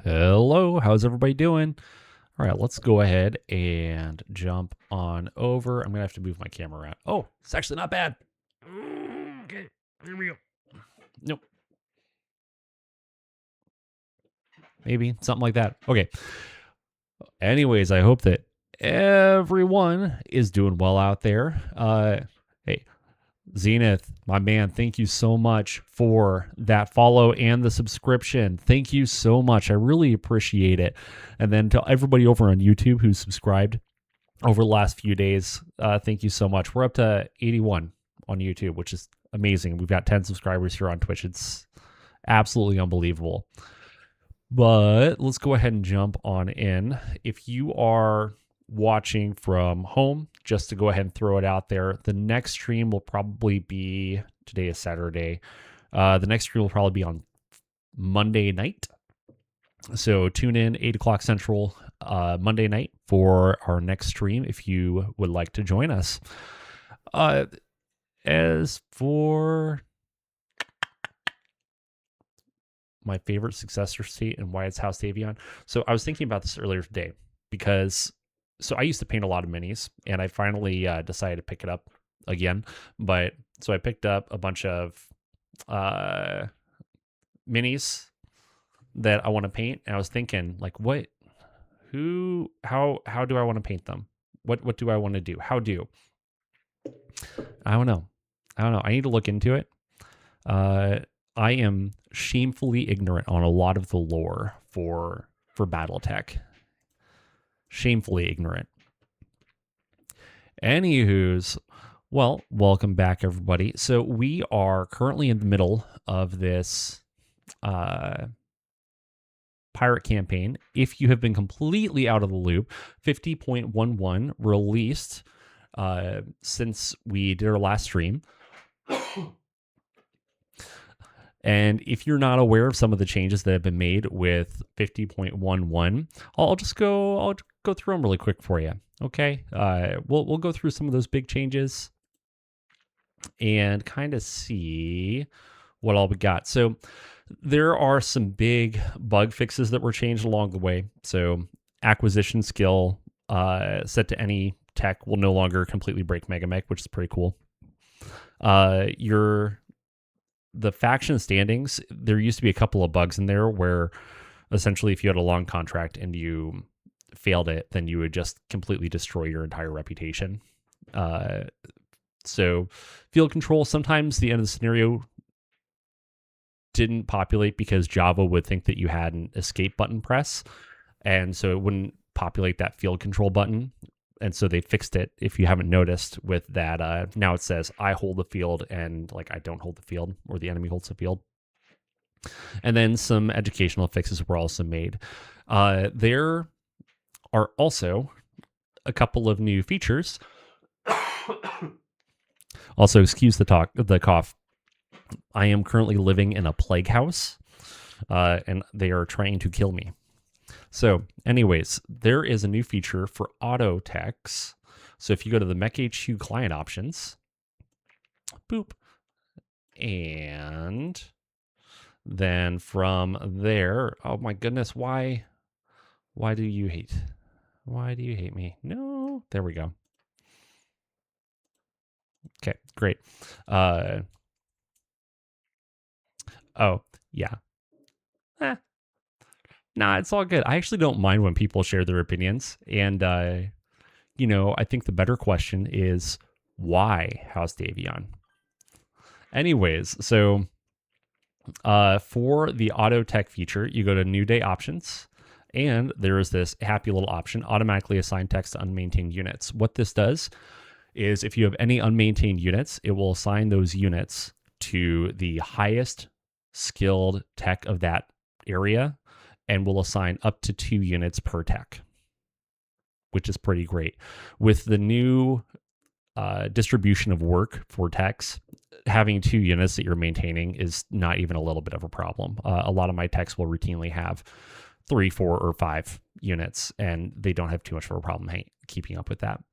Hello, how's everybody doing? All right, let's go ahead and jump on over. I'm gonna have to move my camera around. Oh, it's actually not bad. Okay, here we go. Nope, maybe something like that. Okay. Anyways, I hope that everyone is doing well out there. Hey, Zenith, my man, thank you so much for that follow and the subscription. Thank you so much. I really appreciate it. And then to everybody over on YouTube who's subscribed over the last few days, thank you so much. We're up to 81 on YouTube, which is amazing. We've got 10 subscribers here on Twitch. It's absolutely unbelievable. But let's go ahead and jump on in. If you are watching from home, just to go ahead and throw it out there, the next stream will probably be, today is Saturday, the next stream will probably be on Monday night. So tune in 8 o'clock Central Monday night for our next stream if you would like to join us. As for my favorite successor state and why it's House Davion. So I was thinking about this earlier today because I used to paint a lot of minis and I finally decided to pick it up again. But so I picked up a bunch of minis that I want to paint. And I was thinking like, how do I want to paint them? What do I want to do? I don't know. I need to look into it. I am shamefully ignorant on a lot of the lore for Battletech. Shamefully ignorant. Anywho's, well, welcome back, everybody. So we are currently in the middle of this pirate campaign. If you have been completely out of the loop, 50.11 released since we did our last stream. And if you're not aware of some of the changes that have been made with 50.11, I'll go through them really quick for you. Okay, we'll go through some of those big changes and kind of see what all we got. So there are some big bug fixes that were changed along the way. So acquisition skill set to any tech will no longer completely break MegaMek, which is pretty cool. The faction standings, there used to be a couple of bugs in there where essentially if you had a long contract and you failed it, then you would just completely destroy your entire reputation. So field control, sometimes the end of the scenario didn't populate because Java would think that you had an escape button press. And so it wouldn't populate that field control button. And so they fixed it, if you haven't noticed, with that. Now it says, I hold the field, and like I don't hold the field, or the enemy holds the field. And then some educational fixes were also made. There are also a couple of new features. Also, excuse the cough. I am currently living in a plague house, and they are trying to kill me. So anyways, there is a new feature for auto techs. So if you go to the MekHQ client options, boop, and then from there, oh my goodness, why do you hate me? No, there we go. Okay, great. Oh, yeah. Nah, it's all good. I actually don't mind when people share their opinions. And, I think the better question is, why House Davion? Anyways, so for the auto tech feature, you go to New Day options, and there is this happy little option, automatically assign text to unmaintained units. What this does is if you have any unmaintained units, it will assign those units to the highest skilled tech of that area, and will assign up to 2 units per tech, which is pretty great. With the new distribution of work for techs, having 2 units that you're maintaining is not even a little bit of a problem. A lot of my techs will routinely have 3, 4, or 5 units, and they don't have too much of a problem keeping up with that.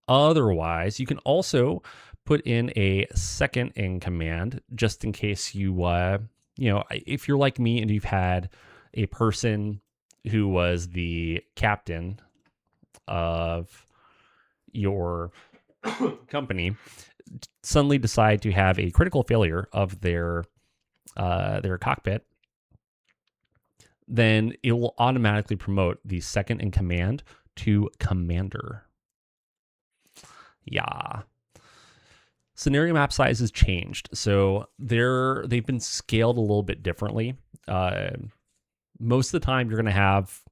Otherwise, you can also put in a second in command just in case you, if you're like me and you've had a person who was the captain of your company suddenly decide to have a critical failure of their cockpit, then it will automatically promote the second in command to commander. Yeah. Scenario map size has changed, so they've been scaled a little bit differently. Most of the time, you're going to have,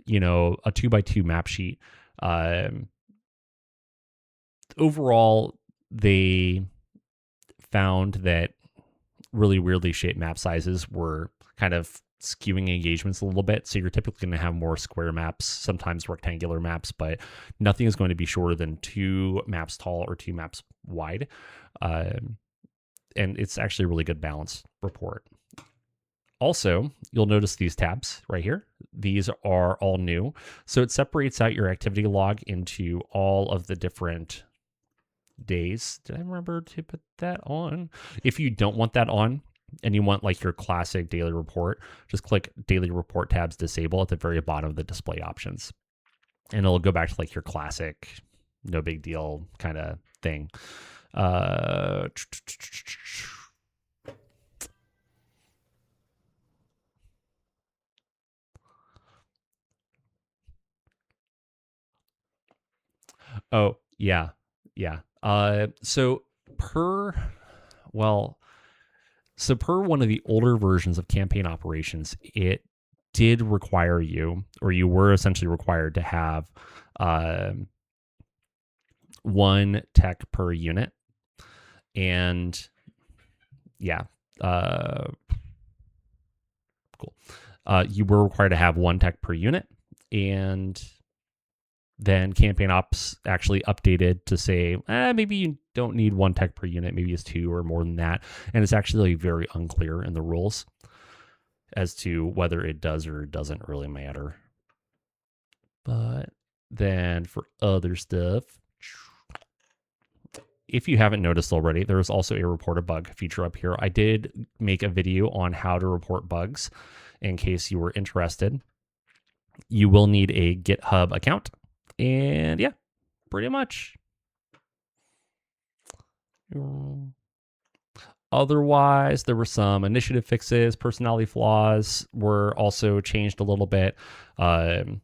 a 2x2 map sheet. Overall, they found that really weirdly shaped map sizes were kind of skewing engagements a little bit. So you're typically going to have more square maps, sometimes rectangular maps, but nothing is going to be shorter than 2 maps tall or 2 maps wide. And it's actually a really good balanced report. Also, you'll notice these tabs right here. These are all new. So it separates out your activity log into all of the different days. Did I remember to put that on? If you don't want that on and you want like your classic daily report, just click daily report tabs disable at the very bottom of the display options. And it'll go back to like your classic, no big deal kind of thing. Oh, yeah. Yeah. So per one of the older versions of campaign operations, it did require you, or you were essentially required to have 1 tech per unit. And yeah, cool. You were required to have 1 tech per unit, and then campaign ops actually updated to say, maybe you don't need 1 tech per unit, maybe it's 2 or more than that. And it's actually very unclear in the rules as to whether it does or doesn't really matter. But then for other stuff, if you haven't noticed already, there is also a report a bug feature up here. I did make a video on how to report bugs in case you were interested. You will need a GitHub account. And yeah, pretty much. Otherwise, there were some initiative fixes. Personality flaws were also changed a little bit. One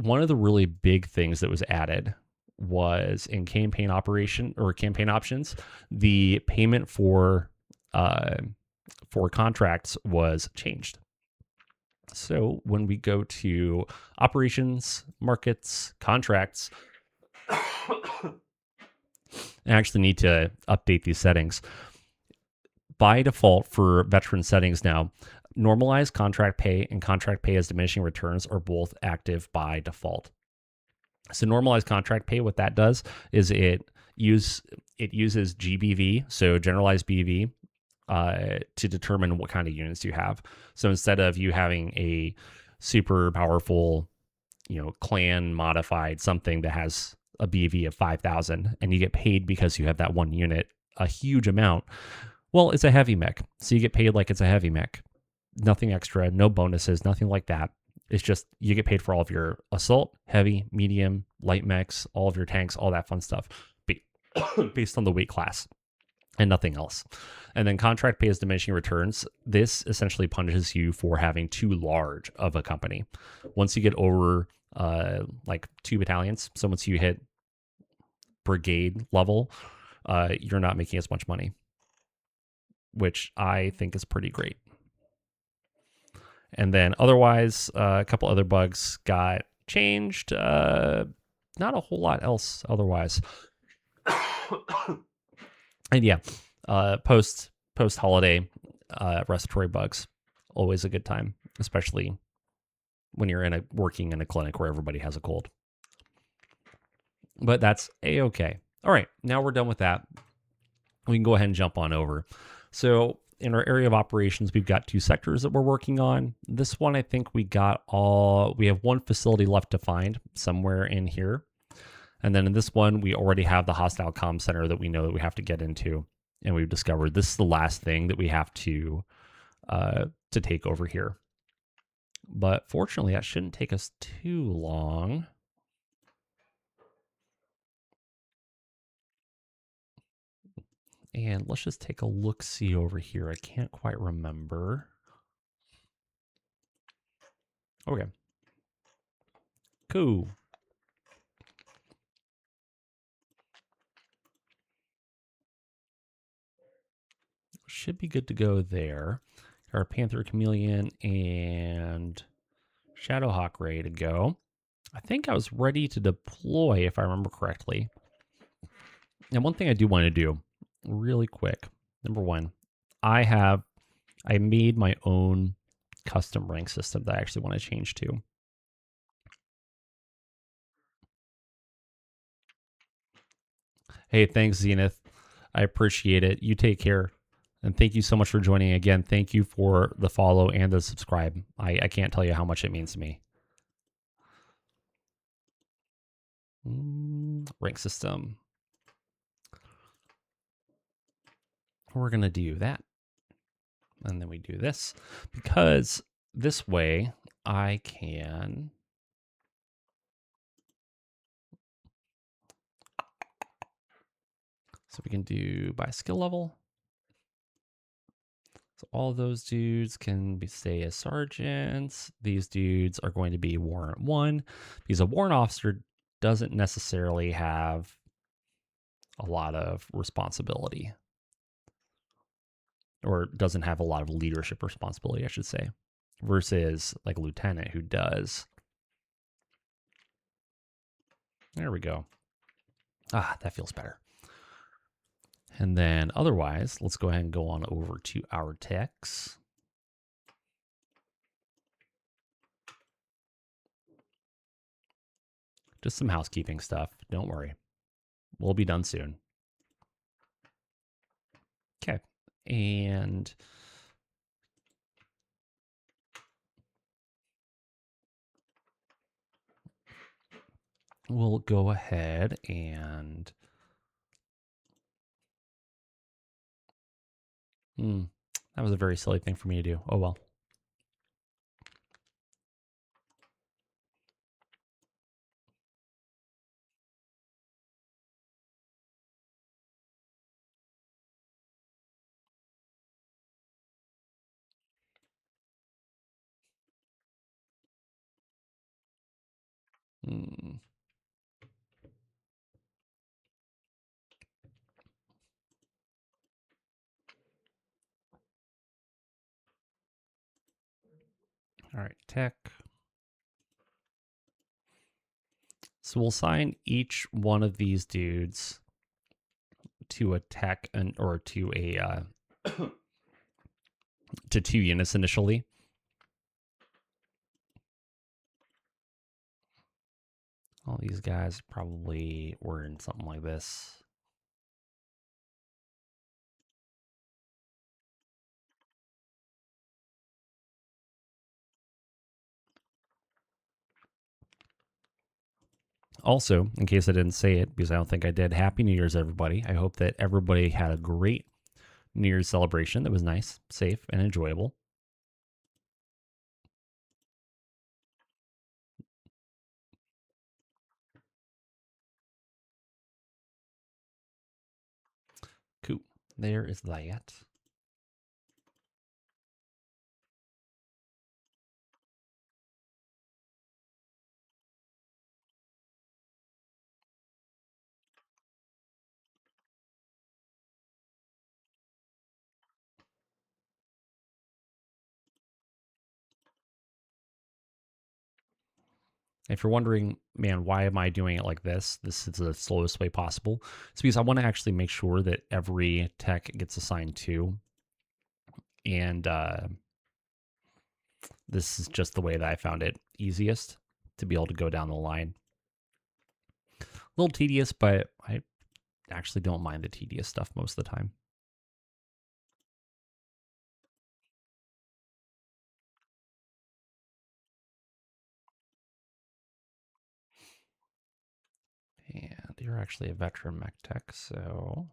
of the really big things that was added was in campaign options, the payment for contracts was changed. So when we go to operations, markets, contracts, I actually need to update these settings. By default for veteran settings now, normalized contract pay and contract pay as diminishing returns are both active by default. So normalized contract pay, what that does is it uses GBV, so generalized BV, to determine what kind of units you have. So instead of you having a super powerful, clan modified something that has a BV of 5,000 and you get paid because you have that 1 unit, a huge amount, well, it's a heavy mech. So you get paid like it's a heavy mech. Nothing extra, no bonuses, nothing like that. It's just you get paid for all of your assault, heavy, medium, light mechs, all of your tanks, all that fun stuff based on the weight class and nothing else. And then contract pay as diminishing returns. This essentially punishes you for having too large of a company. Once you get over like 2 battalions, so once you hit brigade level, you're not making as much money, which I think is pretty great. And then otherwise, a couple other bugs got changed. Not a whole lot else otherwise. And yeah, post holiday respiratory bugs, always a good time, especially when you're working in a clinic where everybody has a cold. But that's a-okay. All right, now we're done with that. We can go ahead and jump on over. So in our area of operations, we've got 2 sectors that we're working on. This one, I think we have 1 facility left to find somewhere in here. And then in this one, we already have the hostile comm center that we know that we have to get into. And we've discovered this is the last thing that we have to to take over here. But fortunately, that shouldn't take us too long. And let's just take a look-see over here. I can't quite remember. Okay. Cool. Should be good to go there. Our Panther Chameleon and Shadowhawk ready to go. I think I was ready to deploy, if I remember correctly. And one thing I do want to do really quick. Number one, I made my own custom rank system that I actually want to change to. Hey, thanks, Zenith. I appreciate it. You take care. And thank you so much for joining again. Thank you for the follow and the subscribe. I can't tell you how much it means to me. Rank system. We're going to do that. And then we do this. Because this way I can... So we can do by skill level. So all those dudes can stay as sergeants. These dudes are going to be warrant 1 because a warrant officer doesn't necessarily have a lot of responsibility, or doesn't have a lot of leadership responsibility, I should say, versus like a lieutenant who does. There we go. Ah, that feels better. And then otherwise, let's go ahead and go on over to our techs. Just some housekeeping stuff. Don't worry. We'll be done soon. Okay. And we'll go ahead and... that was a very silly thing for me to do. Oh, well. All right, tech. So we'll assign each one of these dudes to a tech or to a to 2 units initially. All these guys probably were in something like this. Also, in case I didn't say it, because I don't think I did, Happy New Year's, everybody. I hope that everybody had a great New Year's celebration that was nice, safe, and enjoyable. Cool. There is that. If you're wondering, man, why am I doing it like this? This is the slowest way possible. It's because I want to actually make sure that every tech gets assigned to. And this is just the way that I found it easiest to be able to go down the line. A little tedious, but I actually don't mind the tedious stuff most of the time. And you're actually a veteran mech tech, so...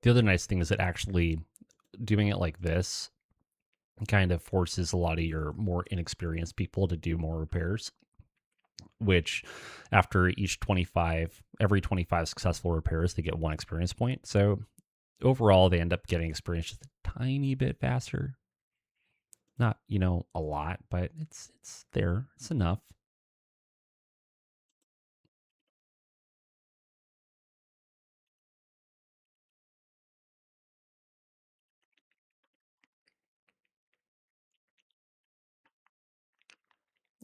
The other nice thing is that actually doing it like this kind of forces a lot of your more inexperienced people to do more repairs, which after every 25 successful repairs, they get 1 experience point. So overall, they end up getting experience just a tiny bit faster. Not, a lot, but it's there. It's enough.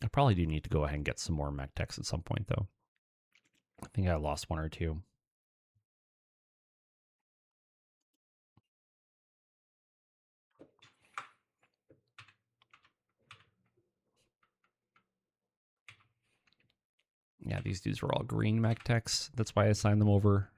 I probably do need to go ahead and get some more MekTechs at some point, though. I think I lost 1 or 2. Yeah, these dudes were all green MekTechs. That's why I assigned them over.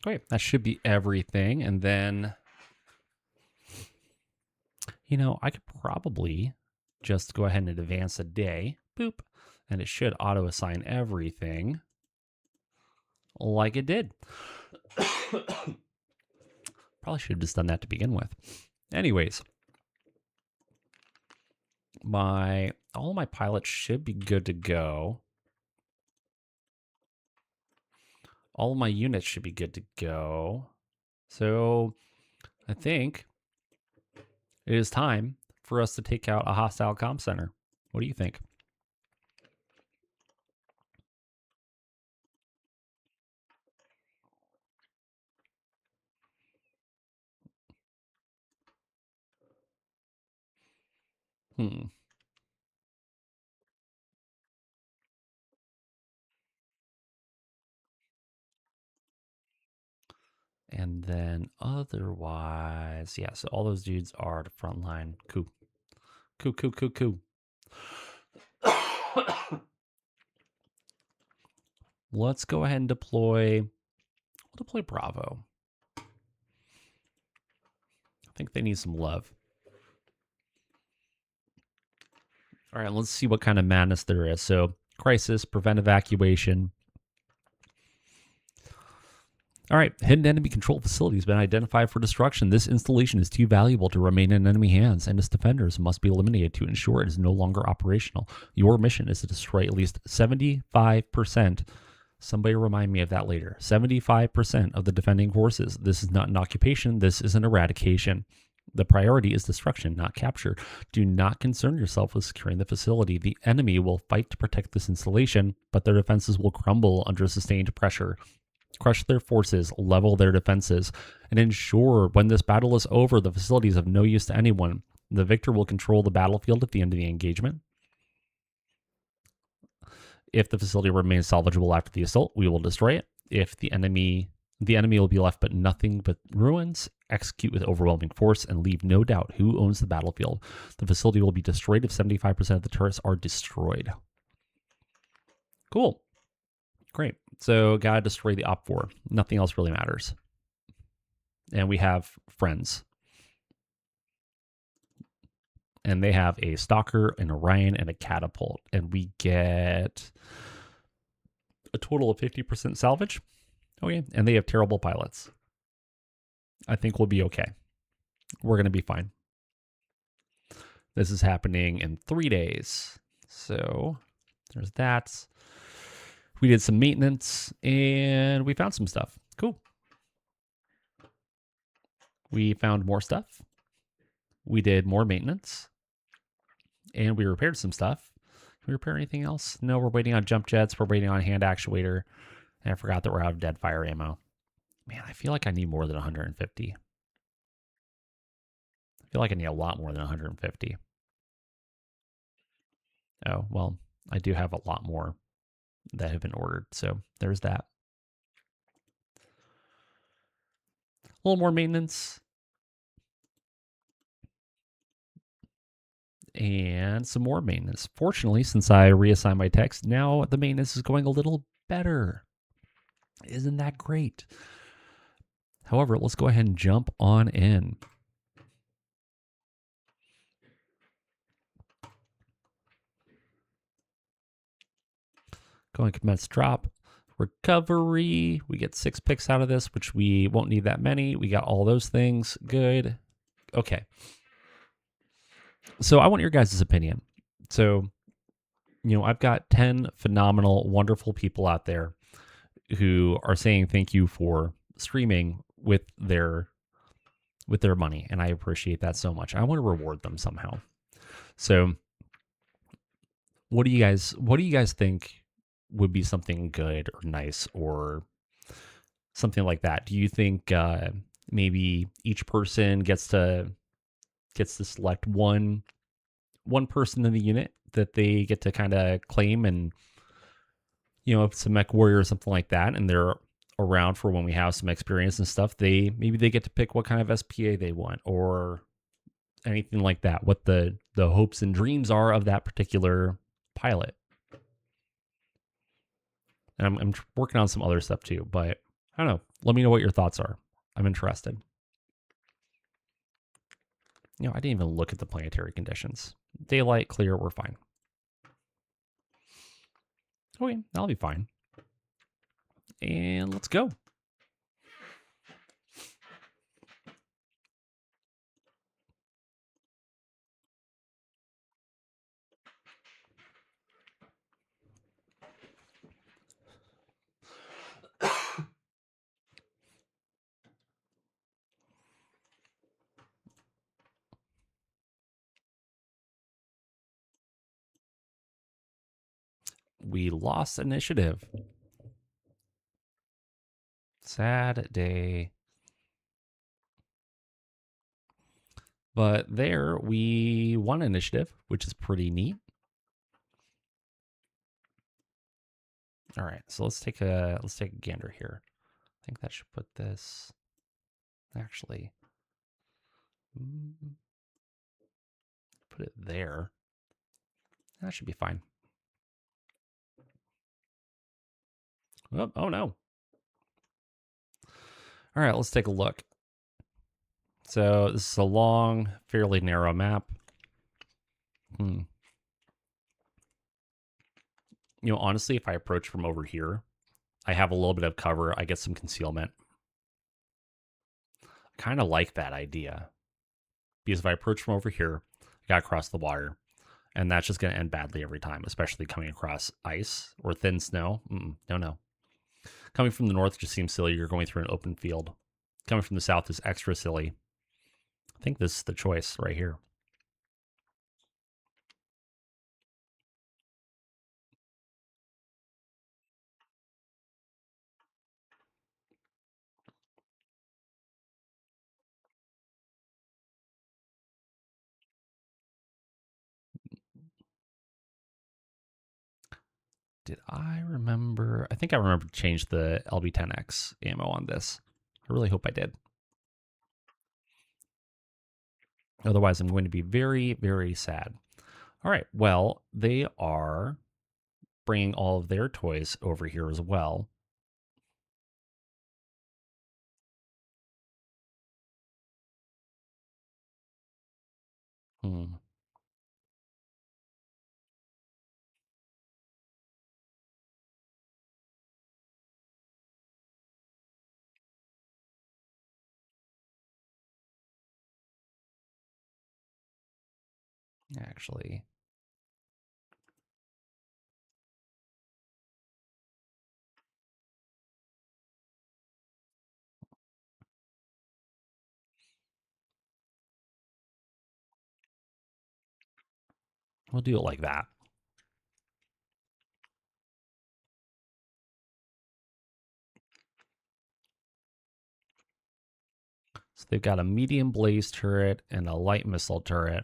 Okay, that should be everything. And then, I could probably just go ahead and advance a day. Boop. And it should auto-assign everything like it did. Probably should have just done that to begin with. Anyways, all my pilots should be good to go. All of my units should be good to go. So I think it is time for us to take out a hostile comm center. What do you think? Hmm. And then otherwise, yeah, so all those dudes are the front line. Coup. Coup, coup, coup, coup. Let's go ahead and we'll deploy Bravo. I think they need some love. All right, let's see what kind of madness there is. So, crisis, prevent evacuation. All right, hidden enemy control facility has been identified for destruction. This installation is too valuable to remain in enemy hands, and its defenders must be eliminated to ensure it is no longer operational. Your mission is to destroy at least 75%. Somebody remind me of that later. 75% of the defending forces. This is not an occupation. This is an eradication. The priority is destruction, not capture. Do not concern yourself with securing the facility. The enemy will fight to protect this installation, but their defenses will crumble under sustained pressure. Crush their forces, level their defenses, and ensure when this battle is over, the facility is of no use to anyone. The victor will control the battlefield at the end of the engagement. If the facility remains salvageable after the assault, we will destroy it. If the enemy will be left but nothing but ruins. Execute with overwhelming force and leave no doubt who owns the battlefield. The facility will be destroyed if 75% of the turrets are destroyed. Cool. Great. So gotta destroy the Op 4. Nothing else really matters. And we have friends. And they have a Stalker, an Orion, and a Catapult. And we get a total of 50% salvage. Okay. And they have terrible pilots. I think we'll be okay. We're going to be fine. This is happening in 3 days. So there's that. We did some maintenance and we found some stuff. Cool. We found more stuff. We did more maintenance. And we repaired some stuff. Can we repair anything else? No, we're waiting on jump jets. We're waiting on hand actuator. And I forgot that we're out of dead fire ammo. Man, I feel like I need more than 150. I feel like I need a lot more than 150. Oh, well, I do have a lot more that have been ordered. So there's that. A little more maintenance. And some more maintenance. Fortunately, since I reassigned my text, now the maintenance is going a little better. Isn't that great? However, let's go ahead and jump on in. Going commence drop. Recovery. We get 6 picks out of this, which we won't need that many. We got all those things. Good. Okay. So I want your guys' opinion. So, I've got 10 phenomenal, wonderful people out there who are saying thank you for streaming with their money, and I appreciate that so much. I want to reward them somehow. So, what do you guys think would be something good or nice or something like that? Do you think maybe each person gets to select one person in the unit that they get to kind of claim, and if it's a mech warrior or something like that, and they're around for when we have some experience and stuff, maybe they get to pick what kind of SPA they want or anything like that, what the hopes and dreams are of that particular pilot. And I'm working on some other stuff too, but I don't know. Let me know what your thoughts are. I'm interested. I didn't even look at the planetary conditions. Daylight, clear, we're fine. Okay, that'll be fine. And let's go. We lost initiative. Sad day. But there we won initiative, which is pretty neat. All right, so let's take a gander here. I think that should put this actually put it there. That should be fine. Oh no. All right, let's take a look. So this is a long, fairly narrow map. Honestly, if I approach from over here, I have a little bit of cover. I get some concealment. I kind of like that idea. Because if I approach from over here, I got to cross the water. And that's just going to end badly every time, especially coming across ice or thin snow. No. Coming from the north just seems silly. You're going through an open field. Coming from the south is extra silly. I think this is the choice right here. Did I remember? I think I remember to change the LB10X ammo on this. I really hope I did. Otherwise, I'm going to be very, very sad. All right. Well, they are bringing all of their toys over here as well. Actually, we'll do it like that. So they've got a medium blaze turret and a light missile turret.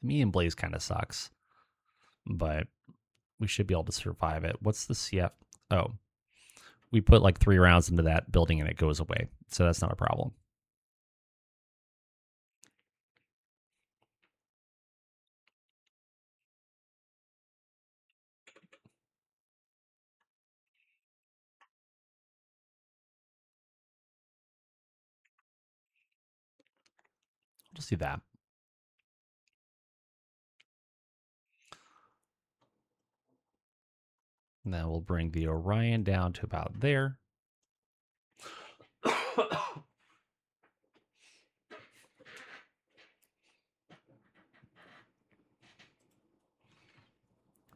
The medium blaze kind of sucks, but we should be able to survive it. What's the CF? Oh, we put like 3 rounds into that building and it goes away. So that's not a problem. Let's do that. And then we'll bring the Orion down to about there.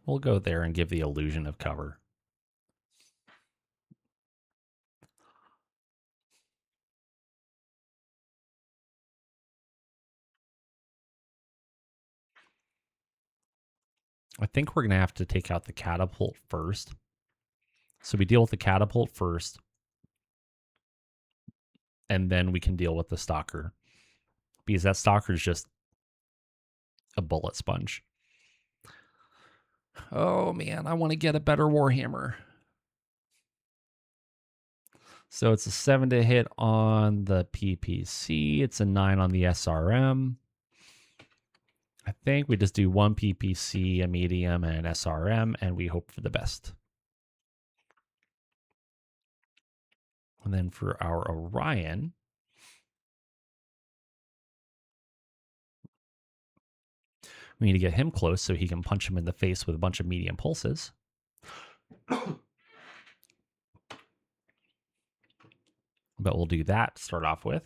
We'll go there and give the illusion of cover. I think we're going to have to take out the catapult first. So we deal with the catapult first, and then we can deal with the stalker. Because that stalker is just a bullet sponge. Oh man, I want to get a better Warhammer. So it's a 7 to hit on the PPC. It's a 9 on the SRM. I think we just do 1 PPC, a medium, and an SRM, and we hope for the best. And then for our Orion, we need to get him close so he can punch him in the face with a bunch of medium pulses. But we'll do that to start off with.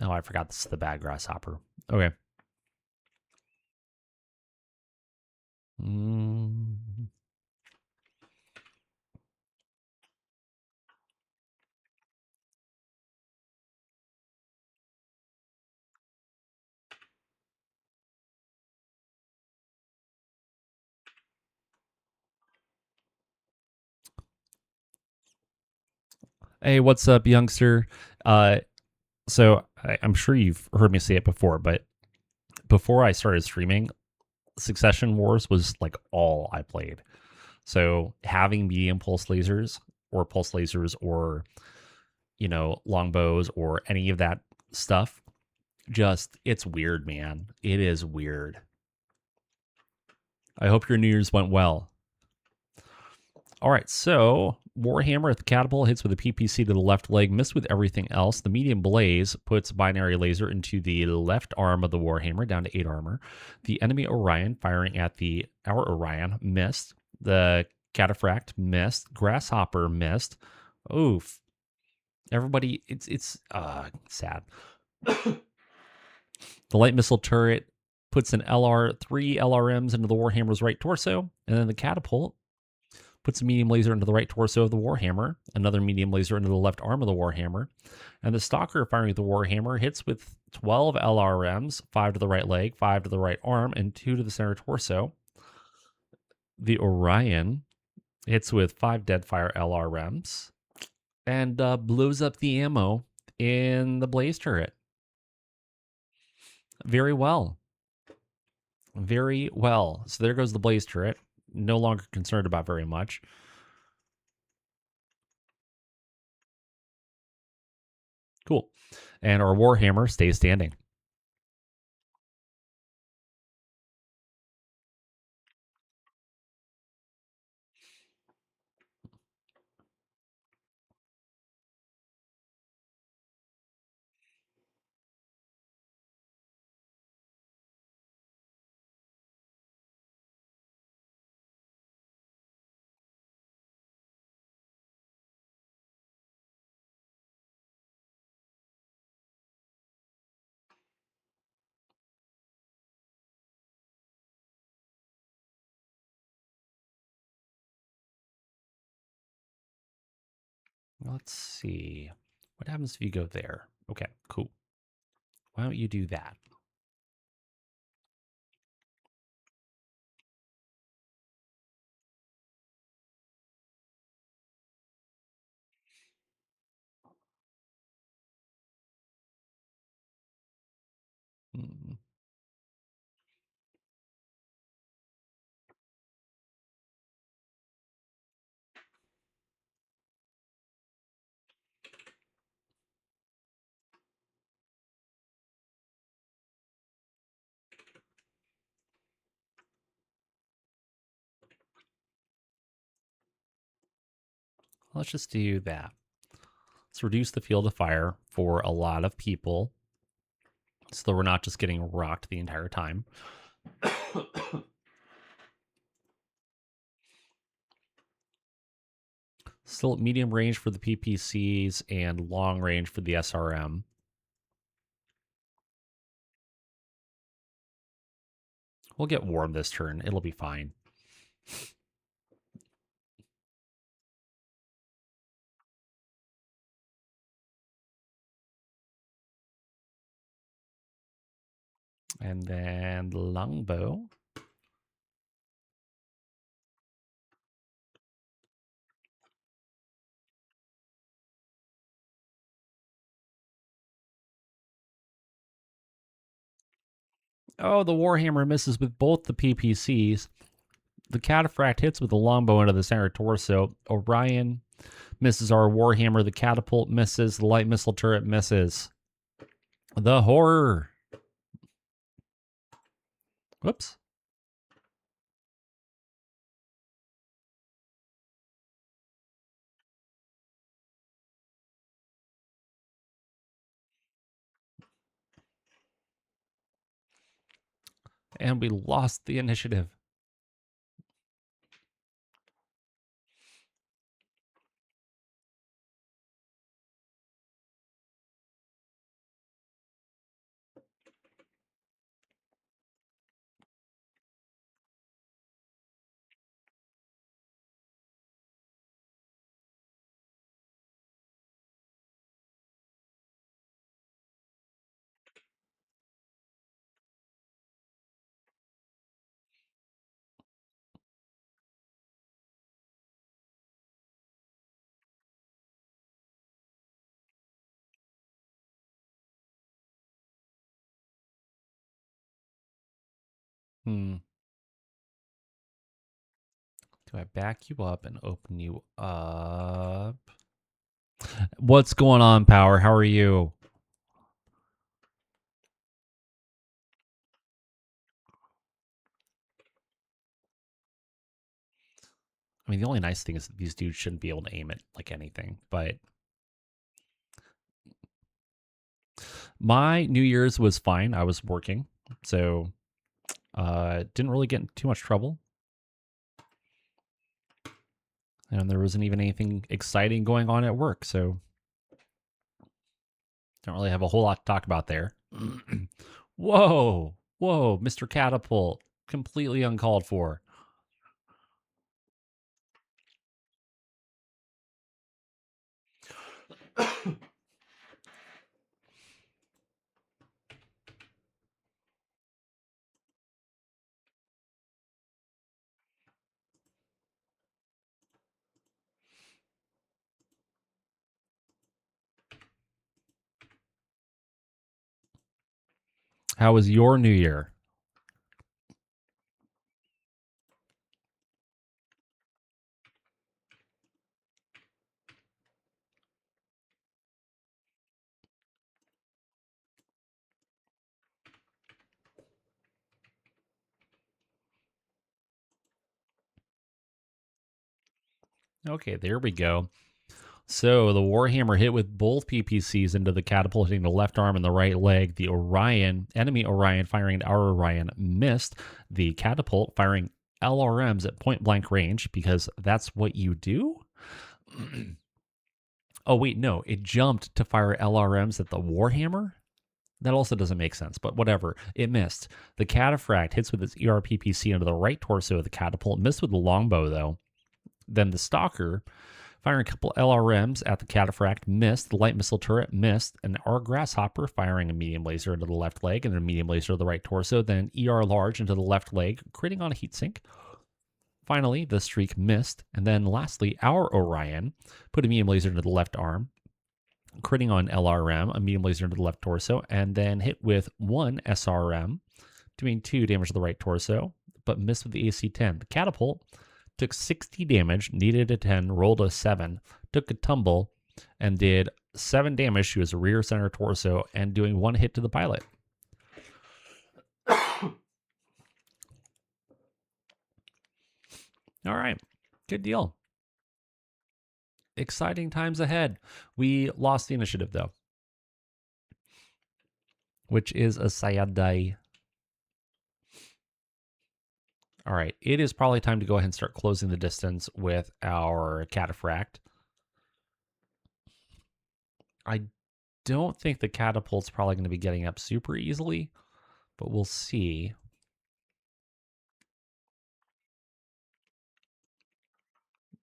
Oh, I forgot this is the bad grasshopper. Okay. Hey, what's up, youngster? So I'm sure you've heard me say it before, but before I started streaming, Succession Wars was like all I played. So having medium pulse lasers or you know, longbows or any of that stuff, just it's weird, man. It is weird. I hope your New Year's went well. All right, so Warhammer at the catapult hits with a PPC to the left leg, missed with everything else. The medium blaze puts binary laser into the left arm of the Warhammer, down to 8 armor. The enemy Orion firing at our Orion missed. The cataphract missed. Grasshopper missed. Oof. Everybody, it's sad. The light missile turret puts three LRMs into the Warhammer's right torso, and then the catapult puts a medium laser into the right torso of the Warhammer, another medium laser into the left arm of the Warhammer, and the stalker firing at the Warhammer hits with 12 LRMs, 5 to the right leg, 5 to the right arm, and 2 to the center torso. The Orion hits with 5 Deadfire LRMs and blows up the ammo in the blaze turret. Very well. Very well. So there goes the blaze turret. No longer concerned about very much. Cool. And our Warhammer stays standing. Let's see. What happens if you go there? Okay, cool. Why don't you do that? Hmm. Let's just do that. Let's reduce the field of fire for a lot of people so that we're not just getting rocked the entire time. Still at medium range for the PPCs and long range for the SRM. We'll get warm this turn. It'll be fine. And then longbow. Oh, the Warhammer misses with both the PPCs. The Cataphract hits with the longbow into the center torso. Orion misses our Warhammer. The catapult misses. The light missile turret misses. The horror. Whoops. And we lost the initiative. Do I back you up and open you up? What's going on, Power? How are you? I mean, the only nice thing is that these dudes shouldn't be able to aim it like anything, but my New Year's was fine. I was working, so didn't really get in too much trouble. And there wasn't even anything exciting going on at work, so don't really have a whole lot to talk about there. Whoa, Mr. Catapult, completely uncalled for. How was your New Year? Okay, there we go. So the Warhammer hit with both PPCs into the catapult, hitting the left arm and the right leg. The Orion, enemy Orion firing at our Orion, missed. The catapult firing LRMs at point blank range because that's what you do. Oh, wait, no, it jumped to fire LRMs at the Warhammer? That also doesn't make sense, but whatever. It missed. The Cataphract hits with its ERPPC into the right torso of the catapult, missed with the longbow, though. Then the Stalker, firing a couple LRMs at the Cataphract, missed. The light missile turret missed. And our Grasshopper firing a medium laser into the left leg and a medium laser to the right torso. Then ER large into the left leg, critting on a heatsink. Finally, the Streak missed. And then lastly, our Orion put a medium laser into the left arm, critting on LRM, a medium laser into the left torso, and then hit with one SRM, doing 2 damage to the right torso, but missed with the AC-10. The Catapult took 60 damage, needed a 10, rolled a 7, took a tumble, and did 7 damage to his rear center torso, and doing 1 hit to the pilot. All right, good deal. Exciting times ahead. We lost the initiative, though, which is a sad day. All right, it is probably time to go ahead and start closing the distance with our cataphract. I don't think the catapult's probably going to be getting up super easily, but we'll see.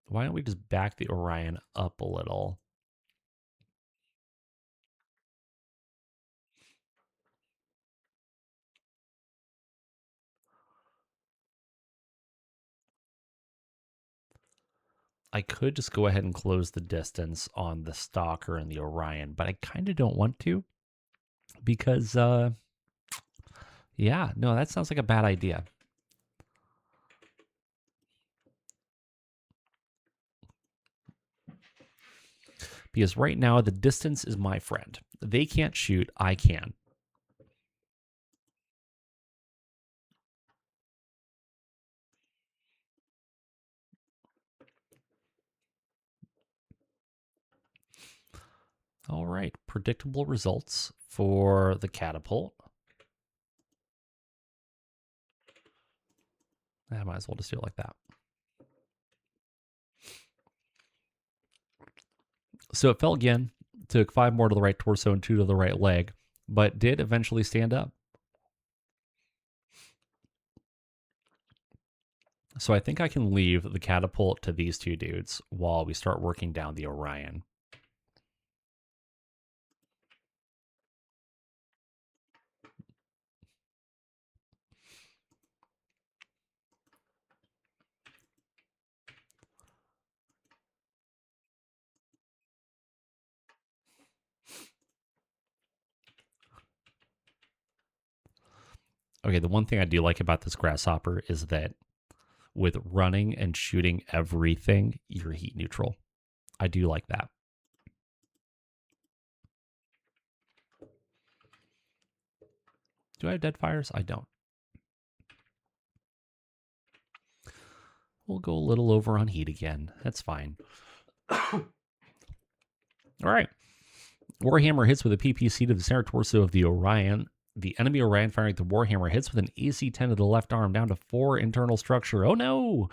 Why don't we just back the Orion up a little? I could just go ahead and close the distance on the Stalker and the Orion, but I kind of don't want to because, yeah, no, that sounds like a bad idea. Because right now, the distance is my friend. They can't shoot, I can. All right, predictable results for the catapult. I might as well just do it like that. So it fell again, took 5 more to the right torso and 2 to the right leg, but did eventually stand up. So I think I can leave the catapult to these 2 dudes while we start working down the Orion. Okay, the one thing I do like about this grasshopper is that with running and shooting everything, you're heat neutral. I do like that. Do I have dead fires? I don't. We'll go a little over on heat again. That's fine. All right. Warhammer hits with a PPC to the center torso of the Orion. The enemy Orion firing the Warhammer hits with an AC-10 to the left arm down to 4 internal structure. Oh no!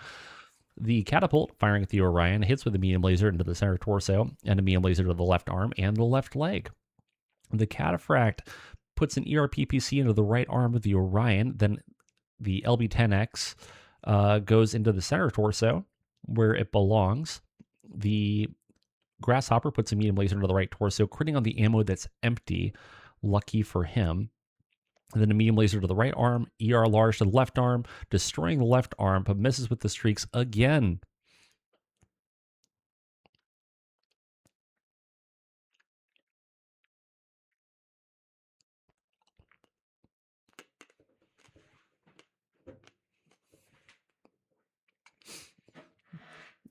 The catapult firing at the Orion hits with a medium laser into the center torso and a medium laser to the left arm and the left leg. The cataphract puts an ERPPC into the right arm of the Orion. Then the LB-10X goes into the center torso where it belongs. The grasshopper puts a medium laser into the right torso, critting on the ammo that's empty. Lucky for him. And then a medium laser to the right arm, ER large to the left arm, destroying the left arm, but misses with the streaks again.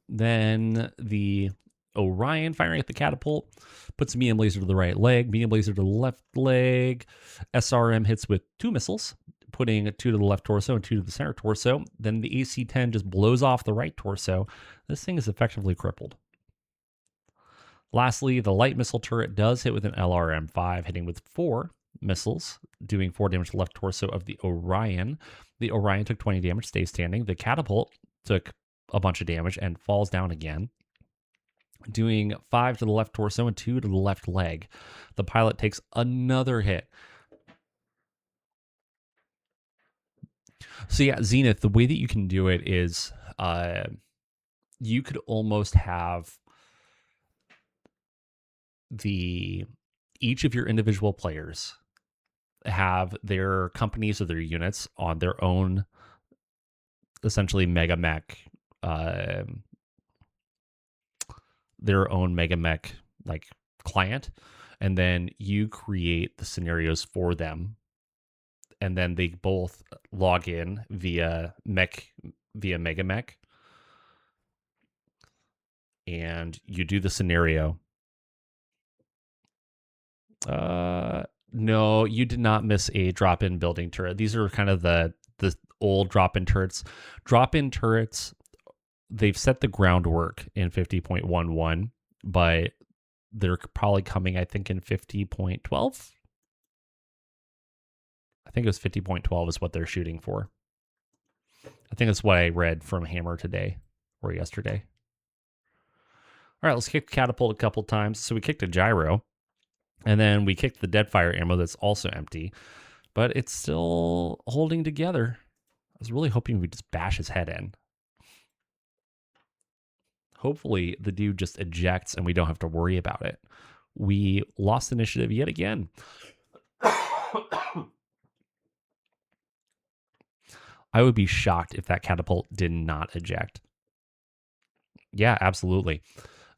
Then the Orion firing at the catapult puts a medium laser to the right leg, medium laser to the left leg. SRM hits with 2 missiles, putting 2 to the left torso and 2 to the center torso. Then the AC-10 just blows off the right torso. This thing is effectively crippled. Lastly, the light missile turret does hit with an LRM-5, hitting with 4 missiles, doing 4 damage to the left torso of the Orion. The Orion took 20 damage, stays standing. The catapult took a bunch of damage and falls down again, doing 5 to the left torso and 2 to the left leg. The pilot takes another hit. So yeah, Zenith, the way that you can do it is you could almost have each of your individual players have their companies or their units on their own, essentially MegaMek, their own MegaMek like client, and then you create the scenarios for them, and then they both log in via MegaMek, and you do the scenario. No, you did not miss a drop-in building turret. These are kind of the old drop-in turrets. Drop-in turrets, they've set the groundwork in 50.11 but they're probably coming, I think, in 50.12. I think it was 50.12 is what they're shooting for. I think that's what I read from Hammer today or yesterday. All right, let's kick the catapult a couple times. So we kicked a gyro, and then we kicked the Deadfire ammo that's also empty, but it's still holding together. I was really hoping we'd just bash his head in. Hopefully the dude just ejects and we don't have to worry about it. We lost initiative yet again. I would be shocked if that catapult did not eject. Yeah, absolutely.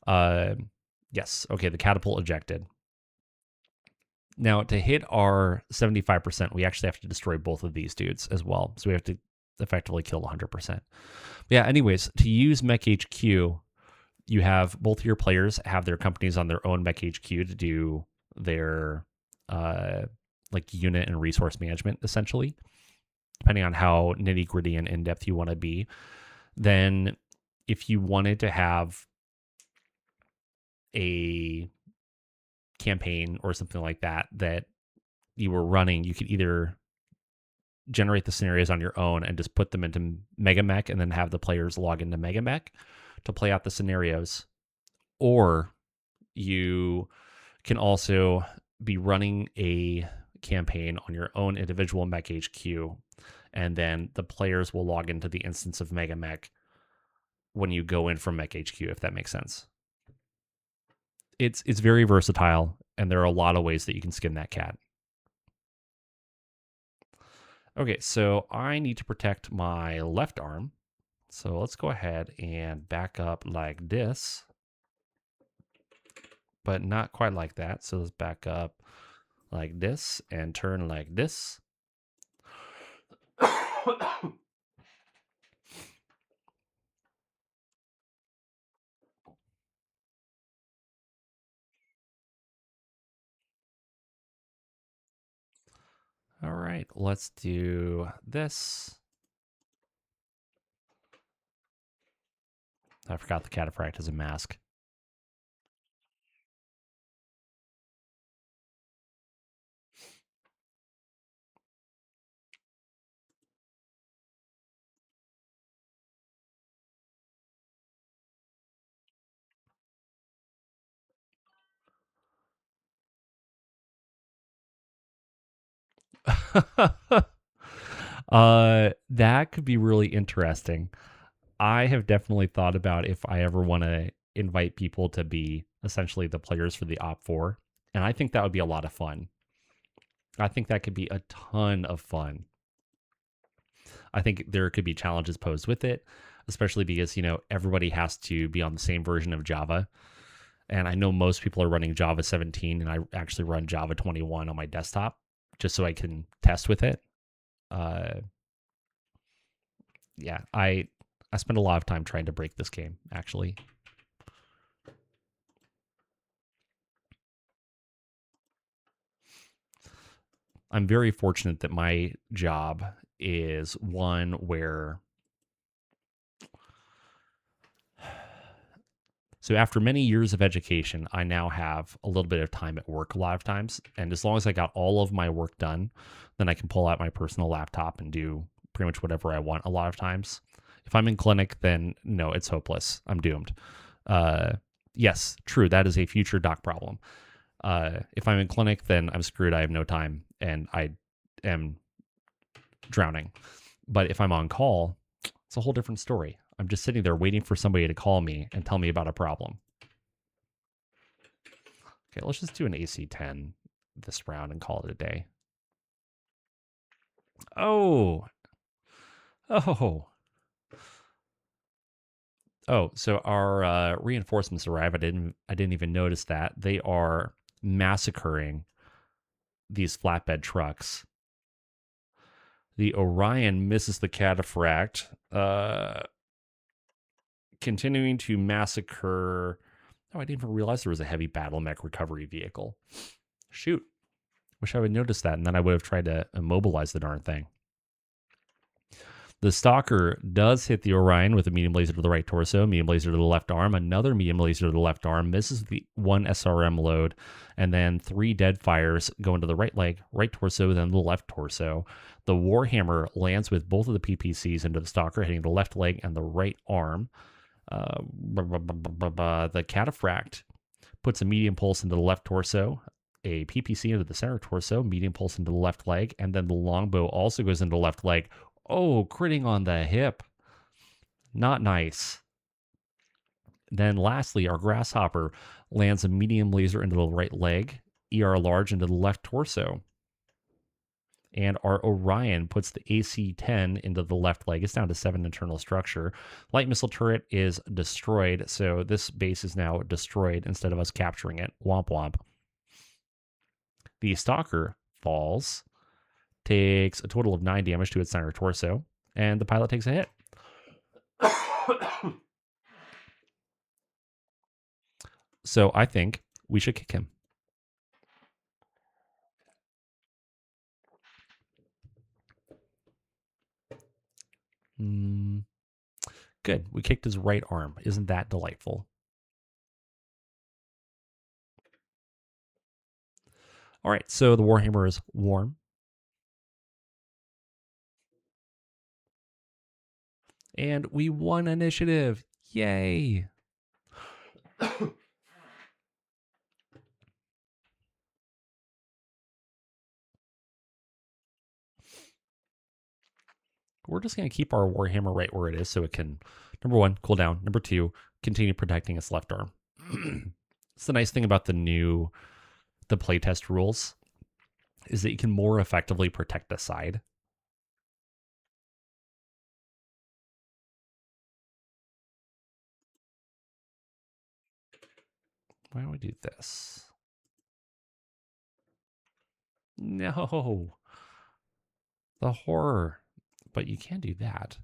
Yes. Okay, the catapult ejected. Now, to hit our 75%, we actually have to destroy both of these dudes as well. So we have to effectively kill 100%. Yeah, anyways, to use MekHQ, you have both of your players have their companies on their own MekHQ to do their like unit and resource management, essentially, depending on how nitty gritty and in depth you want to be. Then, if you wanted to have a campaign or something like that you were running, you could either generate the scenarios on your own and just put them into MegaMek and then have the players log into MegaMek to play out the scenarios, or you can also be running a campaign on your own individual MekHQ, and then the players will log into the instance of MegaMek when you go in from MekHQ, if that makes sense. It's very versatile, and there are a lot of ways that you can skin that cat. Okay, so I need to protect my left arm. So let's go ahead and back up like this, but not quite like that. So let's back up like this and turn like this. All right, let's do this. I forgot the cataphract as a mask. That could be really interesting. I have definitely thought about if I ever want to invite people to be essentially the players for the Op4, and I think that would be a lot of fun. I think that could be a ton of fun. I think there could be challenges posed with it, especially because, everybody has to be on the same version of Java. And I know most people are running Java 17, and I actually run Java 21 on my desktop just so I can test with it. Yeah, I spend a lot of time trying to break this game, actually. I'm very fortunate that my job is one where, so after many years of education, I now have a little bit of time at work a lot of times. And as long as I got all of my work done, then I can pull out my personal laptop and do pretty much whatever I want a lot of times. If I'm in clinic, then no, it's hopeless. I'm doomed. Yes, true. That is a future doc problem. If I'm in clinic, then I'm screwed. I have no time and I am drowning. But if I'm on call, it's a whole different story. I'm just sitting there waiting for somebody to call me and tell me about a problem. Okay, let's just do an AC-10 this round and call it a day. Oh, so our reinforcements arrive. I didn't even notice that. They are massacring these flatbed trucks. The Orion misses the cataphract, continuing to massacre. Oh, I didn't even realize there was a heavy Battletech recovery vehicle. Shoot. Wish I would notice that, and then I would have tried to immobilize the darn thing. The Stalker does hit the Orion with a medium laser to the right torso, medium laser to the left arm, another medium laser to the left arm, misses the one SRM load, and then 3 dead fires go into the right leg, right torso, then the left torso. The Warhammer lands with both of the PPCs into the Stalker, hitting the left leg and the right arm. The Cataphract puts a medium pulse into the left torso, a PPC into the center torso, medium pulse into the left leg, and then the longbow also goes into the left leg. Oh, critting on the hip. Not nice. Then lastly, our Grasshopper lands a medium laser into the right leg, ER large into the left torso. And our Orion puts the AC-10 into the left leg. It's down to 7 internal structure. Light missile turret is destroyed, so this base is now destroyed instead of us capturing it. Womp womp. The Stalker falls, takes a total of 9 damage to its center torso, and the pilot takes a hit. So I think we should kick him. Good. We kicked his right arm. Isn't that delightful? All right, so the Warhammer is warm. And we won initiative. Yay. We're just going to keep our Warhammer right where it is so it can, number 1, cool down. Number 2, continue protecting its left arm. It's the nice thing about the playtest rules is that you can more effectively protect the side. Why don't we do this? No. The horror. But you can do that.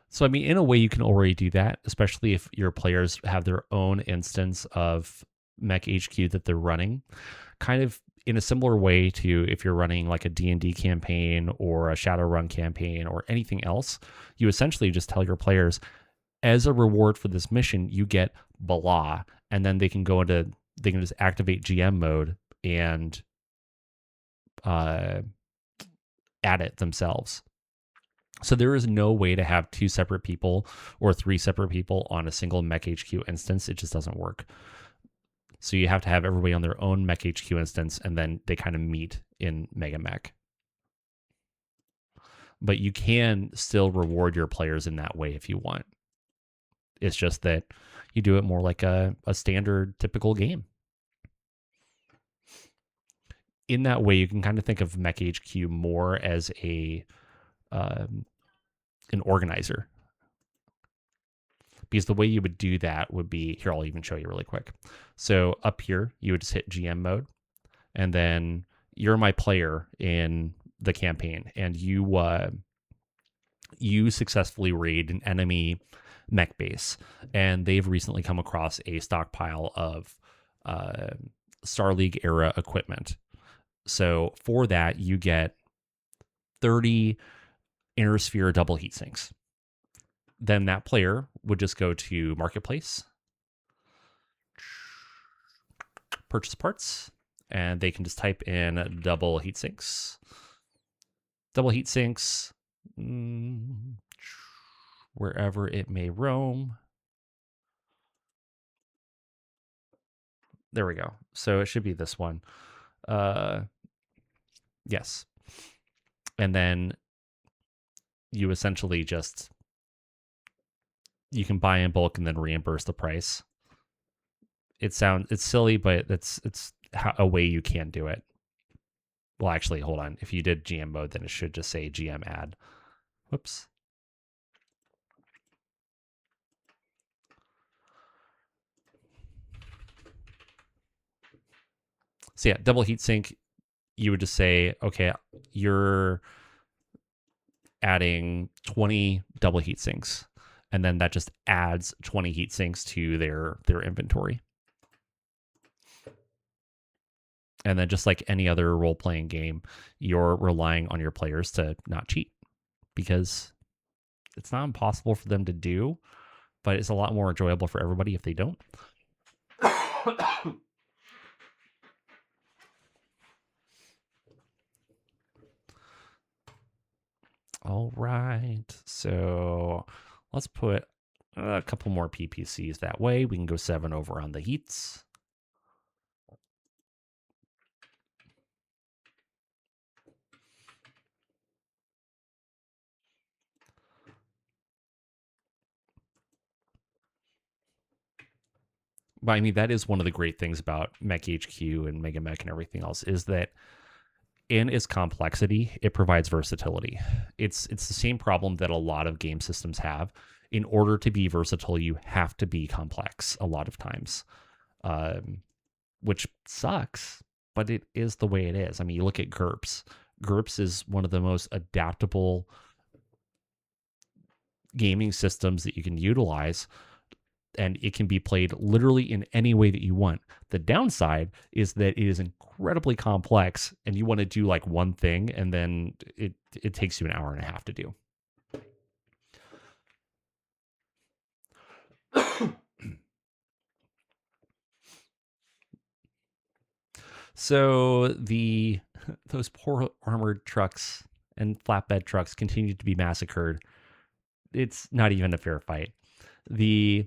So, I mean, in a way, you can already do that, especially if your players have their own instance of MekHQ that they're running. Kind of in a similar way to if you're running like a D&D campaign or a Shadowrun campaign or anything else, you essentially just tell your players, as a reward for this mission, you get blah, and then they can just activate GM mode and add it themselves. So there is no way to have 2 separate people or 3 separate people on a single MekHQ instance. It just doesn't work. So you have to have everybody on their own MekHQ instance, and then they kind of meet in MegaMek. But you can still reward your players in that way if you want. It's just that you do it more like a standard, typical game. In that way, you can kind of think of MekHQ more as an organizer. Because the way you would do that would be, here, I'll even show you really quick. So up here, you would just hit GM mode, and then you're my player in the campaign, and you successfully raid an enemy mech base, and they've recently come across a stockpile of Star League era equipment. So for that, you get 30 Inner Sphere double heat sinks. Then that player would just go to Marketplace, purchase parts, and they can just type in double heat sinks. Double heat sinks, wherever it may roam. There we go. So it should be this one. Yes. And then you essentially just, you can buy in bulk and then reimburse the price. It's silly, but it's a way you can do it. Well, actually, hold on. If you did GM mode, then it should just say GM add. Whoops. So yeah, double heat sink, you would just say, okay, your adding 20 double heat sinks, and then that just adds 20 heat sinks to their inventory. And then just like any other role-playing game, you're relying on your players to not cheat, because it's not impossible for them to do, but it's a lot more enjoyable for everybody if they don't. All right, so let's put a couple more PPCs that way. We can go 7 over on the heats. But I mean, that is one of the great things about MekHQ and MegaMek and everything else, is that in its complexity, it provides versatility. It's the same problem that a lot of game systems have. In order to be versatile, you have to be complex a lot of times, which sucks, but it is the way it is. I mean, you look at GURPS. GURPS is one of the most adaptable gaming systems that you can utilize, and it can be played literally in any way that you want. The downside is that it is incredibly complex, and you want to do like one thing, and then it takes you an hour and a half to do. So those poor armored trucks and flatbed trucks continue to be massacred. It's not even a fair fight. The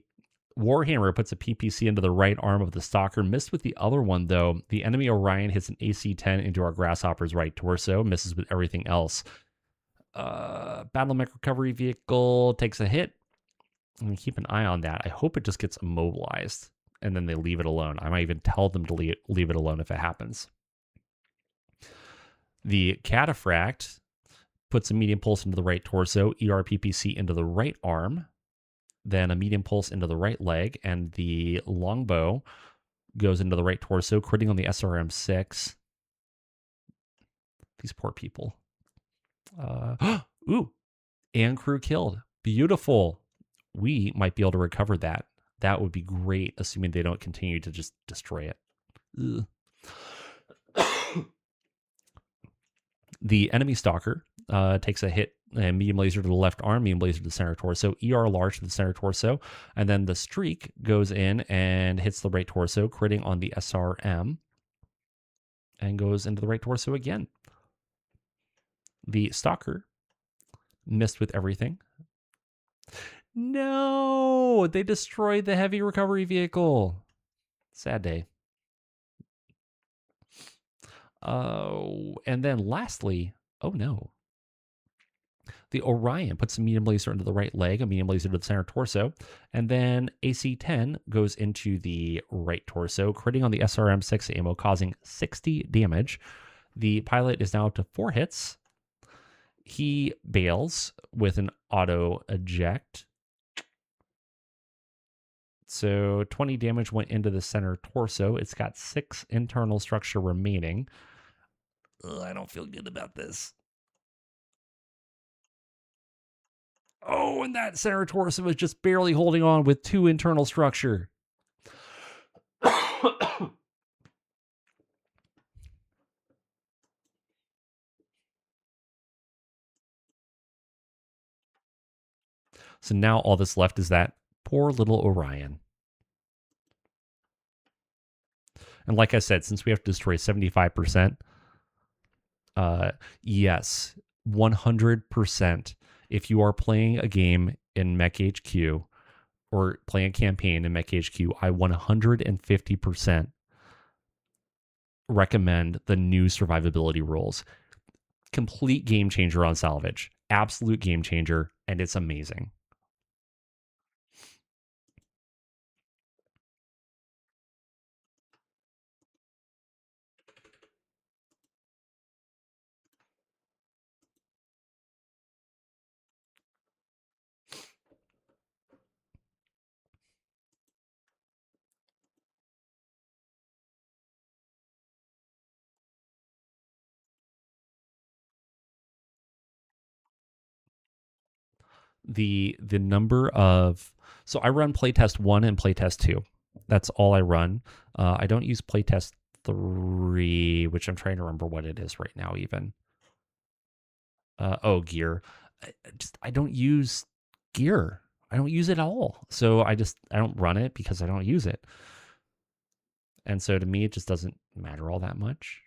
Warhammer puts a PPC into the right arm of the Stalker, missed with the other one, though. The enemy Orion hits an AC-10 into our Grasshopper's right torso, misses with everything else. Battletech recovery vehicle takes a hit. And keep an eye on that. I hope it just gets immobilized, and then they leave it alone. I might even tell them to leave it alone if it happens. The Cataphract puts a medium pulse into the right torso, ERPPC into the right arm, then a medium pulse into the right leg, and the longbow goes into the right torso, critting on the SRM-6. These poor people. Ooh, and crew killed. Beautiful. We might be able to recover that. That would be great, assuming they don't continue to just destroy it. The enemy Stalker takes a hit, a medium laser to the left arm, medium laser to the center torso, ER large to the center torso, and then the Streak goes in and hits the right torso, critting on the SRM, and goes into the right torso again. The Stalker missed with everything. No, they destroyed the heavy recovery vehicle. Sad day. And then lastly, oh no. The Orion puts a medium laser into the right leg, a medium laser to the center torso, and then AC-10 goes into the right torso, critting on the SRM-6 ammo, causing 60 damage. The pilot is now up to 4 hits. He bails with an auto eject. So 20 damage went into the center torso. It's got 6 internal structure remaining. I don't feel good about this. Oh, and that center torso was just barely holding on with 2 internal structure. So now all that's left is that poor little Orion. And like I said, since we have to destroy 75%, yes, 100%. If you are playing a game in MekHQ or playing a campaign in MekHQ, I 150% recommend the new survivability rules. Complete game changer on salvage. Absolute game changer, and it's amazing. the number of, so I run playtest 1 and playtest 2. That's all I run. I don't use playtest 3, which I'm trying to remember what it is right now even. Gear. I don't use gear. I don't use it at all. So I don't run it because I don't use it. And so to me, it just doesn't matter all that much.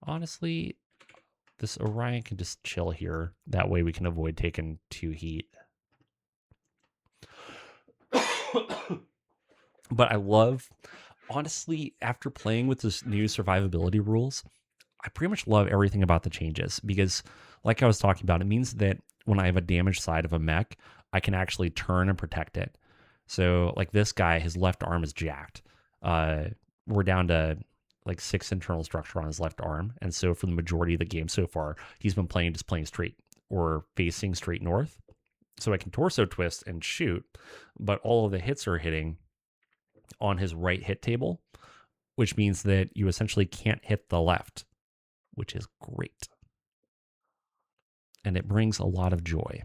Honestly, this Orion can just chill here. That way we can avoid taking 2 heat. But I love, honestly, after playing with this new survivability rules, I pretty much love everything about the changes because, like I was talking about, it means that when I have a damaged side of a mech, I can actually turn and protect it. So, like this guy, his left arm is jacked. We're down to like 6 internal structure on his left arm, and so for the majority of the game so far, he's been playing straight or facing straight north. So I can torso twist and shoot, but all of the hits are hitting on his right hit table, which means that you essentially can't hit the left, which is great. And it brings a lot of joy.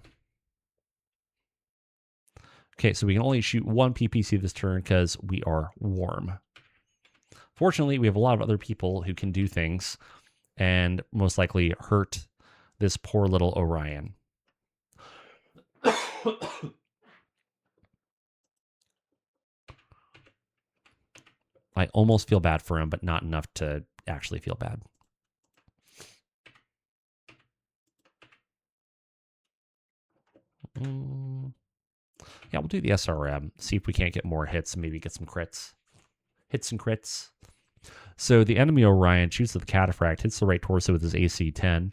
Okay, so we can only shoot 1 PPC this turn because we are warm. Fortunately, we have a lot of other people who can do things and most likely hurt this poor little Orion. I almost feel bad for him, but not enough to actually feel bad. Yeah, we'll do the SRM, see if we can't get more hits, maybe get some crits. Hits and crits. So the enemy Orion shoots at the Cataphract, hits the right torso with his AC-10.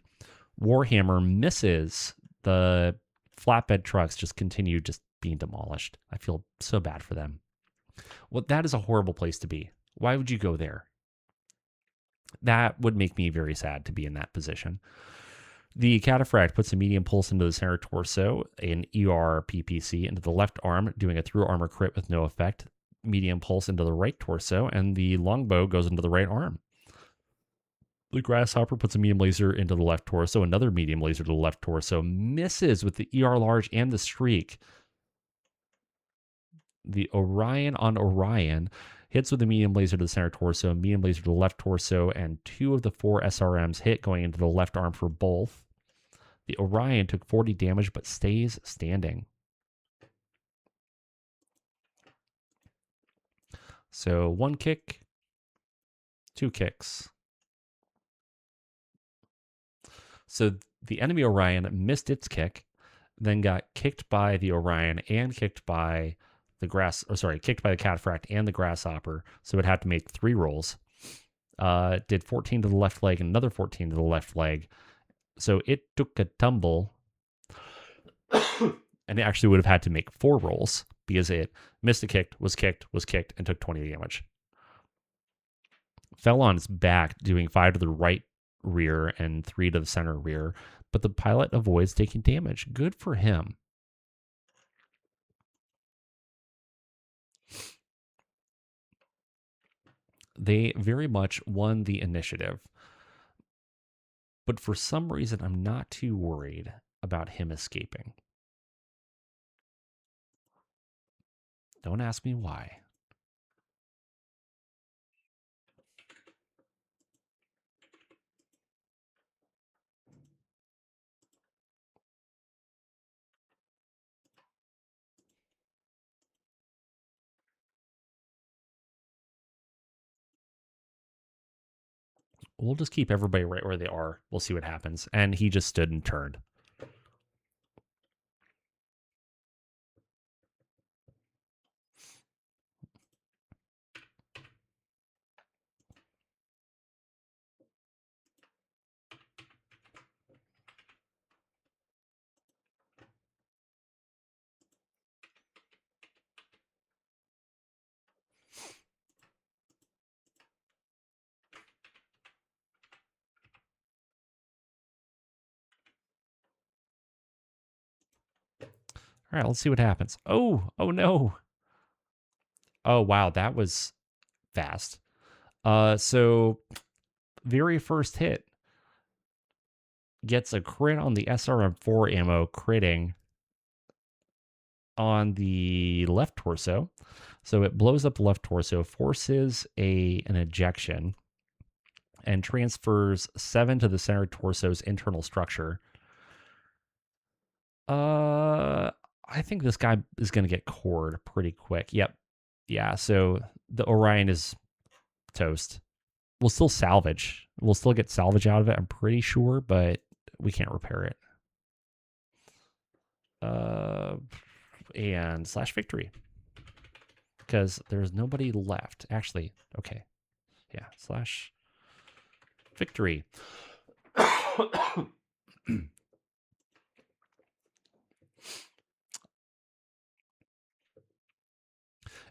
Warhammer misses. The flatbed trucks just continue just being demolished. I feel so bad for them. Well, that is a horrible place to be. Why would you go there? That would make me very sad to be in that position. The Cataphract puts a medium pulse into the center torso, an ER PPC into the left arm, doing a through armor crit with no effect. Medium pulse into the right torso, and the longbow goes into the right arm. The Grasshopper puts a medium laser into the left torso, another medium laser to the left torso, misses with the ER large and the streak. The Orion on Orion hits with a medium laser to the center torso, medium laser to the left torso, and 2 of the 4 SRMs hit going into the left arm for both. The Orion took 40 damage but stays standing. So 1 kick, 2 kicks. So the enemy Orion missed its kick, then got kicked by the Orion and kicked by the kicked by the Cataphract and the Grasshopper. So it had to make 3 rolls. Did 14 to the left leg and another 14 to the left leg. So it took a tumble. And it actually would have had to make 4 rolls because it missed a kick, was kicked, and took 20 damage. Fell on its back, doing 5 to the right rear and 3 to the center rear, but the pilot avoids taking damage. Good for him. They very much won the initiative, but for some reason, I'm not too worried about him escaping. Don't ask me why. We'll just keep everybody right where they are. We'll see what happens. And he just stood and turned. All right, let's see what happens. Oh no. Oh, wow, that was fast. So very first hit, gets a crit on the SRM4 ammo, critting on the left torso. So it blows up the left torso, forces an ejection, and transfers 7 to the center torso's internal structure. I think this guy is going to get cored pretty quick. Yep. Yeah, so the Orion is toast. We'll still salvage. We'll still get salvage out of it, I'm pretty sure, but we can't repair it. And slash victory. Because there's nobody left. Actually, okay. Yeah, slash victory.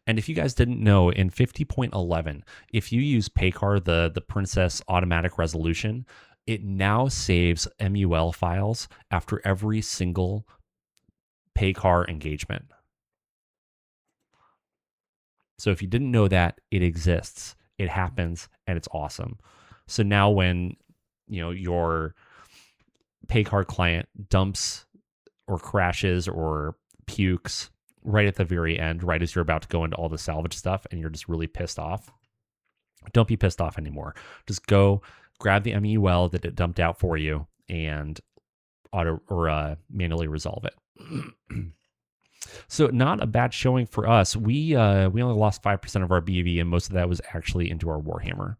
And if you guys didn't know, in 50.11, if you use Paycar, the Princess automatic resolution, it now saves MUL files after every single Paycar engagement. So if you didn't know that, it exists, it happens, and it's awesome. So now when your Paycar client dumps or crashes or pukes right at the very end, right as you're about to go into all the salvage stuff, and you're just really pissed off, don't be pissed off anymore. Just go grab the MUL that it dumped out for you and manually resolve it. So not a bad showing for us. We only lost 5% of our BV, and most of that was actually into our Warhammer.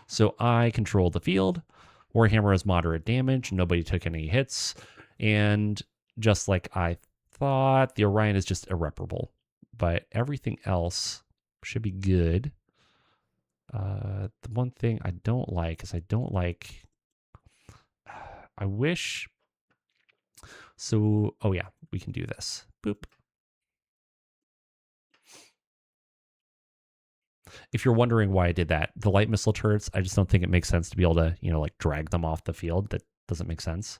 So I controlled the field. Warhammer has moderate damage. Nobody took any hits. And just like I thought, the Orion is just irreparable. But everything else should be good. The one thing I don't like is I wish... So, oh yeah, we can do this. Boop. If you're wondering why I did that, the light missile turrets, I just don't think it makes sense to be able to, like drag them off the field. That doesn't make sense.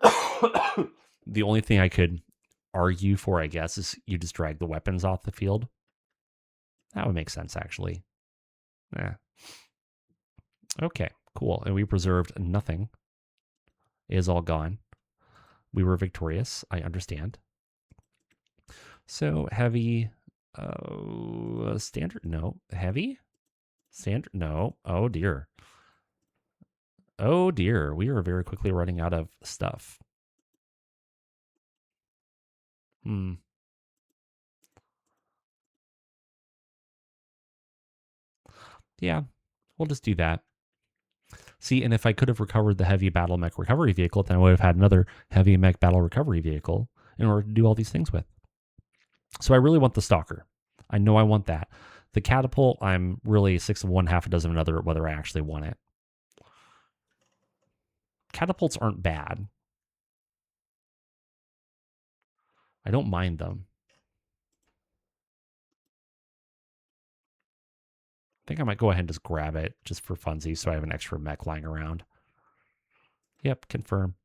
The only thing I could argue for, I guess, is you just drag the weapons off the field. That would make sense, actually. Yeah. Okay, cool. And we preserved nothing. It is all gone. We were victorious. I understand. So heavy, standard, no. Heavy? Standard, no. Oh dear. Oh dear. We are very quickly running out of stuff. Yeah, we'll just do that. See, and if I could have recovered the heavy battle mech recovery vehicle, then I would have had another heavy mech battle recovery vehicle in order to do all these things with. So I really want the Stalker. I know I want that. The catapult, I'm really 6 of one, half a dozen of another, whether I actually want it. Catapults aren't bad. I don't mind them. I think I might go ahead and just grab it just for funsies so I have an extra mech lying around. Yep, confirm.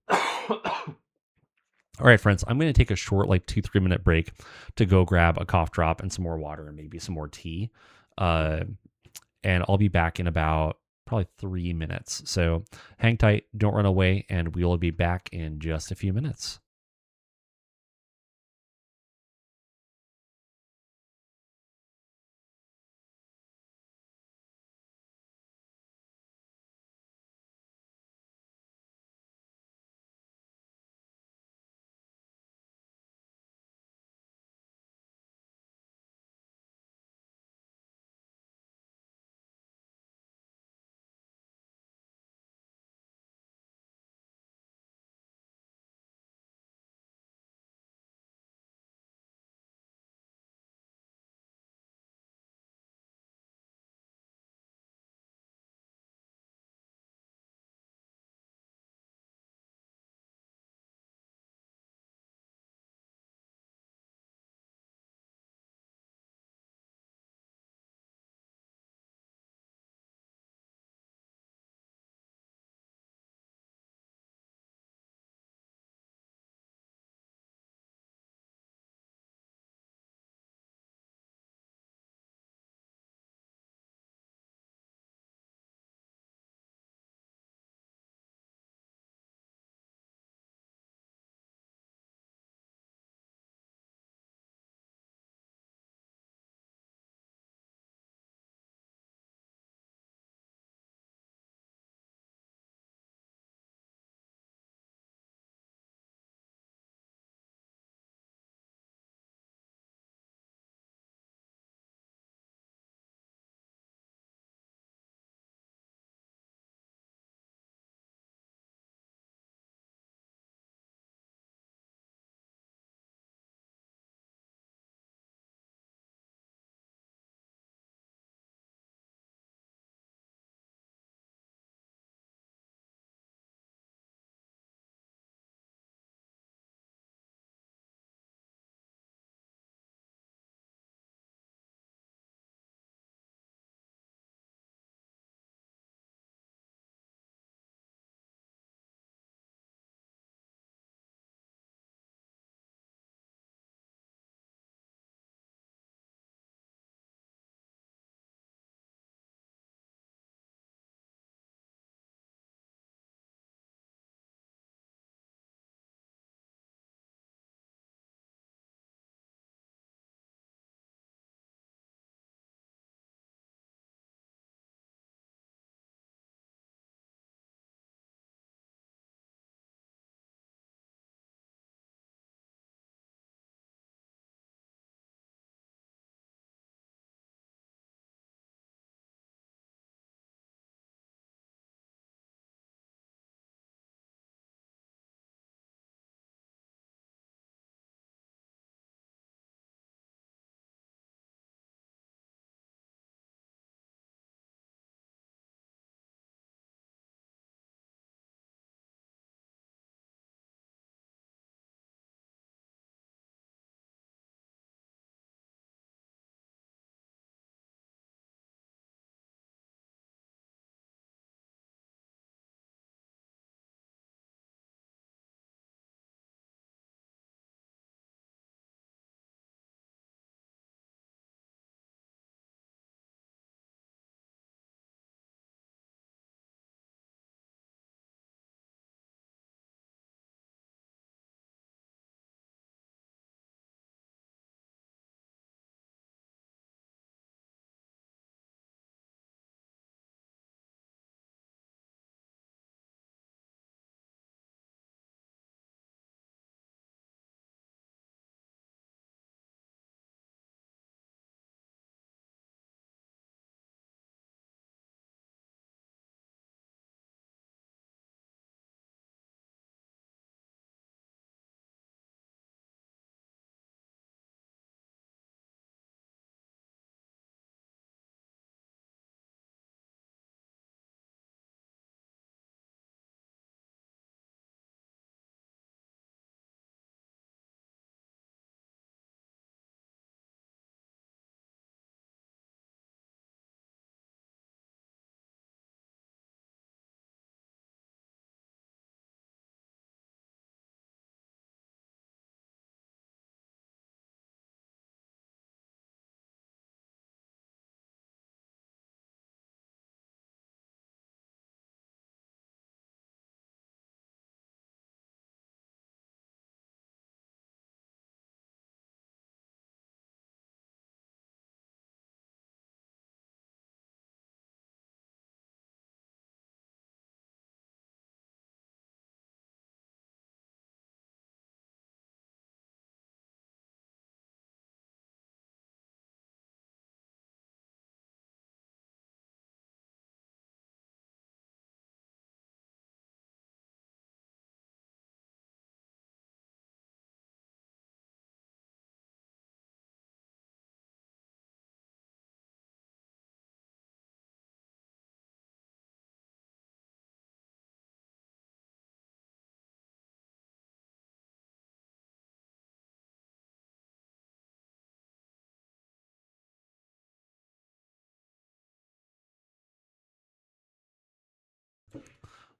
All right, friends, I'm going to take a short, like 2-3 minute break to go grab a cough drop and some more water and maybe some more tea. And I'll be back in about probably 3 minutes. So hang tight, don't run away, and we will be back in just a few minutes.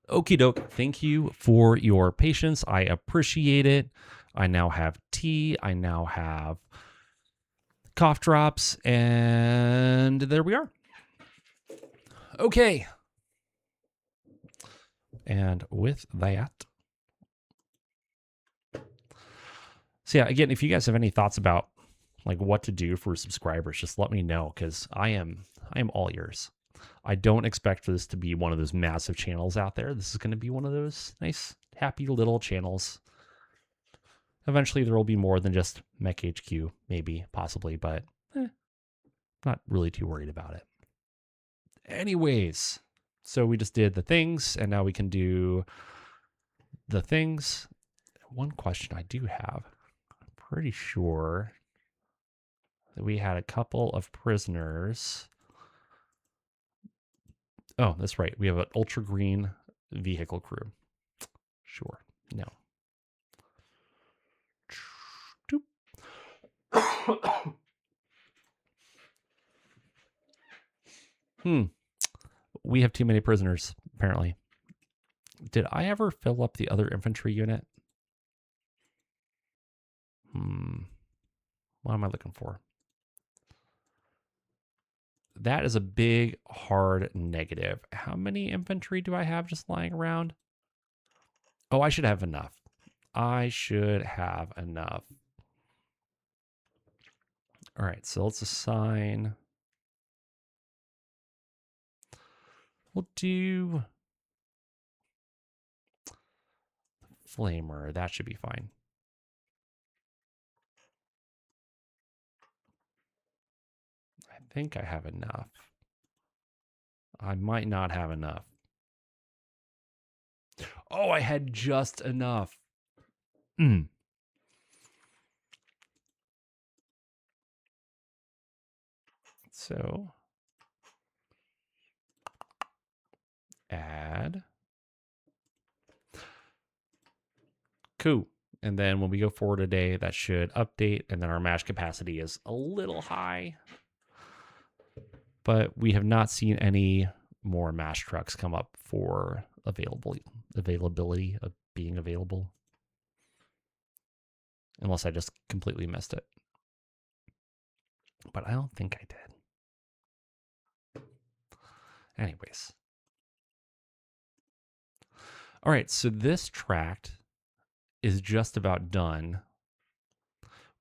Okie doke. Thank you for your patience. I appreciate it. I now have tea. I now have cough drops. And there we are. Okay. And with that, so yeah, again, if you guys have any thoughts about like what to do for subscribers, just let me know because I am all ears. I don't expect for this to be one of those massive channels out there. This is going to be one of those nice, happy little channels. Eventually, there will be more than just MekHQ, maybe, possibly, but not really too worried about it. Anyways, so we just did the things, and now we can do the things. One question I do have, I'm pretty sure that we had a couple of prisoners. Oh, that's right. We have an ultra green vehicle crew. Sure. No. We have too many prisoners, apparently. Did I ever fill up the other infantry unit? What am I looking for? That is a big, hard negative. How many infantry do I have just lying around? Oh, I should have enough. I should have enough. All right, so let's assign. We'll do Flamer. That should be fine. I think I have enough. I might not have enough. Oh, I had just enough. So add. Cool. And then when we go forward today, that should update. And then our mash capacity is a little high. But we have not seen any more mash trucks come up for availability of being available. Unless I just completely missed it. But I don't think I did. Anyways. All right, so this tract is just about done.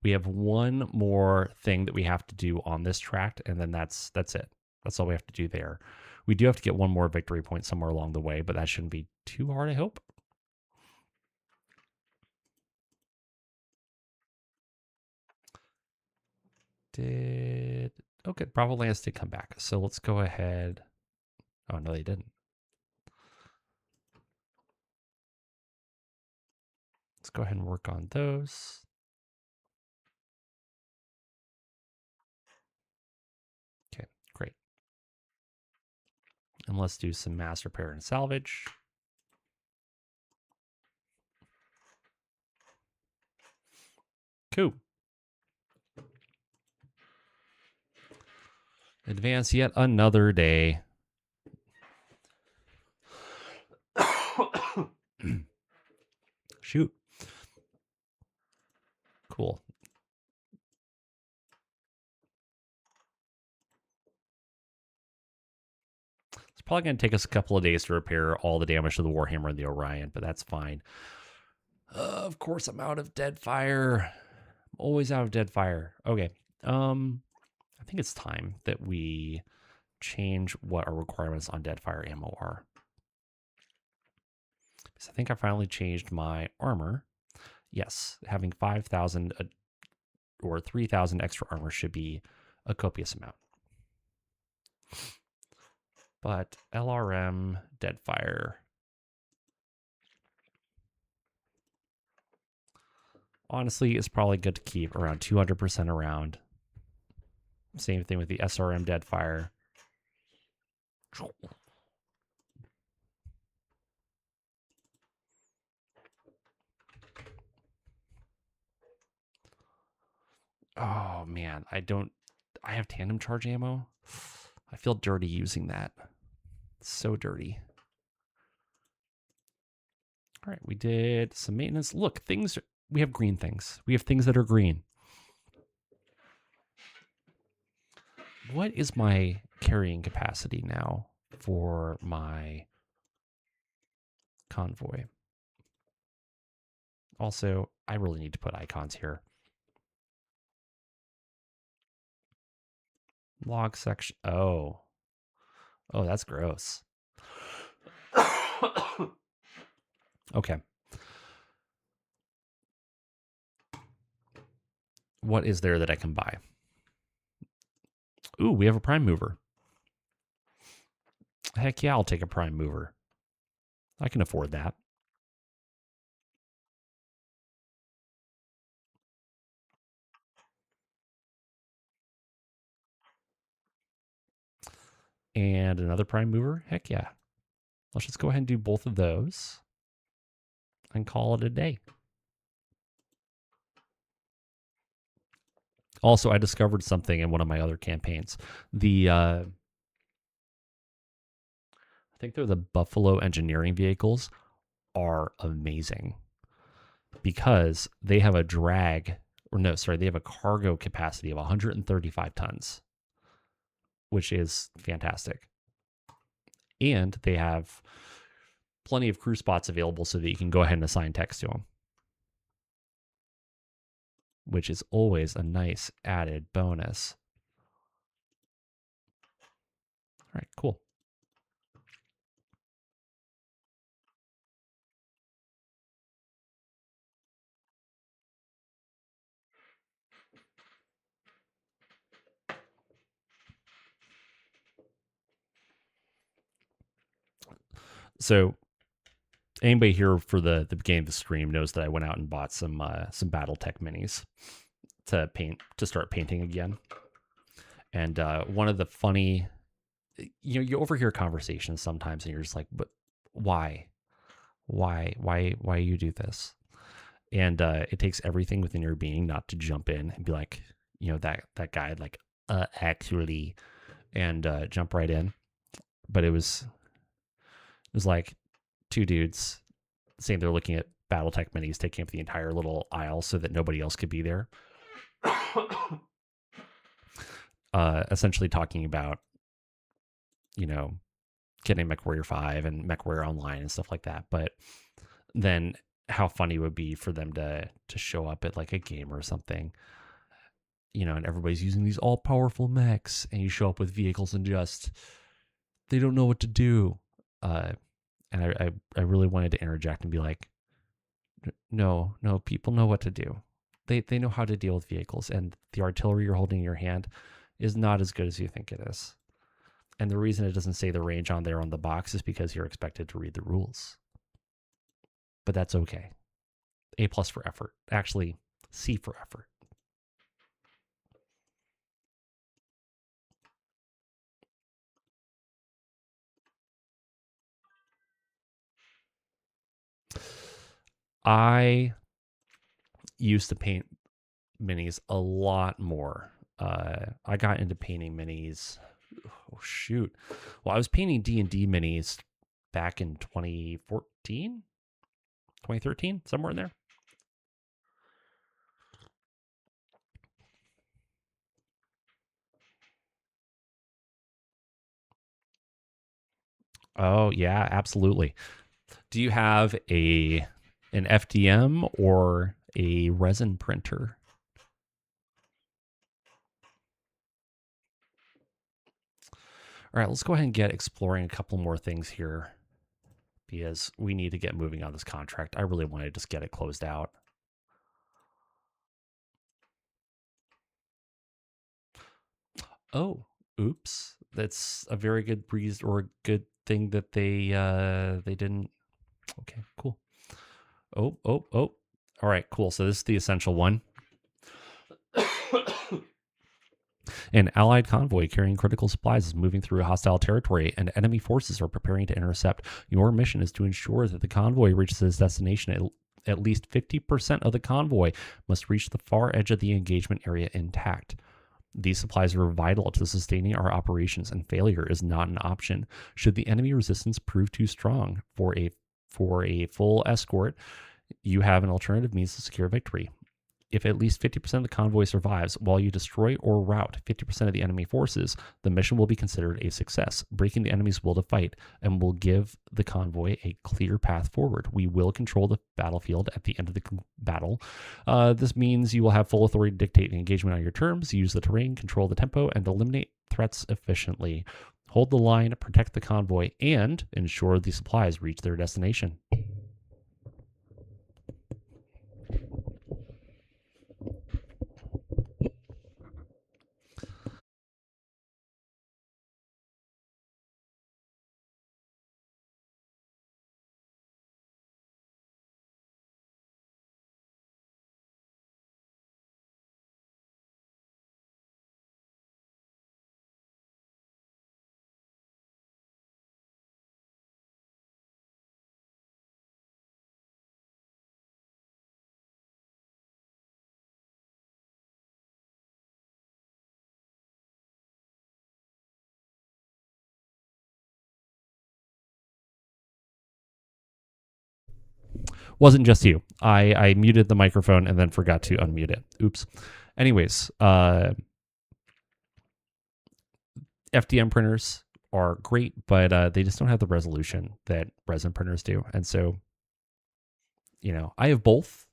We have one more thing that we have to do on this tract, and then that's it. That's all we have to do there. We do have to get one more victory point somewhere along the way, but that shouldn't be too hard, I hope. Okay, Bravo Lance did come back. So let's go ahead. Oh, no, they didn't. Let's go ahead and work on those. Okay, great. And let's do some mass repair and salvage. Cool. Advance yet another day. Shoot. Cool. It's probably going to take us a couple of days to repair all the damage to the Warhammer and the Orion, but that's fine. Of course, I'm out of Deadfire. I'm always out of Deadfire. Okay. I think it's time that we change what our requirements on Deadfire ammo are. Because I think I finally changed my armor. Yes, having 5,000 or 3,000 extra armor should be a copious amount. But LRM, Deadfire. Honestly, it's probably good to keep around 200% around. Same thing with the SRM Deadfire. Oh man, I have tandem charge ammo. I feel dirty using that. It's so dirty. All right, we did some maintenance. Look, we have green things. We have things that are green. What is my carrying capacity now for my convoy? Also, I really need to put icons here. Log section. Oh, that's gross. Okay. What is there that I can buy? Ooh, we have a prime mover. Heck yeah, I'll take a prime mover. I can afford that. And another prime mover? Heck yeah. Let's just go ahead and do both of those and call it a day. Also, I discovered something in one of my other campaigns. I think they're the Buffalo engineering vehicles are amazing because they have a they have a cargo capacity of 135 tons, which is fantastic. And they have plenty of crew spots available so that you can go ahead and assign text to them, which is always a nice added bonus. All right, cool. So anybody here for the beginning of the stream knows that I went out and bought some Battletech minis to start painting again. And one of the funny, you overhear conversations sometimes, and you're just like, but why you do this? And it takes everything within your being not to jump in and be like, that guy, like, actually, and jump right in. But it was like two dudes saying they're looking at Battletech minis, taking up the entire little aisle so that nobody else could be there. Essentially talking about, getting MechWarrior 5 and MechWarrior Online and stuff like that. But then how funny it would be for them to show up at like a game or something, and everybody's using these all powerful mechs, and you show up with vehicles and just they don't know what to do. And I really wanted to interject and be like, no, people know what to do. They know how to deal with vehicles, and the artillery you're holding in your hand is not as good as you think it is. And the reason it doesn't say the range on there on the box is because you're expected to read the rules. But that's okay. A+ for effort. Actually, C for effort. I used to paint minis a lot more. I got into painting minis. Oh shoot! Well, I was painting D&D minis back in 2014, 2013, somewhere in there. Oh yeah, absolutely. Do you have an FDM or a resin printer? All right, let's go ahead and get exploring a couple more things here because we need to get moving on this contract. I really want to just get it closed out. Oh, oops. That's a very good breeze or a good thing that they didn't. Okay, cool. Oh. All right, cool. So this is the essential one. An allied convoy carrying critical supplies is moving through hostile territory, and enemy forces are preparing to intercept. Your mission is to ensure that the convoy reaches its destination. At least 50% of the convoy must reach the far edge of the engagement area intact. These supplies are vital to sustaining our operations, and failure is not an option. Should the enemy resistance prove too strong for a For a full escort, you have an alternative means to secure victory. If at least 50% of the convoy survives while you destroy or rout 50% of the enemy forces, the mission will be considered a success, breaking the enemy's will to fight, and will give the convoy a clear path forward. We will control the battlefield at the end of the battle. This means you will have full authority to dictate the engagement on your terms, use the terrain, control the tempo, and eliminate threats efficiently. Hold the line, protect the convoy, and ensure the supplies reach their destination. Wasn't just you. I muted the microphone and then forgot to unmute it. Oops. Anyways, FDM printers are great, but they just don't have the resolution that resin printers do. And so, I have both,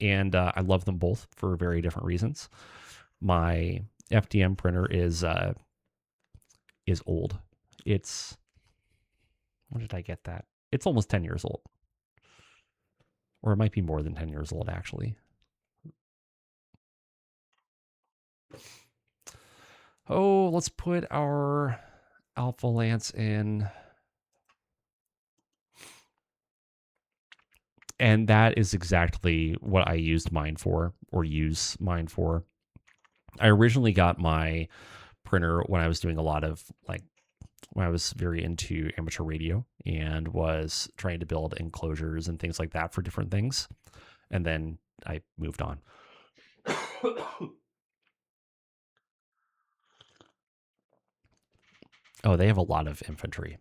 and I love them both for very different reasons. My FDM printer is old. It's when did I get that? It's almost 10 years old, or it might be more than 10 years old actually. Oh, let's put our Alpha Lance in. And that is exactly what I used mine for, or use mine for. I originally got my printer when I was doing a lot of when I was very into amateur radio and was trying to build enclosures and things like that for different things. And then I moved on. Oh, they have a lot of infantry.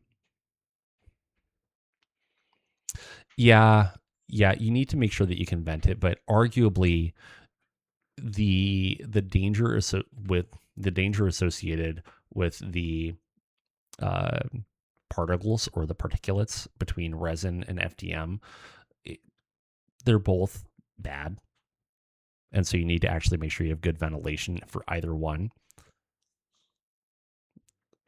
Yeah, you need to make sure that you can vent it, but arguably the danger associated with the particles or the particulates between resin and FDM, they're both bad. And so you need to actually make sure you have good ventilation for either one.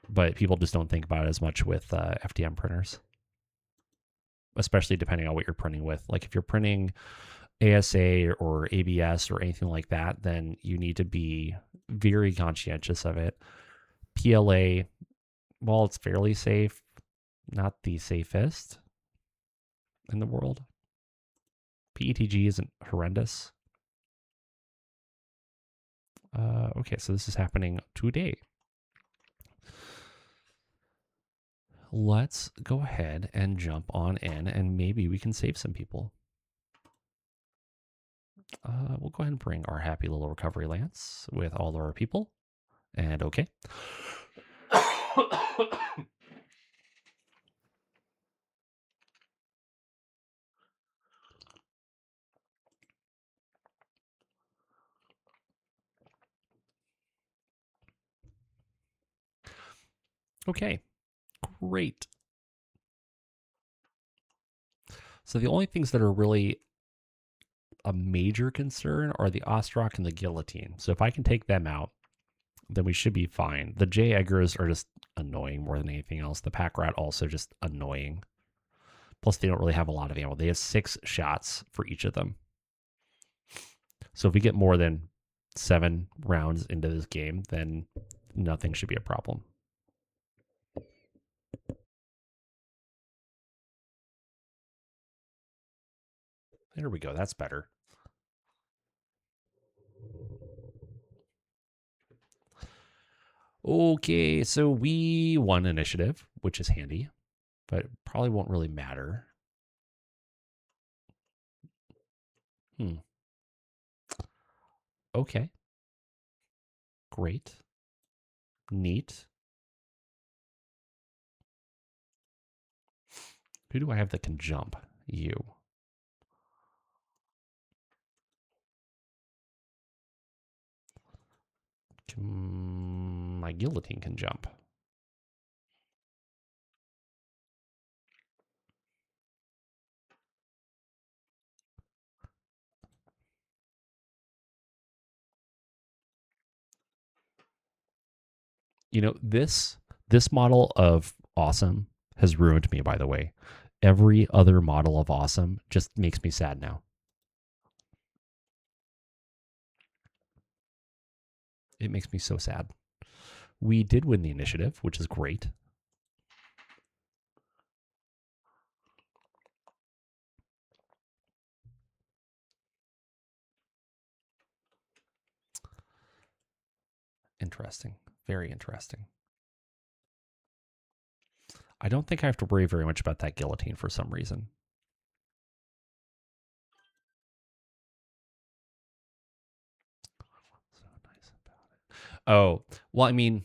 But people just don't think about it as much with FDM printers, especially depending on what you're printing with. Like if you're printing ASA or ABS or anything like that, then you need to be very conscientious of it. PLA, while it's fairly safe, not the safest in the world. PETG isn't horrendous. Okay, so this is happening today. Let's go ahead and jump on in, and maybe we can save some people. We'll go ahead and bring our happy little recovery lance with all of our people. And okay. Okay, great. So the only things that are really a major concern are the Ostrock and the Guillotine. So if I can take them out, then we should be fine. The J. Eggers are just annoying more than anything else. The Pack Rat also just annoying. Plus, they don't really have a lot of ammo. They have 6 shots for each of them. So if we get more than 7 rounds into this game, then nothing should be a problem. There we go. That's better. Okay, so we won initiative, which is handy, but probably won't really matter. Okay. Great. Neat. Who do I have that can jump? You. My guillotine can jump. You know, this model of awesome has ruined me, by the way. Every other model of awesome just makes me sad now. It makes me so sad. We did win the initiative, which is great. Interesting. Very interesting. I don't think I have to worry very much about that guillotine for some reason. So nice about it. Oh, well, I mean,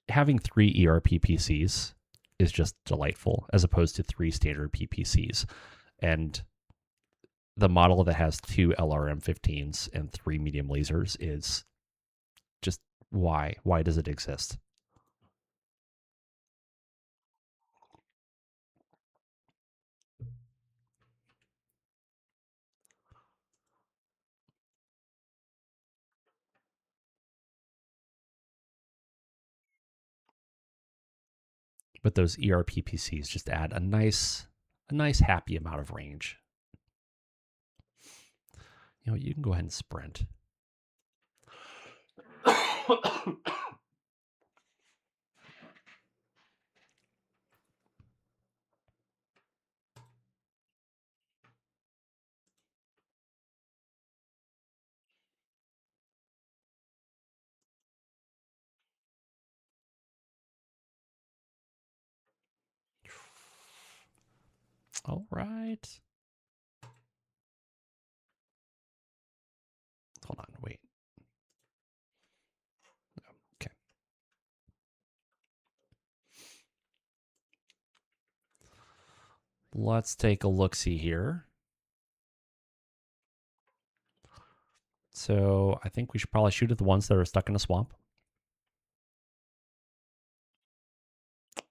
having 3 ERP PCs is just delightful as opposed to 3 standard PPCs. And the model that has 2 LRM-15s and 3 medium lasers is just why? Why does it exist? But those ERP PCs just add a nice happy amount of range. You know, you can go ahead and sprint. All right. Hold on, wait. Okay. Let's take a look-see here. So I think we should probably shoot at the ones that are stuck in a swamp.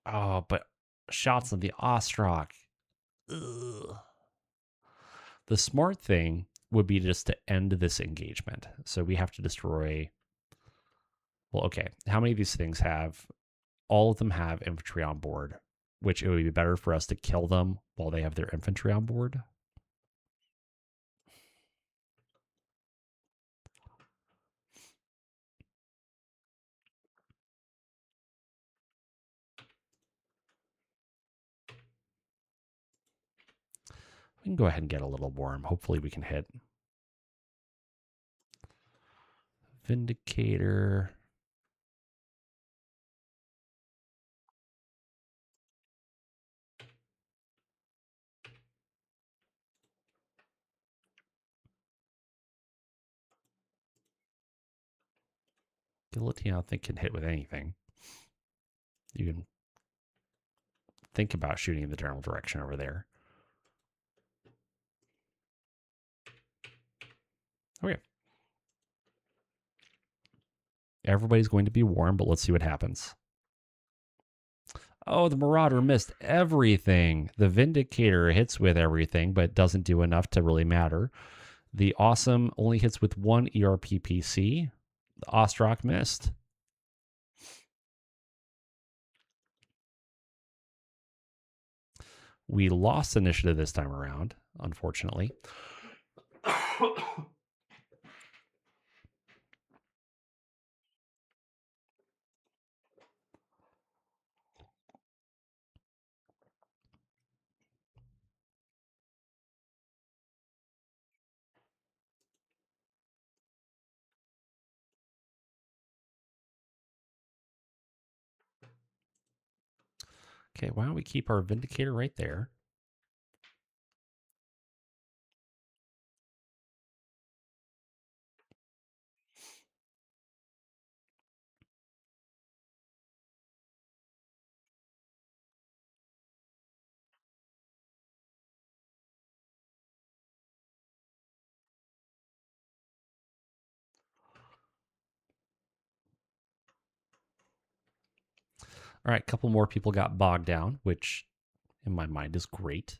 Oh, but shots of the Ostrak. Ugh. The smart thing would be just to end this engagement. So we have to destroy. Well, okay. How many of these things have? All of them have infantry on board, which it would be better for us to kill them while they have their infantry on board. We can go ahead and get a little warm. Hopefully we can hit. Vindicator. Guillotine, I don't think can hit with anything. You can think about shooting in the general direction over there. Okay. Everybody's going to be warm, but let's see what happens. Oh, the Marauder missed everything. The Vindicator hits with everything, but doesn't do enough to really matter. The Awesome only hits with 1 ERP PC. The Ostrak missed. We lost initiative this time around, unfortunately. Okay, why don't we keep our Vindicator right there? All right, a couple more people got bogged down, which in my mind is great.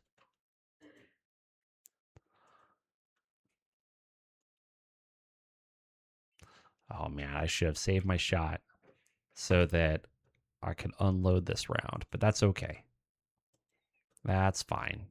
Oh man, I should have saved my shot so that I could unload this round, but that's okay. That's fine.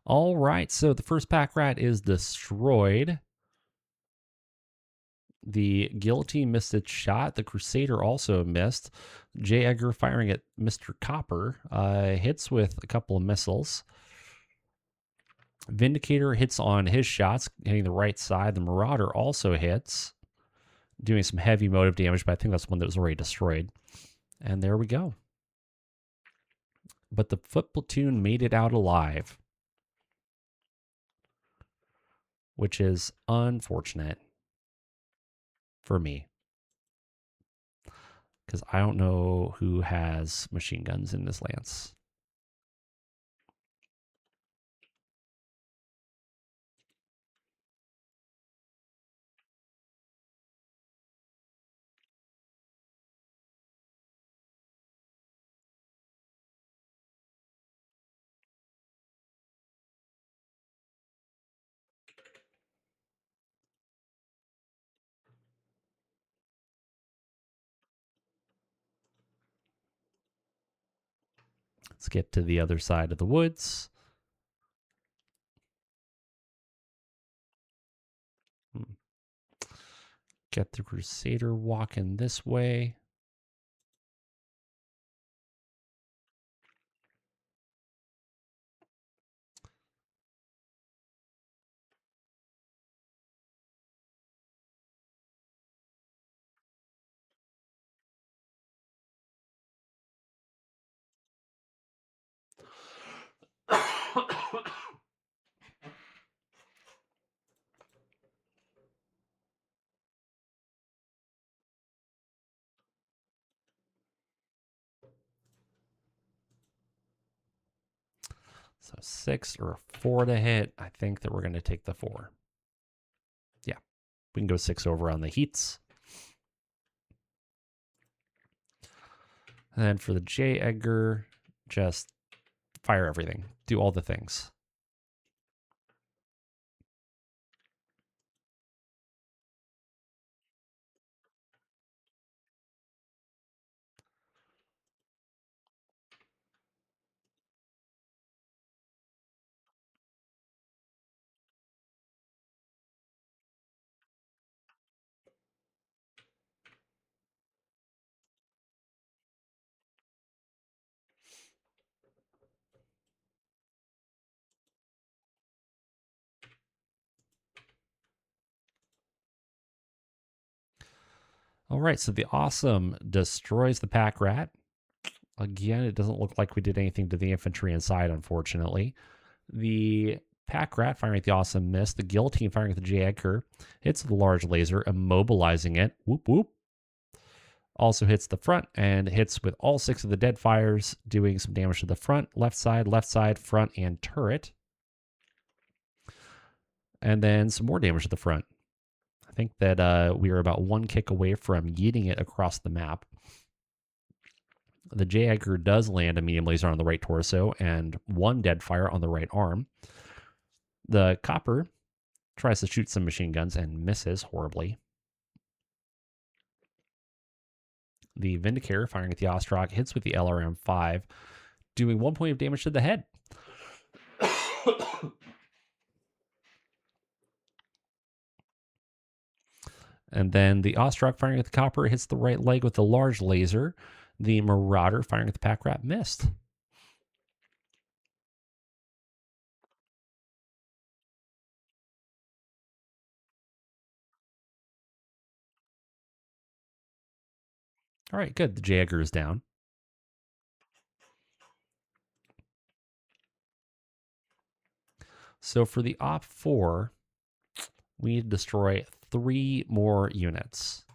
All right, so the first pack rat is destroyed. The guillotine missed its shot. The Crusader also missed. J. Edgar firing at Mr. Copper hits with a couple of missiles. Vindicator hits on his shots, hitting the right side. The Marauder also hits, doing some heavy motive damage, but I think that's one that was already destroyed. And there we go. But the foot platoon made it out alive, which is unfortunate for me, because I don't know who has machine guns in this lance. Let's get to the other side of the woods. Get the Crusader walking this way. So 6 or a 4 to hit. I think that we're going to take the 4. Yeah, we can go 6 over on the heats. And then for the J. Edgar, just fire everything. Do all the things. All right, so the Awesome destroys the pack rat. Again, it doesn't look like we did anything to the infantry inside, unfortunately. The pack rat firing at the Awesome missed. The Guillotine firing at the J. Edgar hits the large laser, immobilizing it. Whoop, whoop. Also hits the front and hits with all 6 of the dead fires, doing some damage to the front, left side, front, and turret. And then some more damage to the front. I think that we are about 1 kick away from yeeting it across the map. The J. Edgar does land a medium laser on the right torso and 1 dead fire on the right arm. The Copper tries to shoot some machine guns and misses horribly. The Vindicator firing at the Ostrock hits with the LRM-5, doing 1 point of damage to the head. And then the Ostrog firing at the Copper hits the right leg with the large laser. The Marauder firing at the Pack Rat missed. All right, good. The Jaeger is down. So for the Op 4, we need to destroy 3 more units.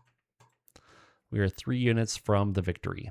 We are 3 units from the victory.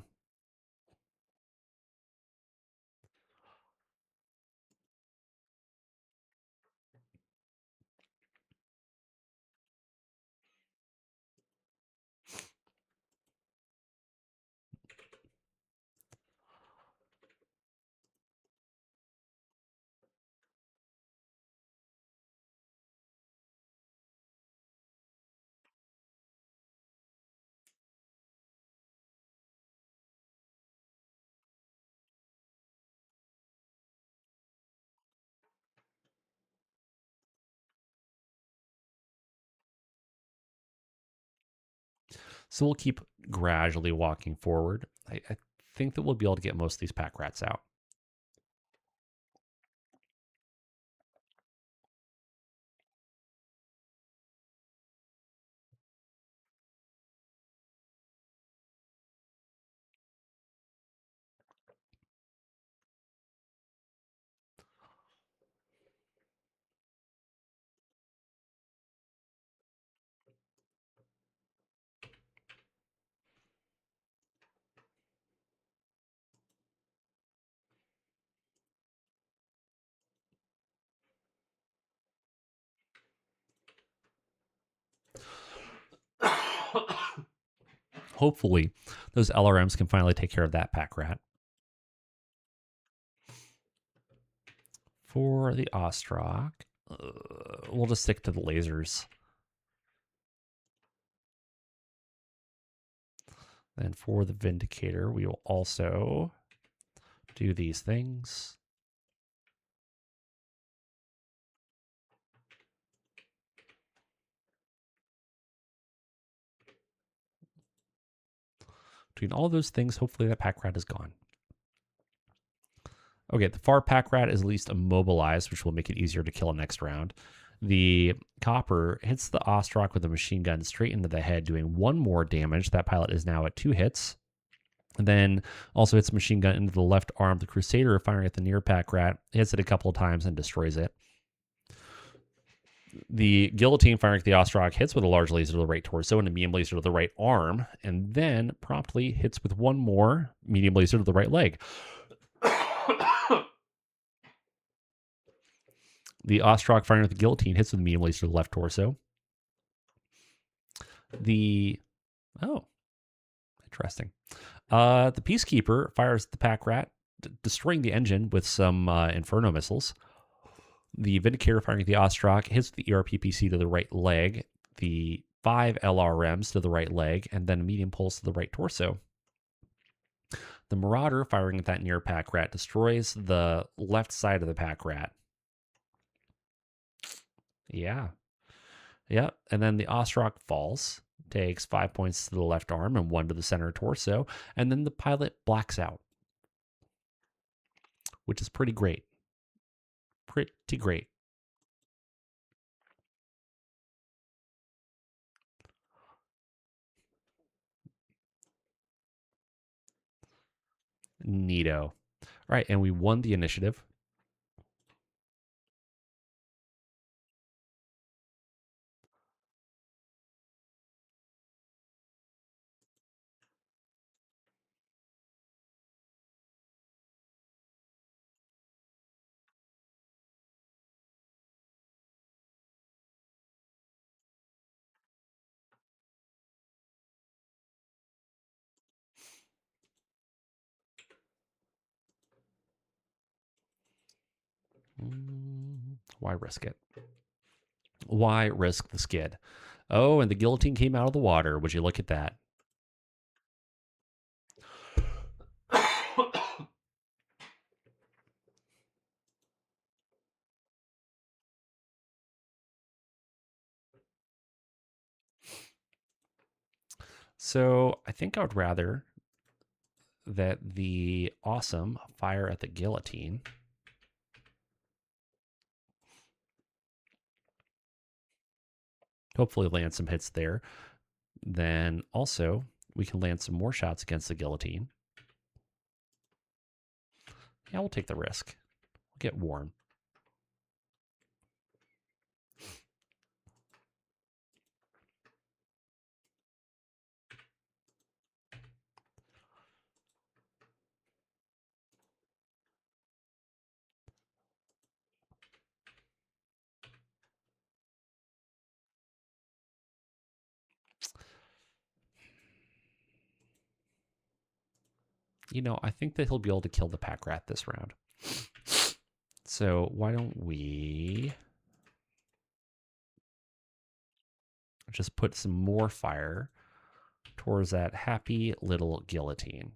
So we'll keep gradually walking forward. I think that we'll be able to get most of these Pack Rats out. Hopefully, those LRMs can finally take care of that Pack Rat. For the Ostrog, we'll just stick to the lasers. And for the Vindicator, we will also do these things. Between all those things, hopefully that Pack Rat is gone. Okay, the far Pack Rat is at least immobilized, which will make it easier to kill next round. The Copper hits the Ostrog with a machine gun straight into the head, doing 1 more damage. That pilot is now at 2 hits. And then also hits a machine gun into the left arm. The Crusader firing at the near Pack Rat hits it a couple of times and destroys it. The Guillotine firing at the Ostrog hits with a large laser to the right torso and a medium laser to the right arm, and then promptly hits with 1 more medium laser to the right leg. The Ostrog firing with the Guillotine hits with the medium laser to the left torso. Interesting. The Peacekeeper fires the Pack Rat, destroying the engine with some Inferno missiles. The Vindicator firing at the Ostrog hits the ERPPC to the right leg, the 5 LRMs to the right leg, and then a medium pulse to the right torso. The Marauder firing at that near Pack Rat destroys the left side of the Pack Rat. Yeah. And then the Ostrog falls, takes 5 points to the left arm and 1 to the center torso, and then the pilot blacks out, which is pretty great. Pretty great. Neato. All right, and we won the initiative. Why risk it? Why risk the skid? Oh, and the Guillotine came out of the water. Would you look at that? So I think I would rather that the awesome fire at the guillotine. Hopefully land some hits there. Then also we can land some more shots against the guillotine. Yeah, we'll take the risk. We'll get warm. You know, I think that he'll be able to kill the pack rat this round. So why don't we just put some more fire towards that happy little guillotine.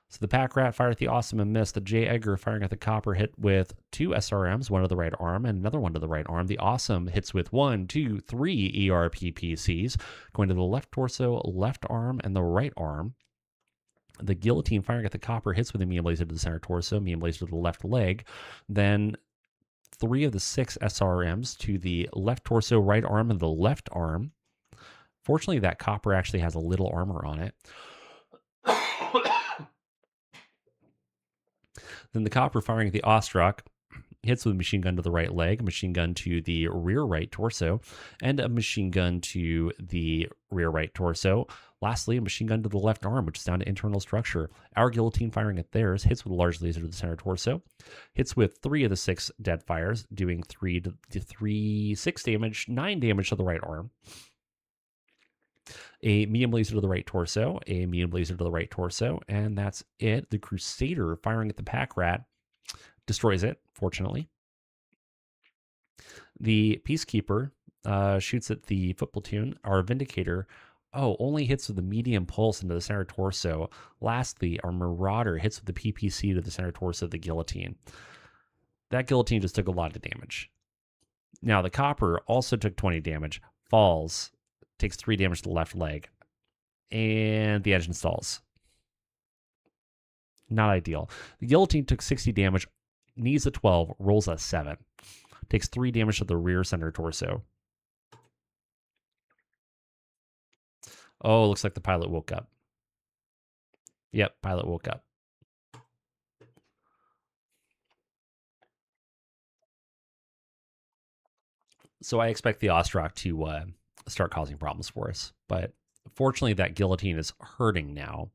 So the pack rat fired at the awesome and missed. The J. Edgar firing at the copper hit with 2 SRMs, one to the right arm and another one to the right arm. The awesome hits with 1, 2, 3 ERPPCs, going to the left torso, left arm, and the right arm. The guillotine firing at the copper hits with a medium laser to the center torso, medium laser to the left leg. Then 3 of the 6 SRMs to the left torso, right arm, and the left arm. Fortunately, that copper actually has a little armor on it. Then the copper firing at the Ostrak hits with a machine gun to the right leg, a machine gun to the rear right torso, and a machine gun to the rear right torso. Lastly, a machine gun to the left arm, which is down to internal structure. Our guillotine firing at theirs hits with a large laser to the center torso, hits with 3 of the 6 dead fires, doing 6 damage, 9 damage to the right arm. A medium laser to the right torso, a medium laser to the right torso, and that's it. The Crusader firing at the pack rat destroys it, fortunately. The Peacekeeper shoots at the foot platoon. Our Vindicator, only hits with the medium pulse into the center torso. Lastly, our Marauder hits with the PPC to the center torso of the Guillotine. That Guillotine just took a lot of damage. Now, the Copper also took 20 damage, falls, takes 3 damage to the left leg, and the engine stalls. Not ideal. The Guillotine took 60 damage, needs a 12, rolls a 7. Takes 3 damage to the rear center torso. Oh, looks like the pilot woke up. Yep, pilot woke up. So I expect the Ostrak to start causing problems for us. But fortunately, that Guillotine is hurting now.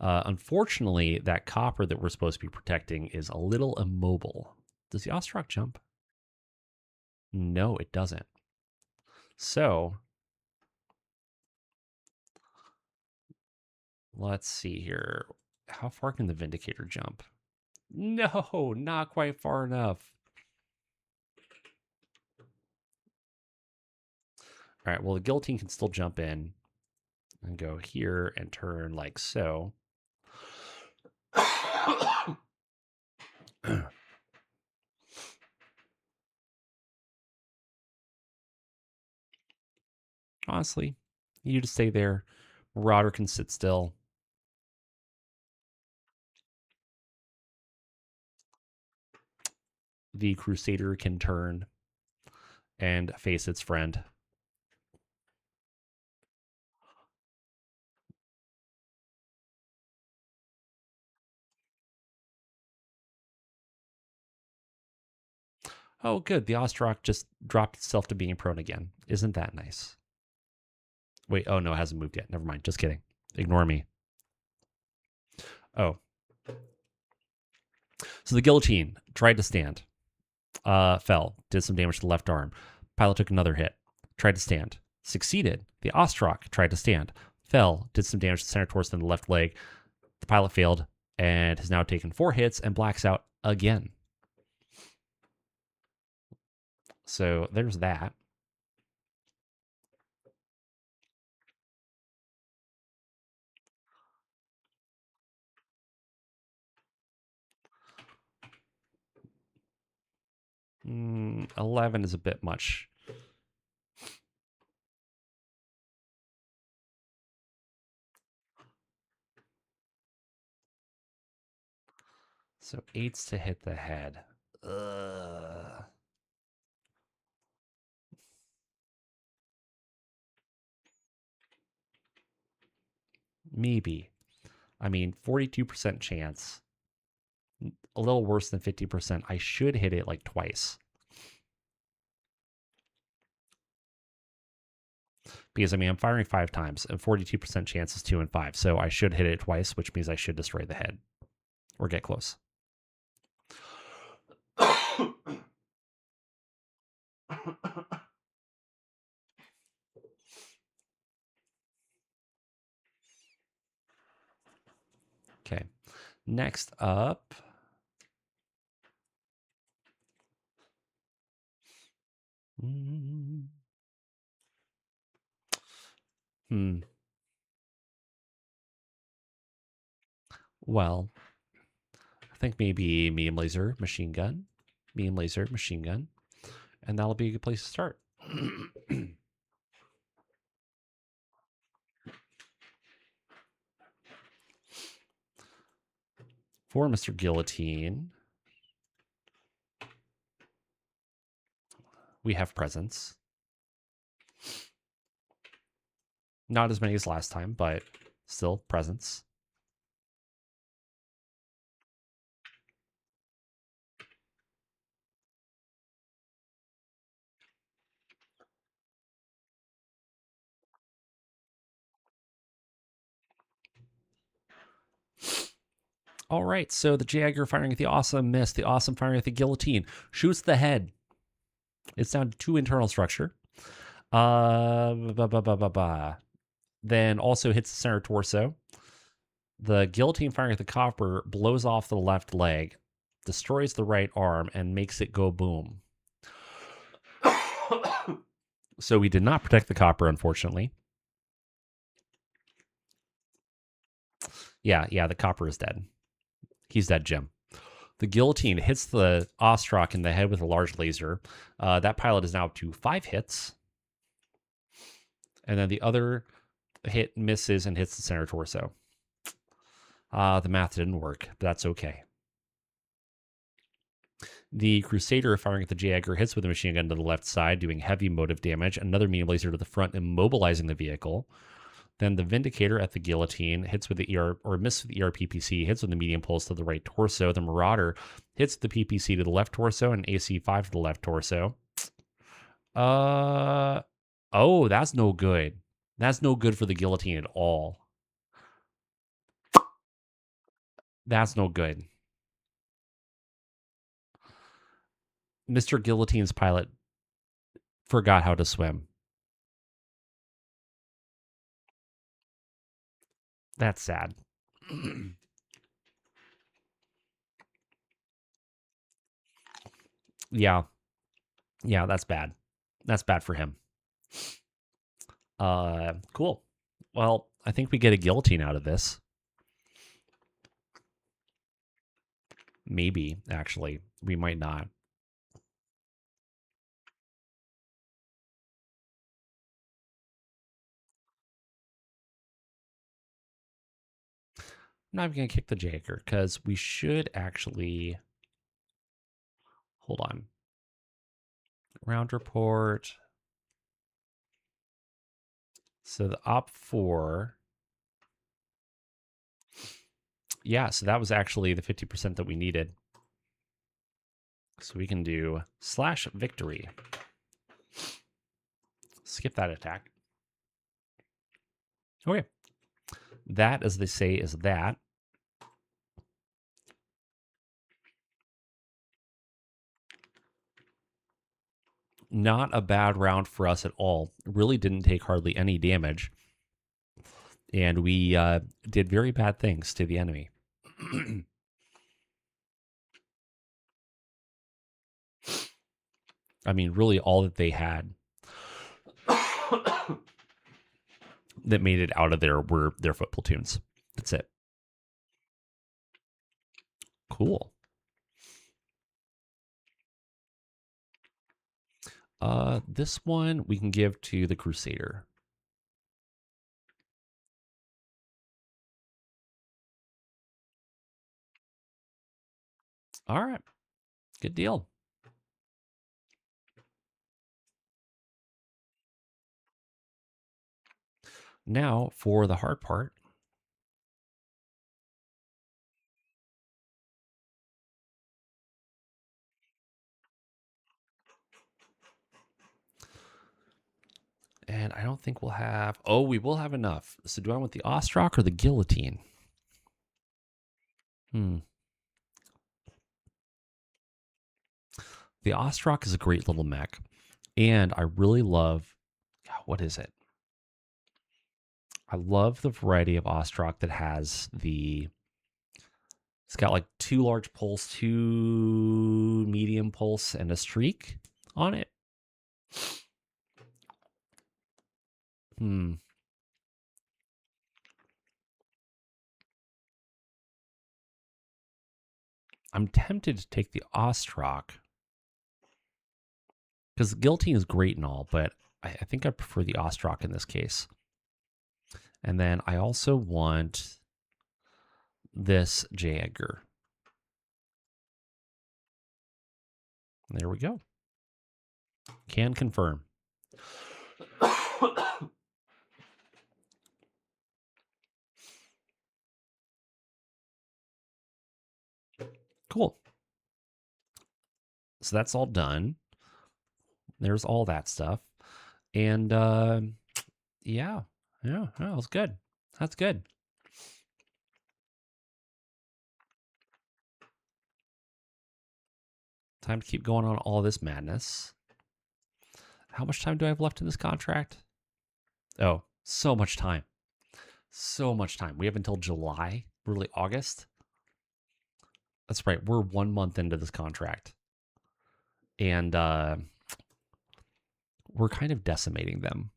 Unfortunately, that copper that we're supposed to be protecting is a little immobile. Does the Ostrak jump? No, it doesn't. So let's see here. How far can the Vindicator jump? No, not quite far enough. All right, well, the Guillotine can still jump in and go here and turn like so. Honestly, you just stay there. Marauder can sit still. The Crusader can turn and face its friend. Oh, good. The Ostrak just dropped itself to being prone again. Isn't that nice? Wait, oh no, it hasn't moved yet. Never mind. Just kidding. Ignore me. Oh. So the Guillotine tried to stand. Fell. Did some damage to the left arm. Pilot took another hit. Tried to stand. Succeeded. The Ostrak tried to stand. Fell. Did some damage to the center torso and the left leg. The pilot failed and has now taken 4 hits and blacks out again. So there's that. Mm, 11 is a bit much. So 8s to hit the head. Maybe. I mean, 42% chance. A little worse than 50%. I should hit it like twice. Because, I mean, I'm firing 5 times, and 42% chance is 2 and 5. So I should hit it twice, which means I should destroy the head. Or get close. Okay. Next up. Well, I think maybe medium laser machine gun. Medium laser machine gun. And that'll be a good place to start. For Mr. Guillotine, we have presents. Not as many as last time, but still presents. All right, so the Jagger firing at the awesome miss, the awesome firing at the guillotine, shoots the head. It's down to 2 internal structure. Then also hits the center torso. The guillotine firing at the copper blows off the left leg, destroys the right arm, and makes it go boom. So we did not protect the copper, unfortunately. Yeah, the copper is dead. He's dead, Jim. The guillotine hits the Ostrak in the head with a large laser. That pilot is now up to 5 hits. And then the other hit misses and hits the center torso. The math didn't work, but that's okay. The Crusader firing at the Jagger hits with a machine gun to the left side, doing heavy motive damage. Another medium laser to the front, immobilizing the vehicle. Then the Vindicator at the Guillotine hits with the ER, or misses with the ER-PPC, hits with the medium pulse to the right torso. The Marauder hits the PPC to the left torso and AC-5 to the left torso. Oh, that's no good. That's no good for the Guillotine at all. That's no good. Mr. Guillotine's pilot forgot how to swim. That's sad. Yeah, that's bad. That's bad for him. Cool. Well, I think we get a guillotine out of this. Maybe, actually. We might not. I'm not even going to kick the Jagger because we should actually... Hold on. Round report. So the OP4... Yeah, so that was actually the 50% that we needed. So we can do /victory. Skip that attack. Okay. That, as they say, is that. Not a bad round for us at all. Really didn't take hardly any damage. And we did very bad things to the enemy. I mean, really all that they had that made it out of there were their foot platoons. That's it. Cool. This one we can give to the Crusader. All right. Good deal. Now for the hard part. And I don't think we'll have... Oh, we will have enough. So do I want the Ostrock or the Guillotine? The Ostrock is a great little mech. And I really love... What is it? I love the variety of Ostrock that has the... It's got like 2 large pulse, 2 medium pulse, and a streak on it. I'm tempted to take the Ostrock because the Guillotine is great and all, but I think I prefer the Ostrock in this case. And then I also want this J. Edgar. There we go. Can confirm. Cool. So that's all done. There's all that stuff. And yeah, that was good. That's good. Time to keep going on all this madness. How much time do I have left in this contract? Oh, so much time. So much time. We have until July, really August. That's right. We're 1 month into this contract. And we're kind of decimating them,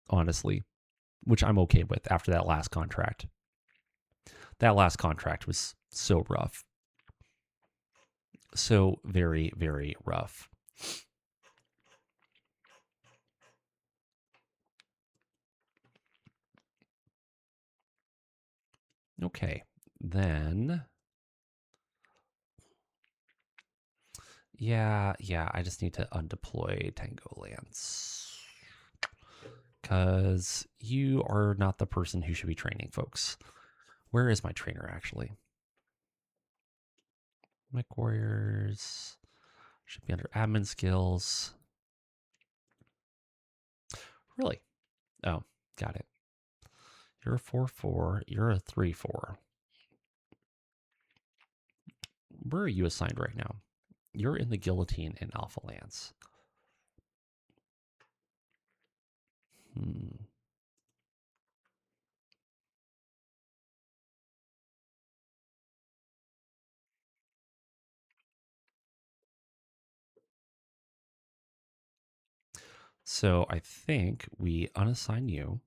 honestly, which I'm okay with after that last contract. That last contract was so rough. So very, very rough. Okay, then... Yeah, I just need to undeploy Tango Lance. Because you are not the person who should be training folks. Where is my trainer, actually? Mech Warriors should be under admin skills. Really? Oh, got it. You're a 4-4. You're a 3-4. Where are you assigned right now? You're in the Guillotine in Alpha Lance. So I think we unassign you.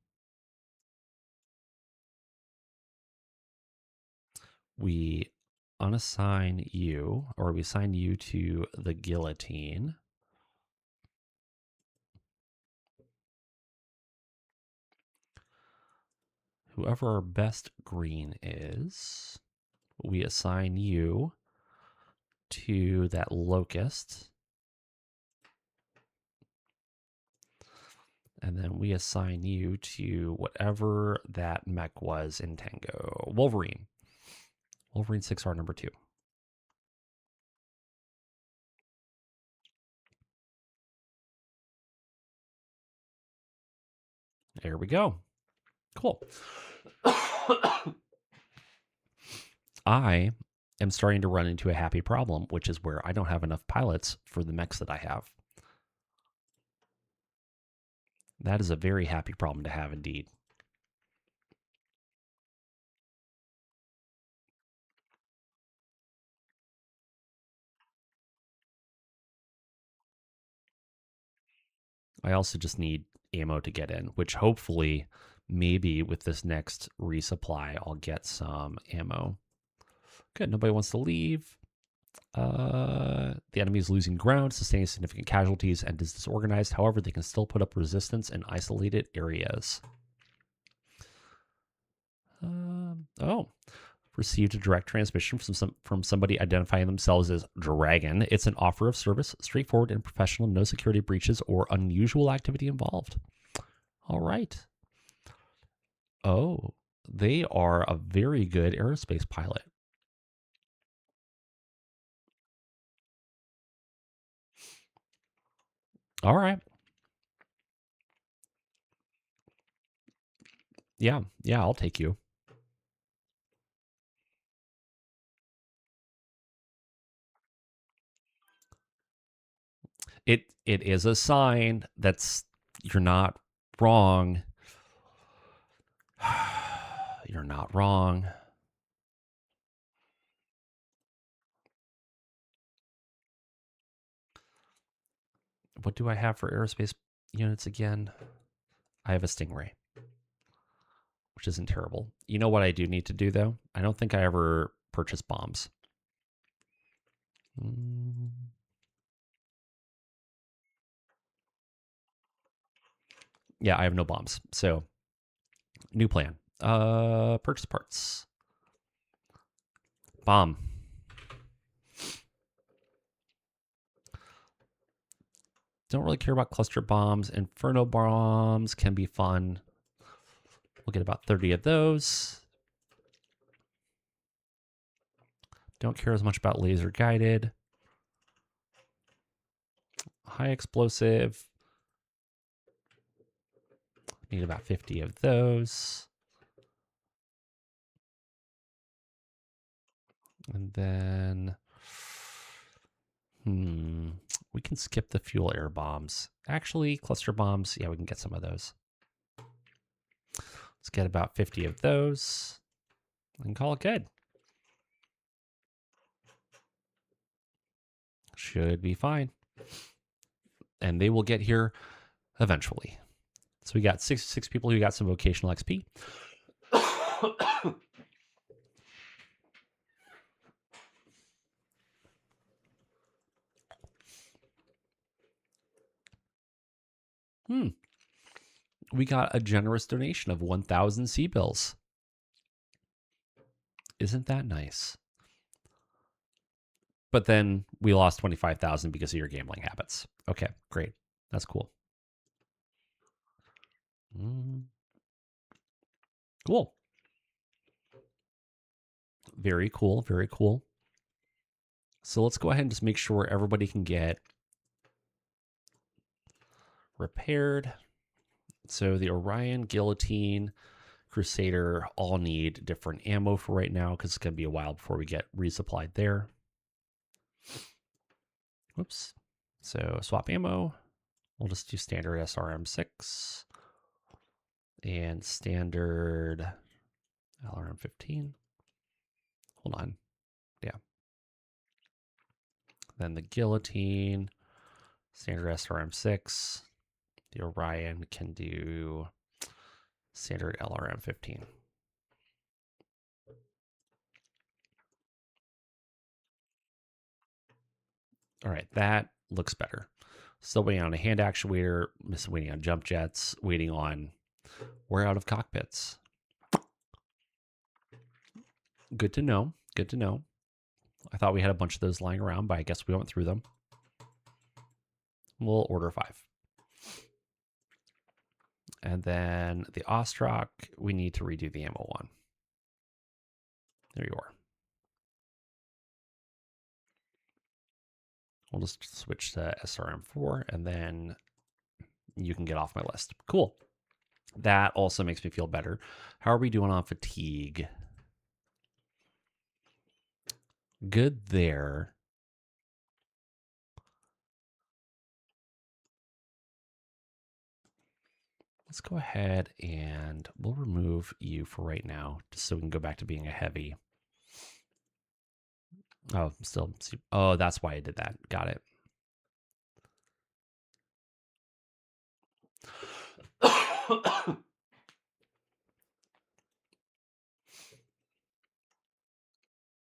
We unassign you, or we assign you to the Guillotine. Whoever our best green is, we assign you to that Locust. And then we assign you to whatever that mech was in Tango. Wolverine. Wolverine 6R number 2. There we go. Cool. I am starting to run into a happy problem, which is where I don't have enough pilots for the mechs that I have. That is a very happy problem to have indeed. I also just need ammo to get in, which hopefully, maybe with this next resupply, I'll get some ammo. Good, nobody wants to leave. The enemy is losing ground, sustaining significant casualties, and is disorganized. However, they can still put up resistance in isolated areas. Oh, received a direct transmission from somebody identifying themselves as Dragon. It's an offer of service, straightforward and professional, no security breaches or unusual activity involved. All right. Oh, they are a very good aerospace pilot. All right. Yeah, I'll take you. It is a sign that's you're not wrong. You're not wrong. What do I have for aerospace units again? I have a Stingray, which isn't terrible. You know what I do need to do, though? I don't think I ever purchased bombs. Yeah, I have no bombs. So, new plan. Purchase parts. Bomb. Don't really care about cluster bombs. Inferno bombs can be fun. We'll get about 30 of those. Don't care as much about laser guided. High explosive. Need about 50 of those. And then, we can skip the fuel air bombs. Actually, cluster bombs, yeah, we can get some of those. Let's get about 50 of those and call it good. Should be fine. And they will get here eventually. So we got 66 people who got some vocational XP. We got a generous donation of 1,000 C-bills. Isn't that nice? But then we lost 25,000 because of your gambling habits. Okay, great. That's cool. Cool. Very cool. Very cool. So let's go ahead and just make sure everybody can get repaired. So the Orion, Guillotine, Crusader all need different ammo for right now because it's going to be a while before we get resupplied there. Whoops. So swap ammo. We'll just do standard SRM6 and standard LRM15. Hold on. Yeah. Then the Guillotine, standard SRM6. The Orion can do standard LRM15. All right, that looks better. Still waiting on a hand actuator, waiting on jump jets, waiting on we're out of cockpits. Good to know. Good to know. I thought we had a bunch of those lying around, but I guess we went through them. We'll order 5. And then the Ostrak, we need to redo the ammo one. There you are. We'll just switch to SRM4, and then you can get off my list. Cool. That also makes me feel better. How are we doing on fatigue? Good there. Let's go ahead and we'll remove you for right now, just so we can go back to being a heavy. Oh, still. Oh, that's why I did that. Got it.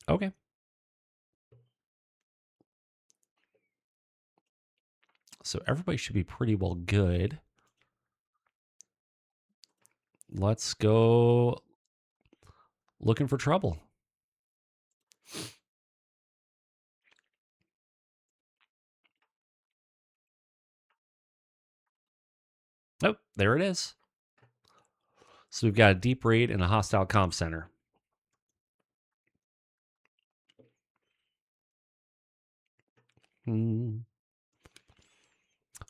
Okay. So everybody should be pretty well good. Let's go looking for trouble. Nope, there it is. So we've got a deep raid and a hostile comm center. All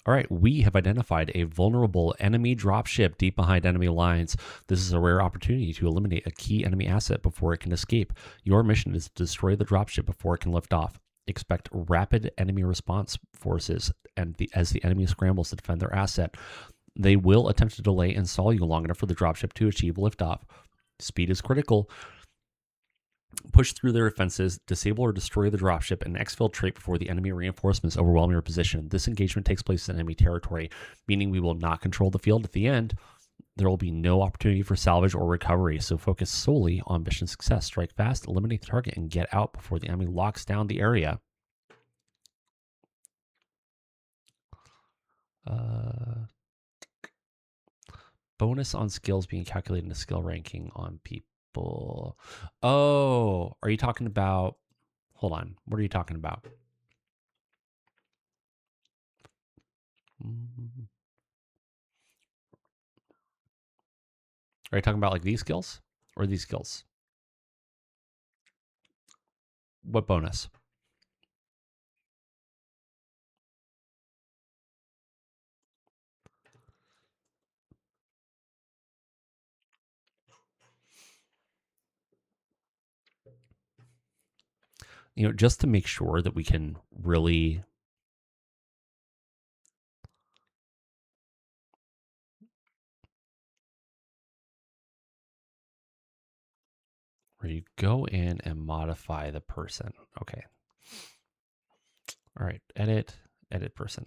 right, we have identified a vulnerable enemy dropship deep behind enemy lines. This is a rare opportunity to eliminate a key enemy asset before it can escape. Your mission is to destroy the dropship before it can lift off. Expect rapid enemy response forces as the enemy scrambles to defend their asset. They will attempt to delay and stall you long enough for the dropship to achieve liftoff. Speed is critical. Push through their defenses, disable or destroy the dropship, and exfiltrate before the enemy reinforcements overwhelm your position. This engagement takes place in enemy territory, meaning we will not control the field at the end. There will be no opportunity for salvage or recovery, so focus solely on mission success. Strike fast, eliminate the target, and get out before the enemy locks down the area. Bonus on skills being calculated into skill ranking on people. Oh, are you talking about... Hold on. What are you talking about? Are you talking about like these skills or these skills? What bonus? You know, just to make sure that we can really... Where you go in and modify the person. Okay. All right. Edit person.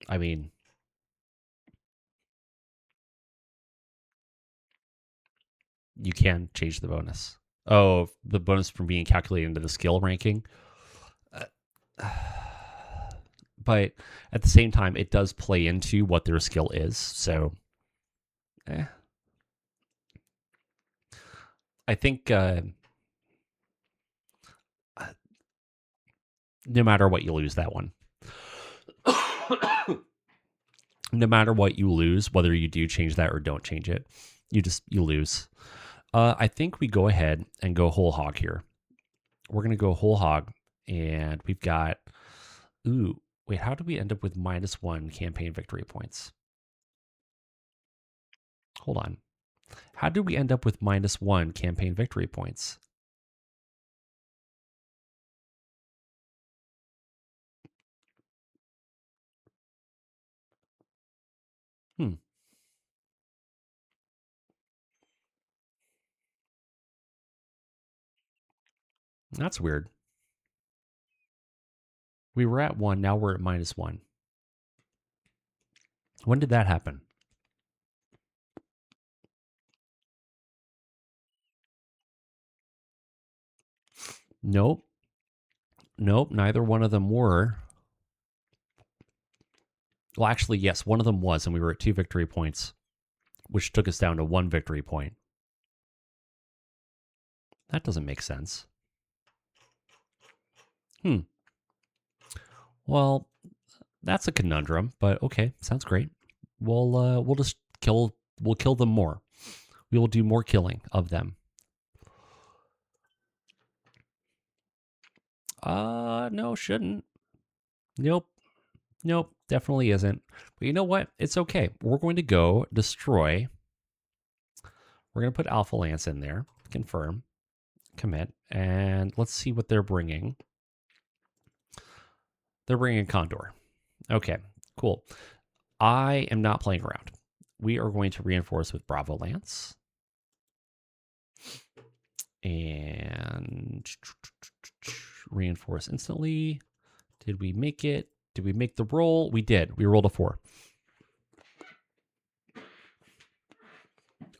I mean, you can change the bonus. Oh, the bonus from being calculated into the skill ranking. But at the same time, it does play into what their skill is. So, I think no matter what, you lose that one. No matter what you lose, whether you do change that or don't change it, you lose. I think we go ahead and go whole hog here. We're going to go whole hog, and we've got... Ooh, wait, how did we end up with -1 campaign victory points? Hold on. How did we end up with -1 campaign victory points? That's weird. We were at 1, now we're at -1. When did that happen? Nope. Nope, neither one of them were. Well, actually, yes, one of them was, and we were at 2 victory points, which took us down to 1 victory point. That doesn't make sense. Well, that's a conundrum, but okay, sounds great. We'll just kill them more. We will do more killing of them. No, shouldn't. Nope, definitely isn't. But you know what? It's okay. We're going to go destroy. We're going to put Alpha Lance in there. Confirm, commit, and let's see what they're bringing. They're bringing Condor. Okay, cool. I am not playing around. We are going to reinforce with Bravo Lance. And reinforce instantly. Did we make it? Did we make the roll? We did. We rolled a 4.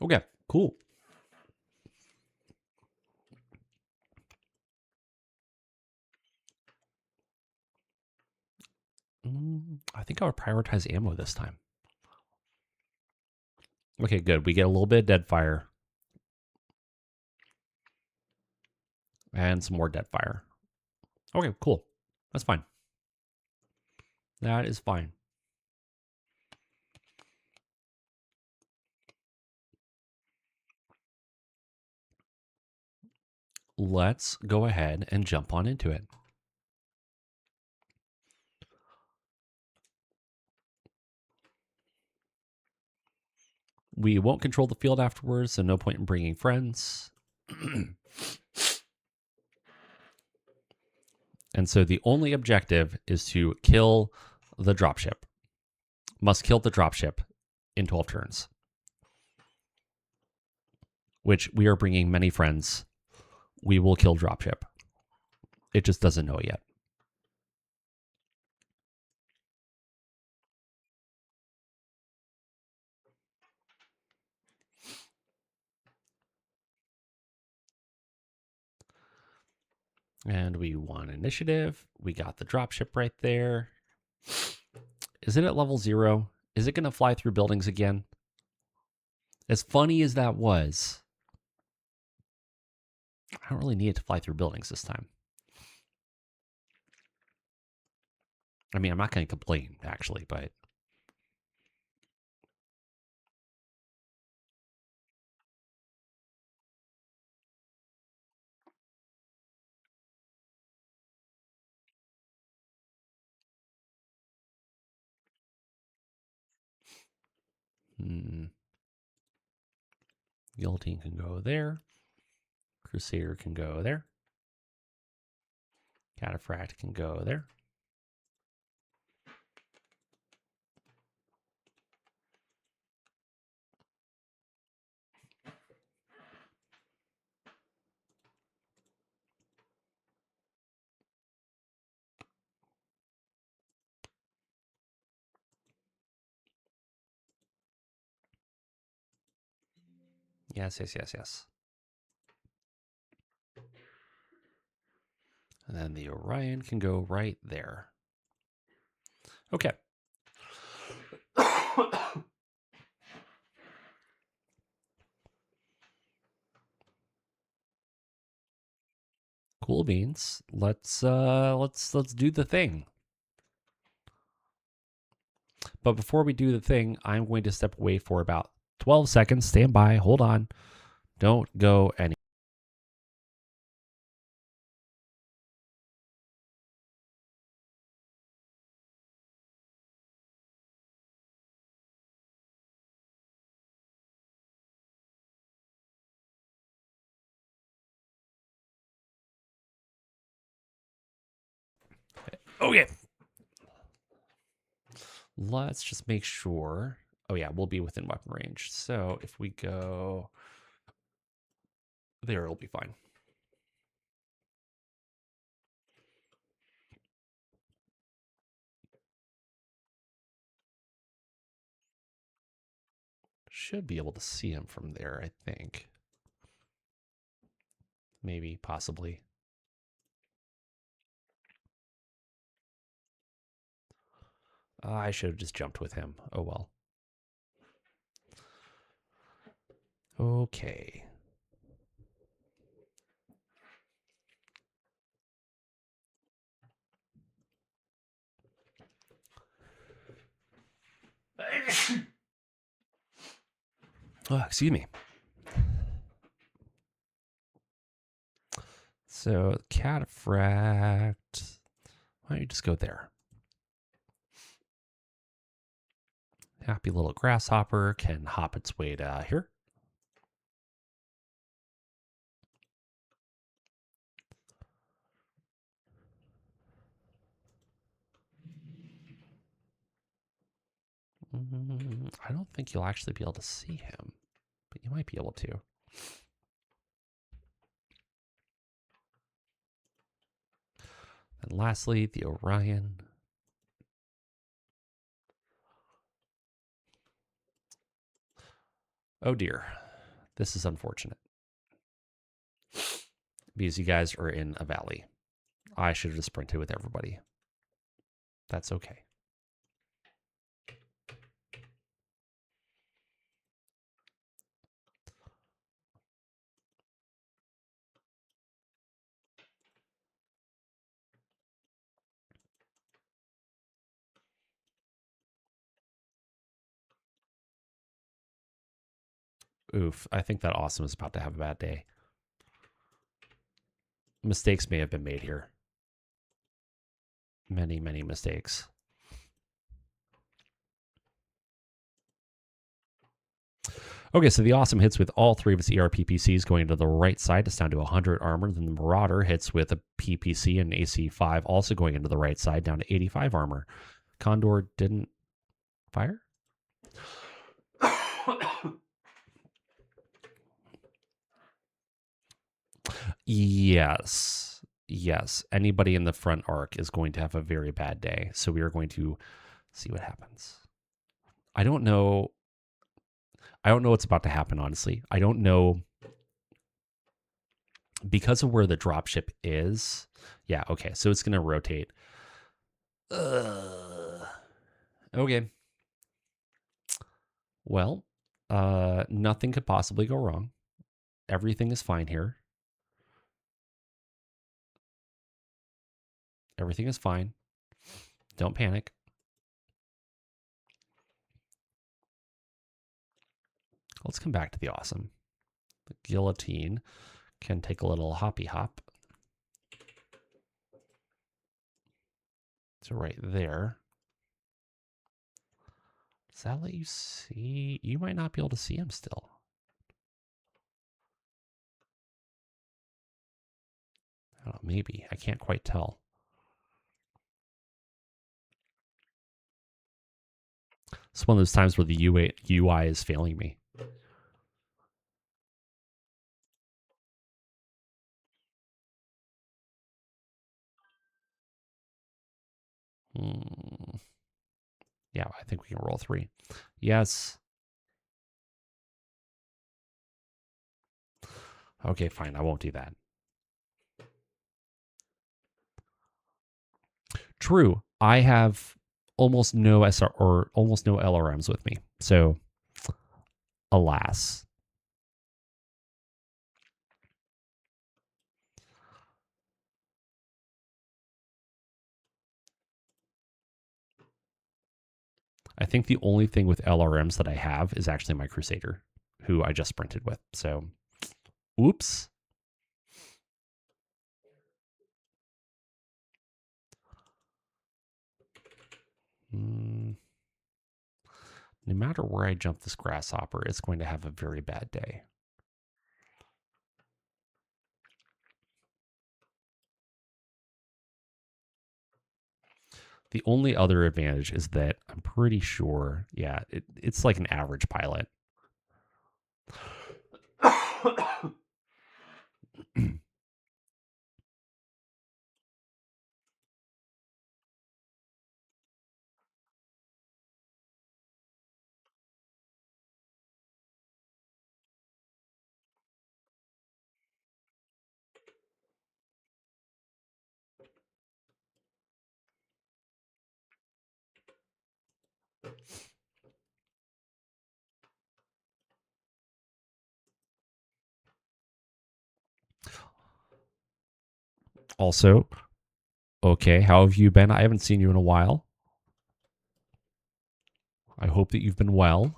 Okay, cool. I think I would prioritize ammo this time. Okay, good. We get a little bit of dead fire. And some more dead fire. Okay, cool. That's fine. That is fine. Let's go ahead and jump on into it. We won't control the field afterwards, so no point in bringing friends. And so the only objective is to kill the dropship. Must kill the dropship in 12 turns. Which we are bringing many friends. We will kill dropship. It just doesn't know it yet. And we won initiative. We got the dropship right there. Is it at level 0? Is it going to fly through buildings again? As funny as that was, I don't really need it to fly through buildings this time. I mean, I'm not going to complain, actually, but... Guillotine can go there. Crusader can go there. Cataphract can go there. Yes, yes, yes, yes. And then the Orion can go right there. Okay. Cool beans. Let's do the thing. But before we do the thing, I'm going to step away for about 12 seconds. Stand by. Hold on. Don't go any. Okay. Let's just make sure. Oh, yeah, we'll be within weapon range. So if we go there, it'll be fine. Should be able to see him from there, I think. Maybe, possibly. I should have just jumped with him. Oh, well. Okay. Oh, excuse me. So, cataphract. Why don't you just go there? Happy little grasshopper can hop its way to here. I don't think you'll actually be able to see him, but you might be able to. And lastly, the Orion. Oh dear, this is unfortunate. Because you guys are in a valley. I should have just sprinted with everybody. That's okay. Oof, I think that Awesome is about to have a bad day. Mistakes may have been made here. Many, many mistakes. Okay, so the Awesome hits with all three of its ERPPCs going to the right side. It's down to 100 armor. Then the Marauder hits with a PPC and AC5 also going into the right side, down to 85 armor. Condor didn't fire? Yes. Yes. Anybody in the front arc is going to have a very bad day. So we are going to see what happens. I don't know what's about to happen, honestly. I don't know. Because of where the dropship is. Yeah, okay. So it's going to rotate. Okay. Well, nothing could possibly go wrong. Everything is fine here. Everything is fine. Don't panic. Let's come back to the Awesome. The Guillotine can take a little hoppy hop. So right there. Does that let you see? You might not be able to see him still. I don't know, maybe. I can't quite tell. It's one of those times where the UI is failing me. Yeah, I think we can roll 3. Yes. Okay, fine. I won't do that. True. I have almost no SR or almost no LRMs with me. So, alas. I think the only thing with LRMs that I have is actually my Crusader, who I just sprinted with. So, oops. No matter where I jump this grasshopper, it's going to have a very bad day. The only other advantage is that I'm pretty sure, yeah, it's like an average pilot. Also, okay, how have you been? I haven't seen you in a while. I hope that you've been well.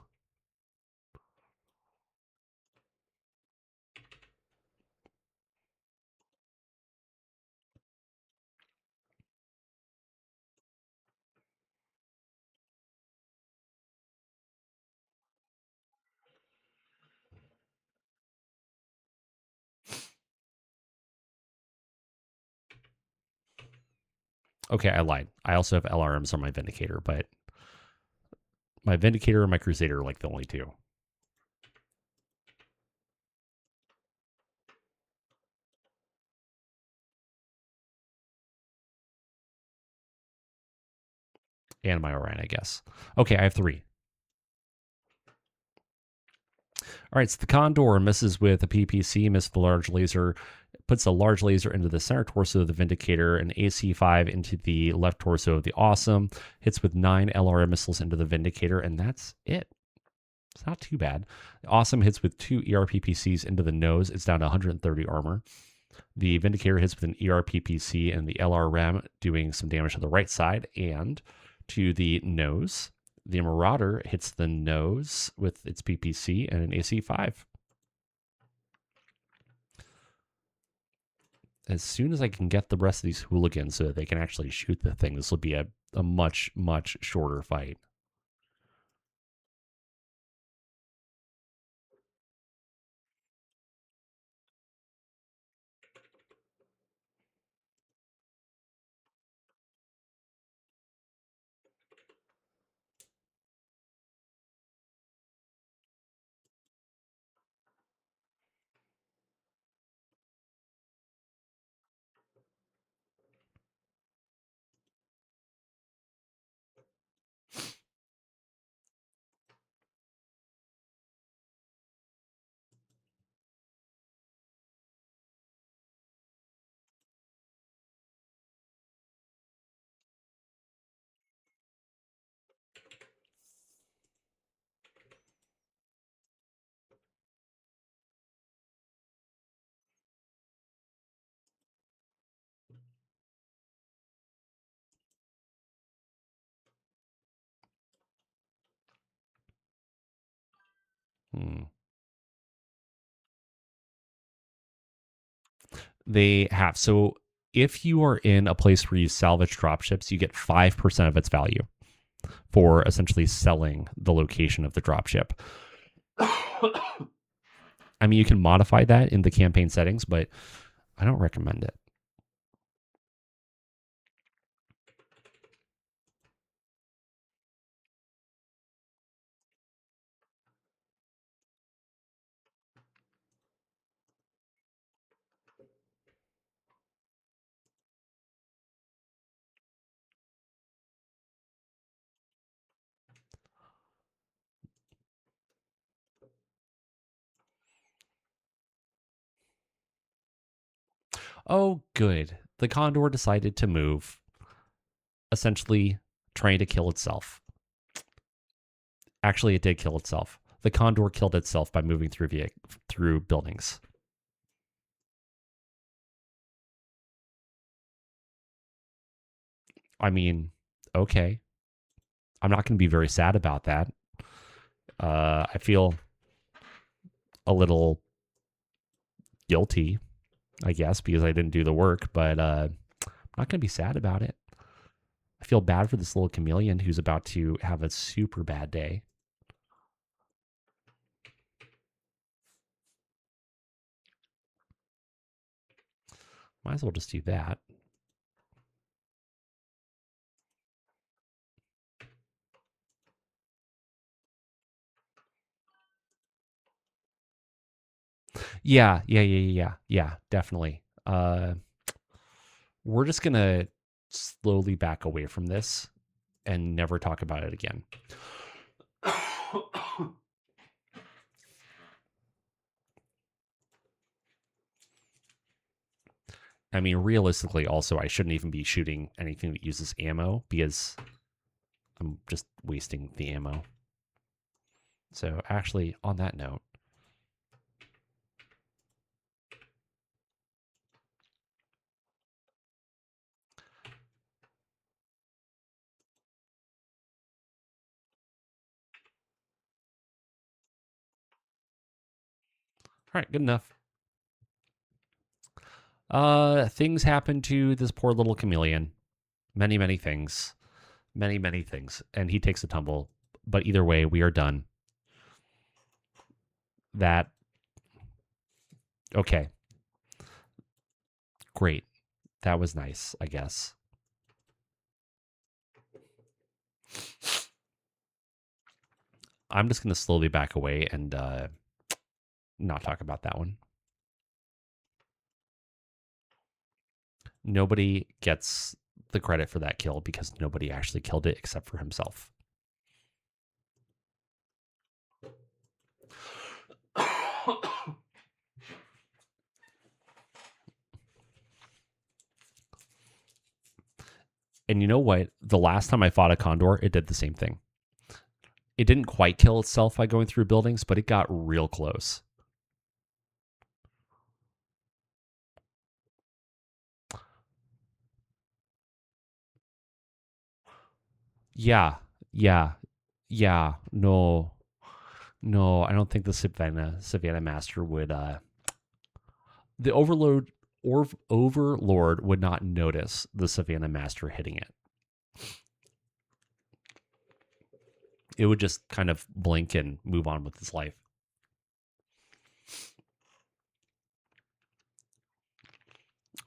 Okay, I lied. I also have LRMs on my Vindicator, but my Vindicator and my Crusader are like the only two. And my Orion, I guess. Okay, I have 3. All right, so the Condor misses with a PPC, missed the large laser, puts a large laser into the center torso of the Vindicator, and AC5 into the left torso of the Awesome, hits with 9 LRM missiles into the Vindicator, and that's it. It's not too bad. The Awesome hits with 2 ERPPCs into the nose. It's down to 130 armor. The Vindicator hits with an ERPPC and the LRM doing some damage to the right side and to the nose. The Marauder hits the nose with its PPC and an AC 5. As soon as I can get the rest of these hooligans so that they can actually shoot the thing, this will be a much, much shorter fight. They have. So if you are in a place where you salvage dropships, you get 5% of its value for essentially selling the location of the dropship. I mean, you can modify that in the campaign settings, but I don't recommend it. Oh, good. The Condor decided to move, essentially trying to kill itself. Actually, it did kill itself. The Condor killed itself by moving through buildings. I mean, okay. I'm not going to be very sad about that. I feel a little guilty, I guess, because I didn't do the work, but I'm not going to be sad about it. I feel bad for this little chameleon who's about to have a super bad day. Might as well just do that. Yeah, definitely. We're just going to slowly back away from this and never talk about it again. I mean, realistically, also, I shouldn't even be shooting anything that uses ammo because I'm just wasting the ammo. So, actually, on that note, all right, good enough. Things happen to this poor little chameleon. Many, many things. Many, many things. And he takes a tumble. But either way, we are done. That. Okay. Great. That was nice, I guess. I'm just going to slowly back away and not talk about that one. Nobody gets the credit for that kill because nobody actually killed it except for himself. And you know what? The last time I fought a condor, it did the same thing. It didn't quite kill itself by going through buildings, but it got real close. Yeah. Yeah, no, no, I don't think the Savannah Master would. The Overlord would not notice the Savannah Master hitting it. It would just kind of blink and move on with its life.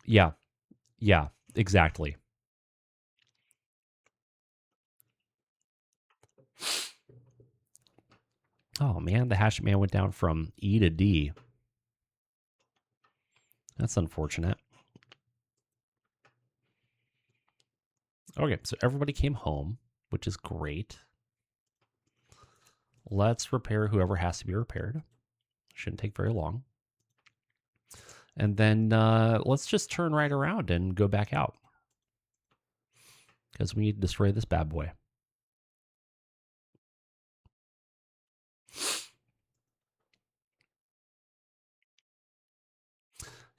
Yeah, yeah, exactly. Oh man, the hatchet man went down from E to D. That's unfortunate. Okay, so everybody came home, which is great. Let's repair whoever has to be repaired. Shouldn't take very long. And then let's just turn right around and go back out. Because we need to destroy this bad boy.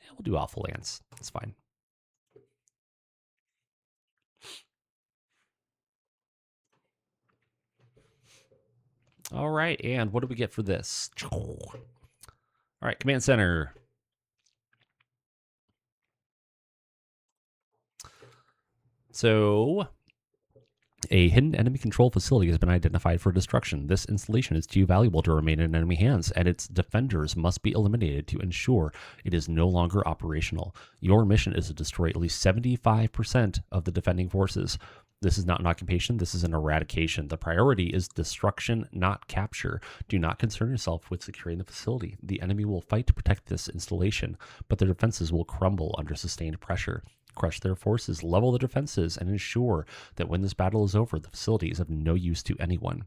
Yeah, we'll do Alpha Lance. It's fine. All right, and what do we get for this? All right, Command Center. So, a hidden enemy control facility has been identified for destruction. This installation is too valuable to remain in enemy hands, and its defenders must be eliminated to ensure it is no longer operational. Your mission is to destroy at least 75% of the defending forces. This is not an occupation, this is an eradication. The priority is destruction, not capture. Do not concern yourself with securing the facility. The enemy will fight to protect this installation, but their defenses will crumble under sustained pressure. Crush their forces, level the defenses, and ensure that when this battle is over, the facility is of no use to anyone.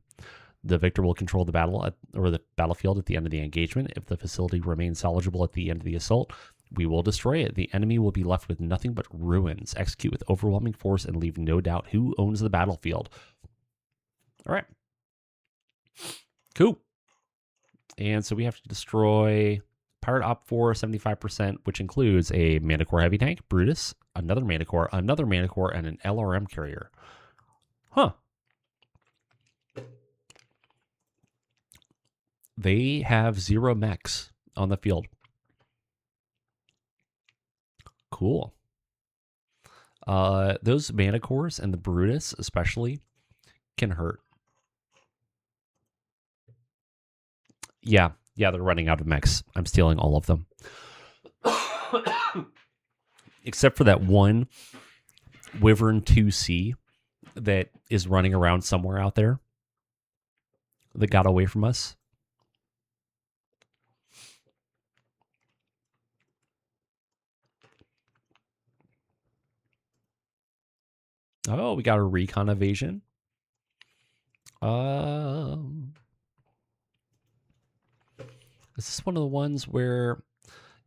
The victor will control the battle or the battlefield at the end of the engagement. If the facility remains salvageable at the end of the assault, we will destroy it. The enemy will be left with nothing but ruins. Execute with overwhelming force and leave no doubt who owns the battlefield. All right. Cool. And so we have to destroy Pirate Op 4, 75%, which includes a Manticore Heavy Tank, Brutus, another Manticore, and an LRM carrier. Huh. They have 0 mechs on the field. Cool. Those Manticores and the Brutus especially can hurt. Yeah, they're running out of mechs. I'm stealing all of them. Except for that one Wyvern 2C that is running around somewhere out there that got away from us. Oh, we got a recon evasion. Is this one of the ones where,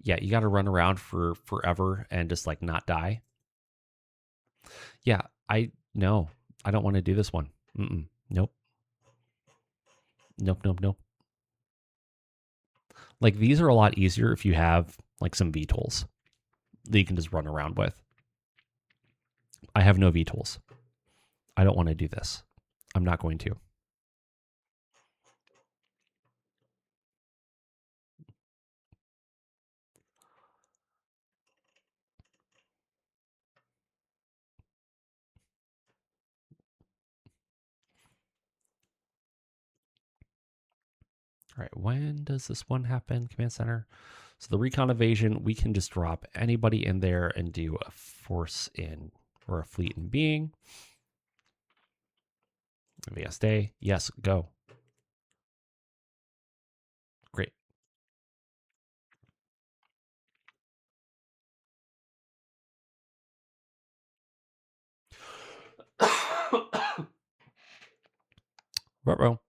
yeah, you got to run around for forever and just like not die? Yeah, I don't want to do this one. Nope. Nope. Like these are a lot easier if you have like some VTOLs that you can just run around with. I have no VTOLs. I don't want to do this. I'm not going to. All right, when does this one happen, Command Center? So the recon evasion, we can just drop anybody in there and do a force in or a fleet in being. Maybe a stay. Yes, go. Great. Ruh-roh.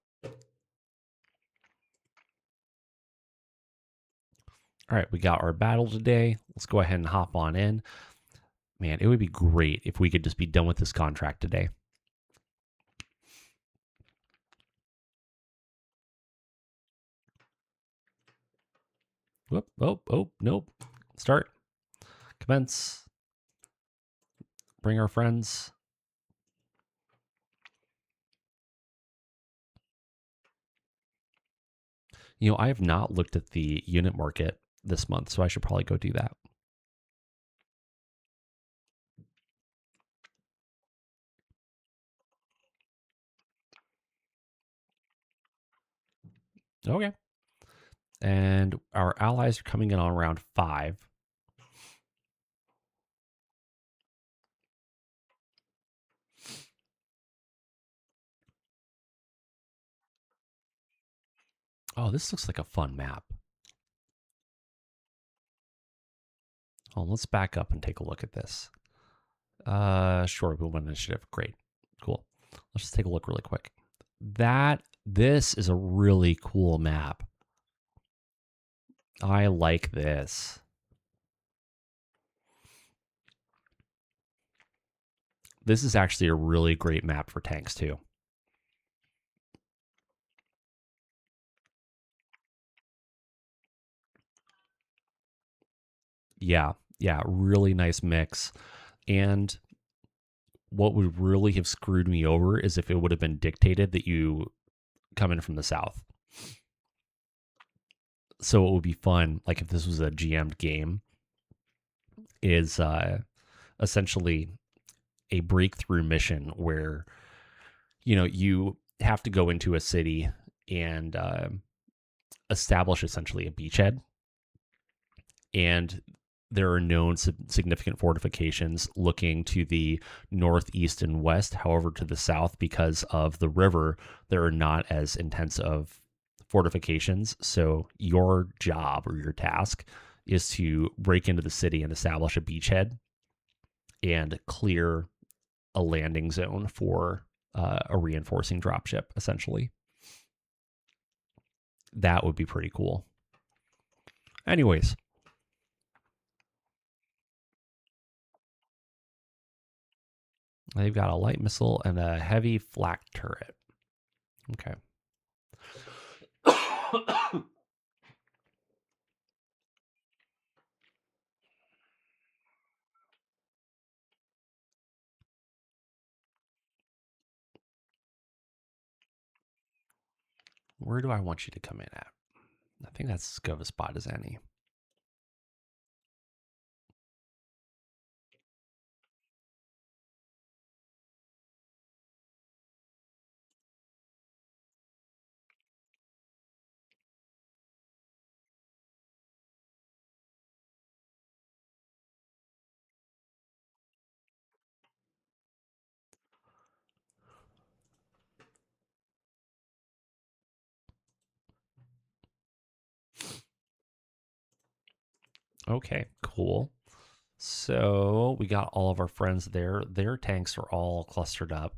All right, we got our battle today. Let's go ahead and hop on in. Man, it would be great if we could just be done with this contract today. Whoop, oh, nope. Start. Commence. Bring our friends. I have not looked at the unit market this month, so I should probably go do that. Okay. And our allies are coming in on round 5. Oh, this looks like a fun map. Oh, let's back up and take a look at this. Sure, movement initiative. Great. Cool. Let's just take a look really quick. This is a really cool map. I like this. This is actually a really great map for tanks too. Yeah, really nice mix. And what would really have screwed me over is if it would have been dictated that you come in from the south. So it would be fun, like if this was a GM'd game, is essentially a breakthrough mission where you have to go into a city and establish essentially a beachhead, and there are known significant fortifications looking to the northeast and west. However, to the south, because of the river, there are not as intense of fortifications. So your job or your task is to break into the city and establish a beachhead and clear a landing zone for a reinforcing dropship, essentially. That would be pretty cool. Anyways, they've got a light missile and a heavy flak turret. Okay. Where do I want you to come in at? I think that's as good of a spot as any. Okay, cool. So we got all of our friends there. Their tanks are all clustered up.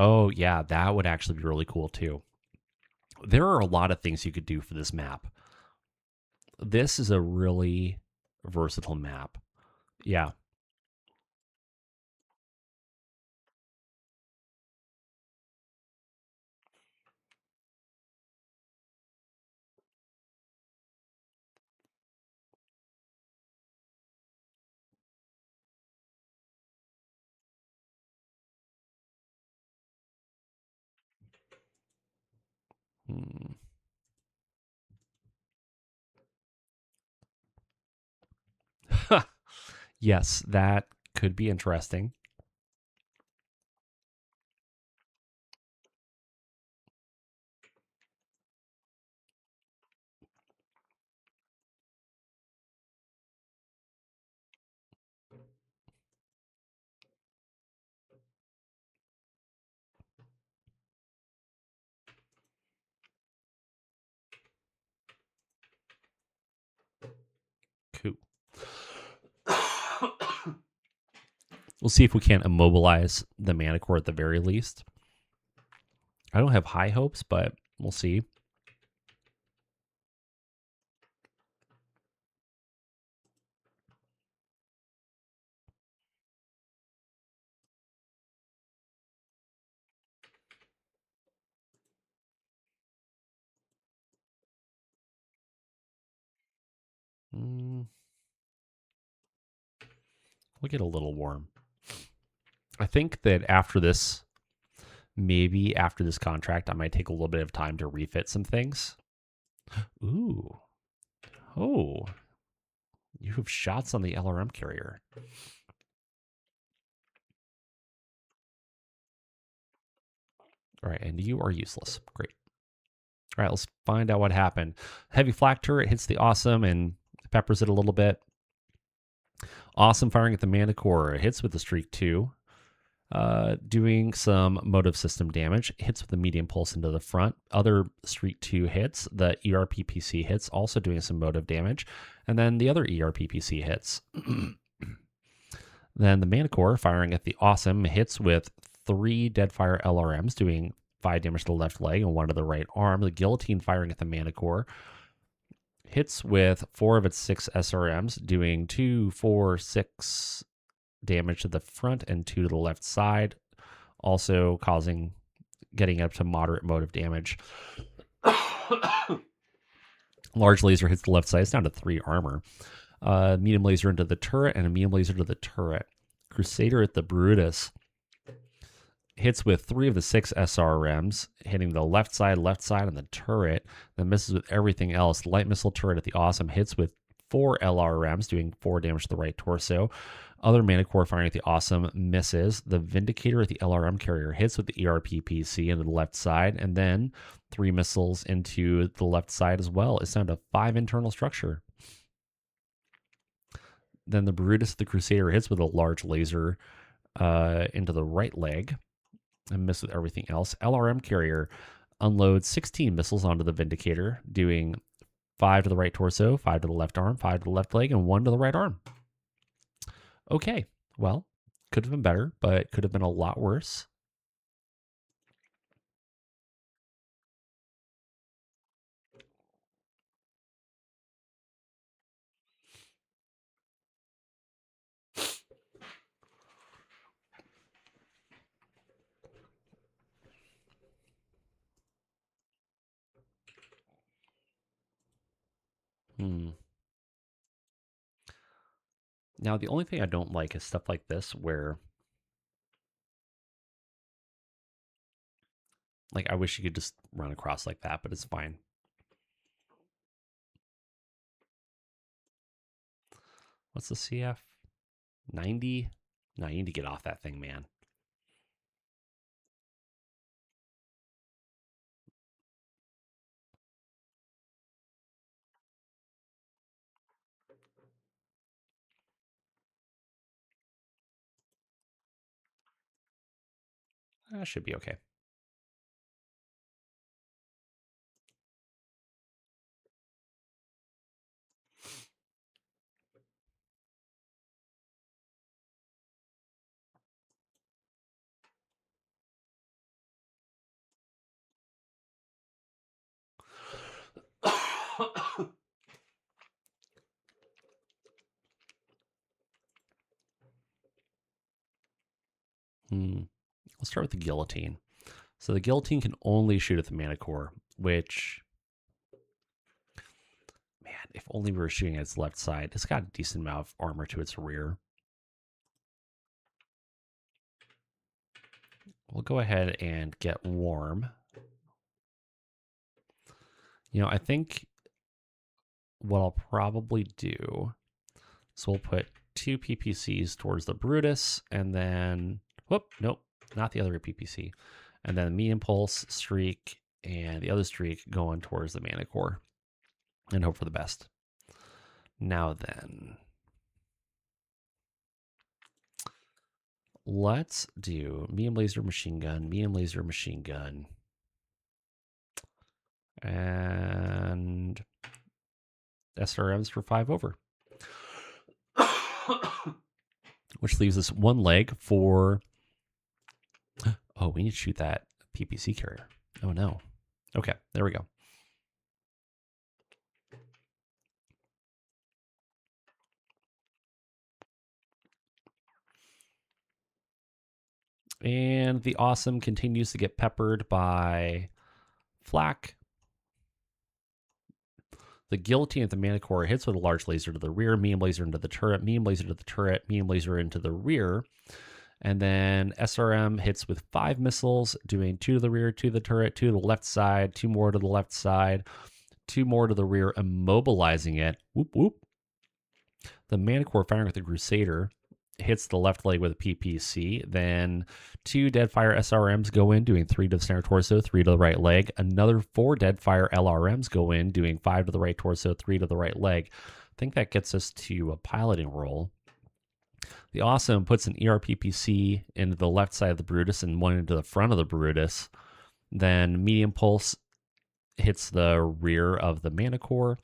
Oh, yeah, that would actually be really cool too. There are a lot of things you could do for this map. This is a really versatile map. Yeah. Hmm. Yes, that could be interesting. Cool. We'll see if we can't immobilize the Manicore at the very least. I don't have high hopes, but we'll see. We'll get a little warm. I think that after this, maybe after this contract, I might take a little bit of time to refit some things. Ooh. Oh. You have shots on the LRM carrier. All right, and you are useless. Great. All right, let's find out what happened. Heavy flak turret hits the Awesome and peppers it a little bit. Awesome firing at the Manticore. Hits with the Streak 2. Doing some motive system damage. Hits with the medium pulse into the front. Other Streak 2 hits. The ERPPC hits, also doing some motive damage. And then the other ERPPC hits. Then the Manticore firing at the Awesome hits with 3 Deadfire LRMs, doing 5 damage to the left leg and 1 to the right arm. The Guillotine firing at the Manticore hits with 4 of its 6 SRMs, doing 2, 4, 6 damage to the front and 2 to the left side, also getting up to moderate motive damage. Large laser hits the left side. It's down to 3 armor. Medium laser into the turret and a medium laser to the turret. Crusader at the Brutus hits with 3 of the 6 SRMs, hitting the left side on the turret, then misses with everything else. Light missile turret at the Awesome hits with 4 LRMs, doing 4 damage to the right torso. Other Manticore firing at the Awesome misses. The Vindicator at the LRM carrier hits with the ERPPC into the left side, and then 3 missiles into the left side as well. It's down to 5 internal structure. Then the Brutus, the Crusader, hits with a large laser into the right leg and misses with everything else. LRM carrier unloads 16 missiles onto the Vindicator, doing 5 to the right torso, 5 to the left arm, 5 to the left leg, and 1 to the right arm. Okay, well, could have been better, but could have been a lot worse. Now, the only thing I don't like is stuff like this where, like, I wish you could just run across like that, but it's fine. What's the CF? 90? No, you need to get off that thing, man. That should be okay. Let's start with the Guillotine. So the Guillotine can only shoot at the Manticore, which, man, if only we were shooting at its left side. It's got a decent amount of armor to its rear. We'll go ahead and get warm. You know, I think what I'll probably do is we'll put 2 PPCs towards the Brutus, and then, whoop, nope, not the other PPC. And then medium pulse, streak, and the other streak going towards the Manticore, and hope for the best. Now then, let's do medium laser machine gun, and SRMs for 5 over. Which leaves us 1 leg for... Oh, we need to shoot that PPC carrier. Oh, no. Okay, there we go. And the Awesome continues to get peppered by flak. The guillotine at the Manicore hits with a large laser to the rear, medium laser into the turret, medium laser to the turret, medium laser into the rear. And then SRM hits with 5 missiles, doing 2 to the rear, 2 to the turret, 2 to the left side, 2 more to the left side, 2 more to the rear, immobilizing it. Whoop, whoop. The Manicore firing with the Crusader hits the left leg with a PPC. Then 2 Deadfire SRMs go in, doing 3 to the center torso, 3 to the right leg. Another 4 Deadfire LRMs go in, doing 5 to the right torso, 3 to the right leg. I think that gets us to a piloting roll. The Awesome puts an ERPPC into the left side of the Brutus and 1 into the front of the Brutus. Then Medium Pulse hits the rear of the Manicore.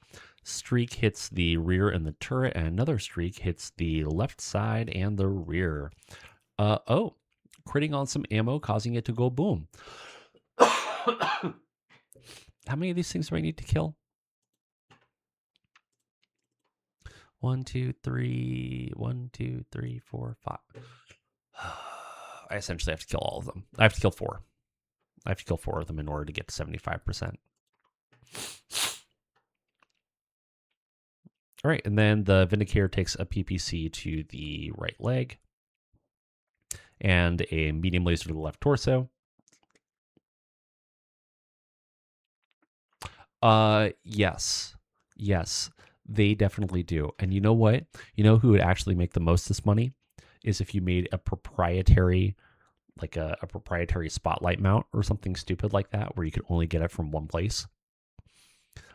Streak hits the rear and the turret, and another streak hits the left side and the rear. Critting on some ammo, causing it to go boom. How many of these things do I need to kill? 1, 2, 3, 1, 2, 3, 4, 5. I essentially have to kill all of them. I have to kill 4. I have to kill 4 of them in order to get to 75%. All right, and then the Vindicator takes a PPC to the right leg and a medium laser to the left torso. Yes, they definitely do. And you know what? You know who would actually make the most of this money is if you made a proprietary, like a proprietary spotlight mount or something stupid like that, where you could only get it from one place.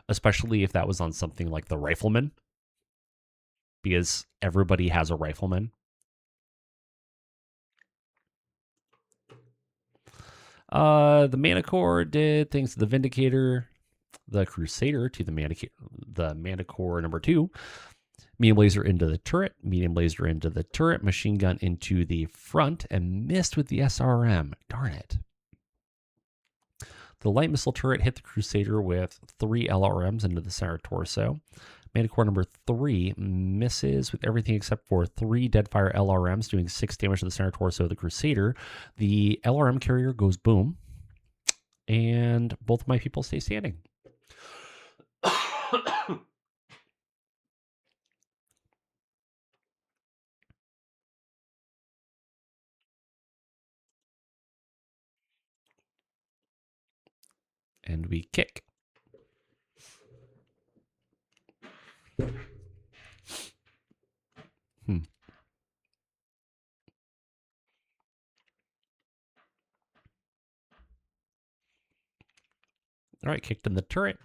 Especially if that was on something like the Rifleman, because everybody has a Rifleman. The Manicore did things to the Vindicator, the Crusader to the Manicore number 2. Medium laser into the turret, medium laser into the turret, machine gun into the front, and missed with the SRM. Darn it. The light missile turret hit the Crusader with 3 LRMs into the center torso. Manicore number 3 misses with everything except for 3 Deadfire LRMs, doing 6 damage to the center torso of the Crusader. The LRM carrier goes boom, and both of my people stay standing. And we kick. All right, kicked in the turret.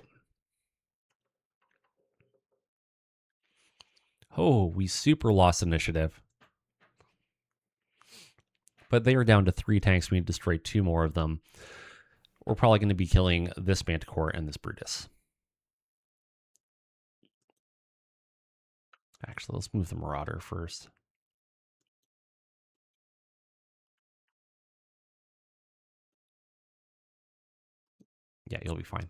Oh, we super lost initiative. But they are down to 3 tanks. We need to destroy 2 more of them. We're probably going to be killing this Manticore and this Brutus. Actually, let's move the Marauder first. Yeah, you'll be fine.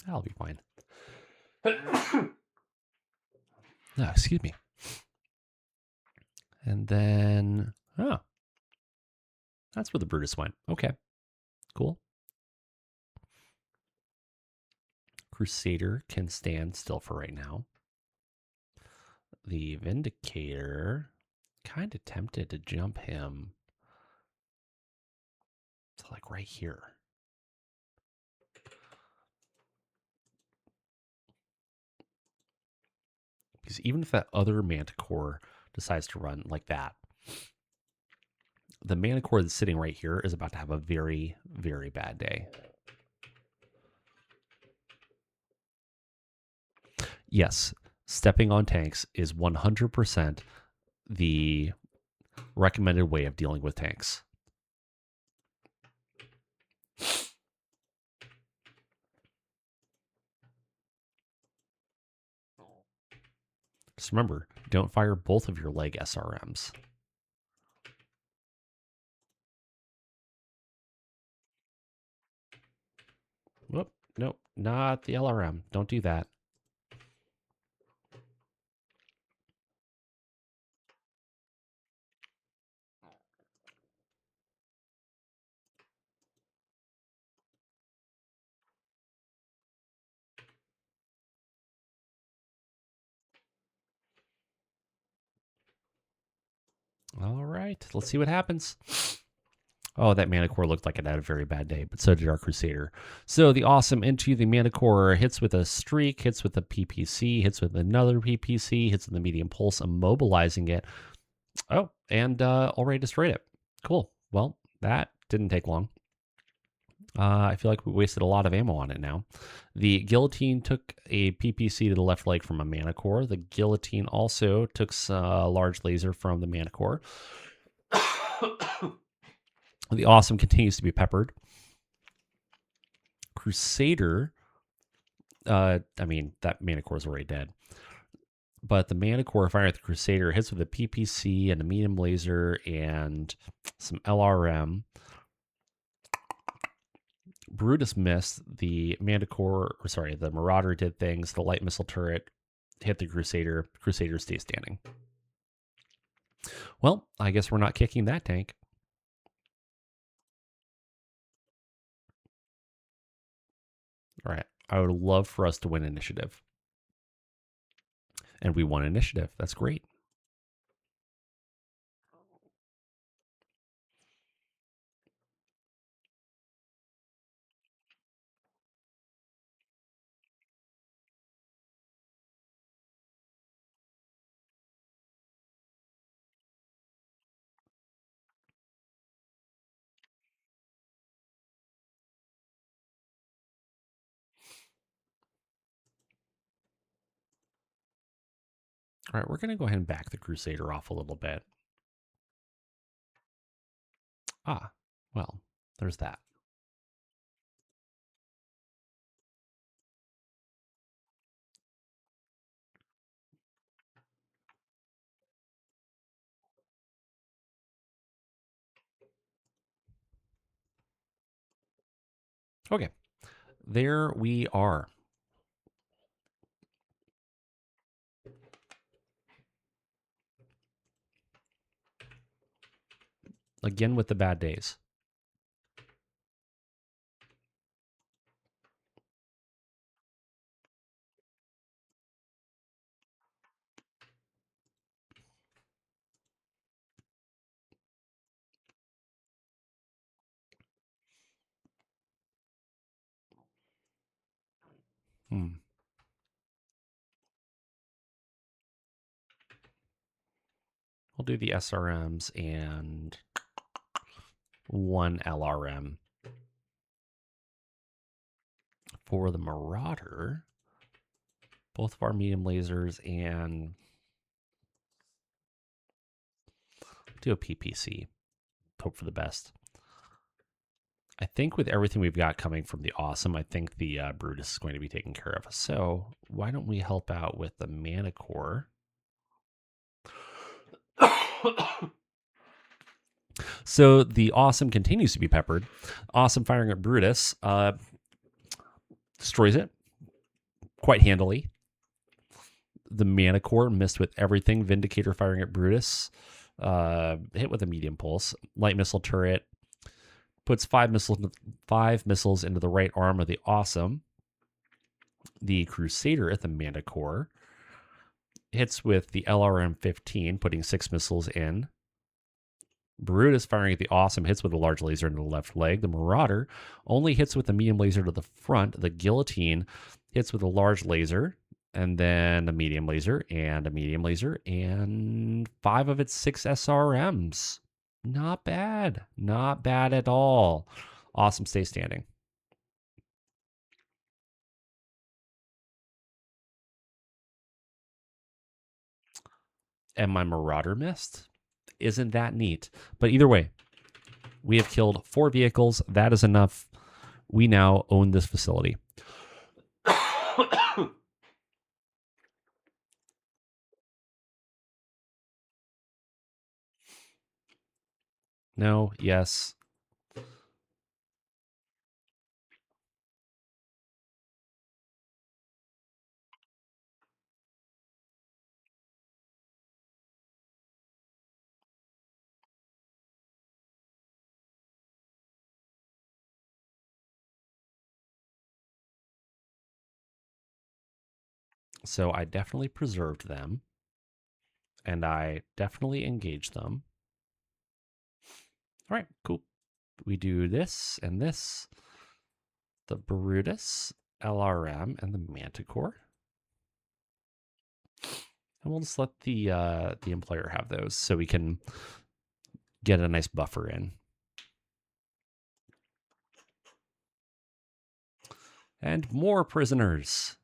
I'll be fine. No, excuse me. And then, that's where the Brutus went. Okay, cool. Crusader can stand still for right now. The Vindicator, kind of tempted to jump him to like right here. Because even if that other Manticore decides to run like that, the Manicore that's sitting right here is about to have a very, very bad day. Yes, stepping on tanks is 100% the recommended way of dealing with tanks. Just remember, don't fire both of your leg SRMs. Whoop, nope, not the LRM. Don't do that. All right, let's see what happens. Oh, that Mana Core looked like it had a very bad day, but so did our Crusader. So the awesome into the Mana Core hits with a streak, hits with a PPC, hits with another PPC, hits with the medium pulse, immobilizing it. Oh, and already destroyed it. Cool. Well, that didn't take long. I feel like we wasted a lot of ammo on it now. The Guillotine took a PPC to the left leg from a Mana Core. The Guillotine also took a large laser from the Mana Core. The awesome continues to be peppered. Crusader, I mean, that Mana Core is already dead. But the Mana Core firing at the Crusader hits with a PPC and a medium laser and some LRM. Brutus missed. The the Marauder did things. The light missile turret hit the Crusader. Crusader stays standing. Well, I guess we're not kicking that tank. All right. I would love for us to win initiative. And we won initiative. That's great. All right, we're going to go ahead and back the Crusader off a little bit. Ah, well, there's that. Okay, there we are. Again with the bad days. Hmm. We'll do the SRMs and one LRM. For the Marauder, both of our medium lasers and do a PPC. Hope for the best. I think with everything we've got coming from the awesome, I think the Brutus is going to be taken care of. So why don't we help out with the Mana Core? So the awesome continues to be peppered. Awesome firing at Brutus destroys it quite handily. The Mana Core missed with everything. Vindicator firing at Brutus hit with a medium pulse. Light missile turret puts five missiles into the right arm of the awesome. The Crusader at the Mana Core hits with the LRM 15, putting 6 missiles in. Brutus firing at the awesome hits with a large laser into the left leg. The Marauder only hits with a medium laser to the front. The Guillotine hits with a large laser and then a medium laser and a medium laser and 5 of its 6 SRMs. Not bad. Not bad at all. Awesome stay standing. And my Marauder missed. Isn't that neat? But either way, we have killed 4 vehicles. That is enough. We now own this facility. No, yes. So I definitely preserved them. And I definitely engaged them. All right, cool. We do this and this, the Brutus, LRM, and the Manticore. And we'll just let the employer have those so we can get a nice buffer in. And more prisoners.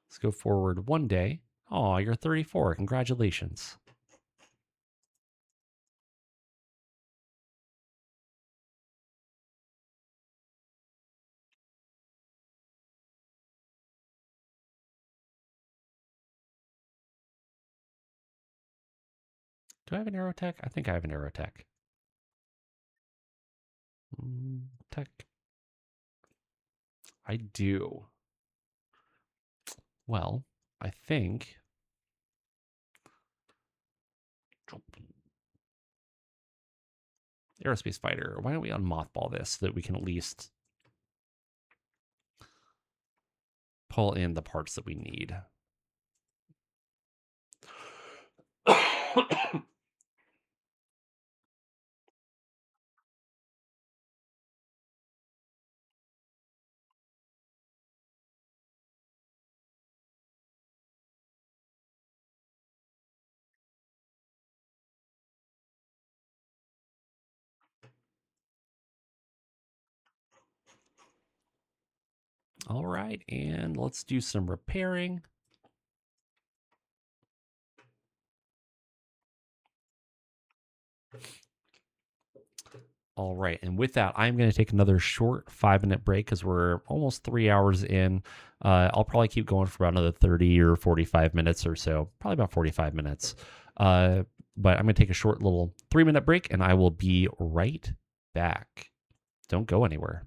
Let's go forward 1 day. Oh, you're 34. Congratulations. Do I have an aerotech? I think I have an aerotech. Tech. I do. Well, I think aerospace fighter. Why don't we unmothball this so that we can at least pull in the parts that we need? All right, and let's do some repairing. All right, and with that, I'm going to take another short 5-minute break because we're almost 3 hours in. I'll probably keep going for about another 30 or 45 minutes or so, probably about 45 minutes. But I'm going to take a short little 3-minute break, and I will be right back. Don't go anywhere.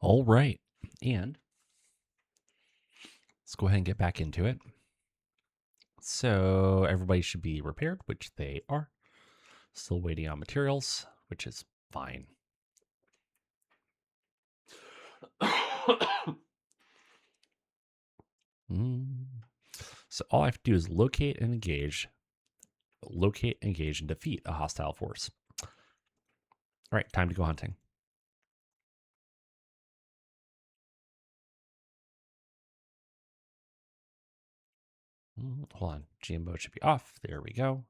All right. And let's go ahead and get back into it. So everybody should be repaired, which they are. Still waiting on materials, which is fine. So all I have to do is locate, engage, and defeat a hostile force. All right, time to go hunting. Hold on, GM mode should be off. There we go.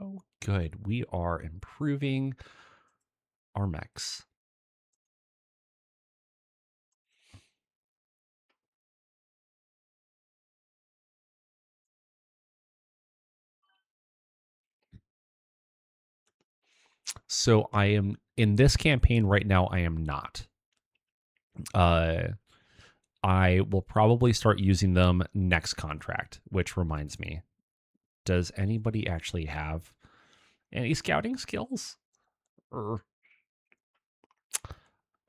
Oh, good. We are improving our mechs. So I am in this campaign right now. I am not. I will probably start using them next contract, which reminds me. Does anybody actually have any scouting skills?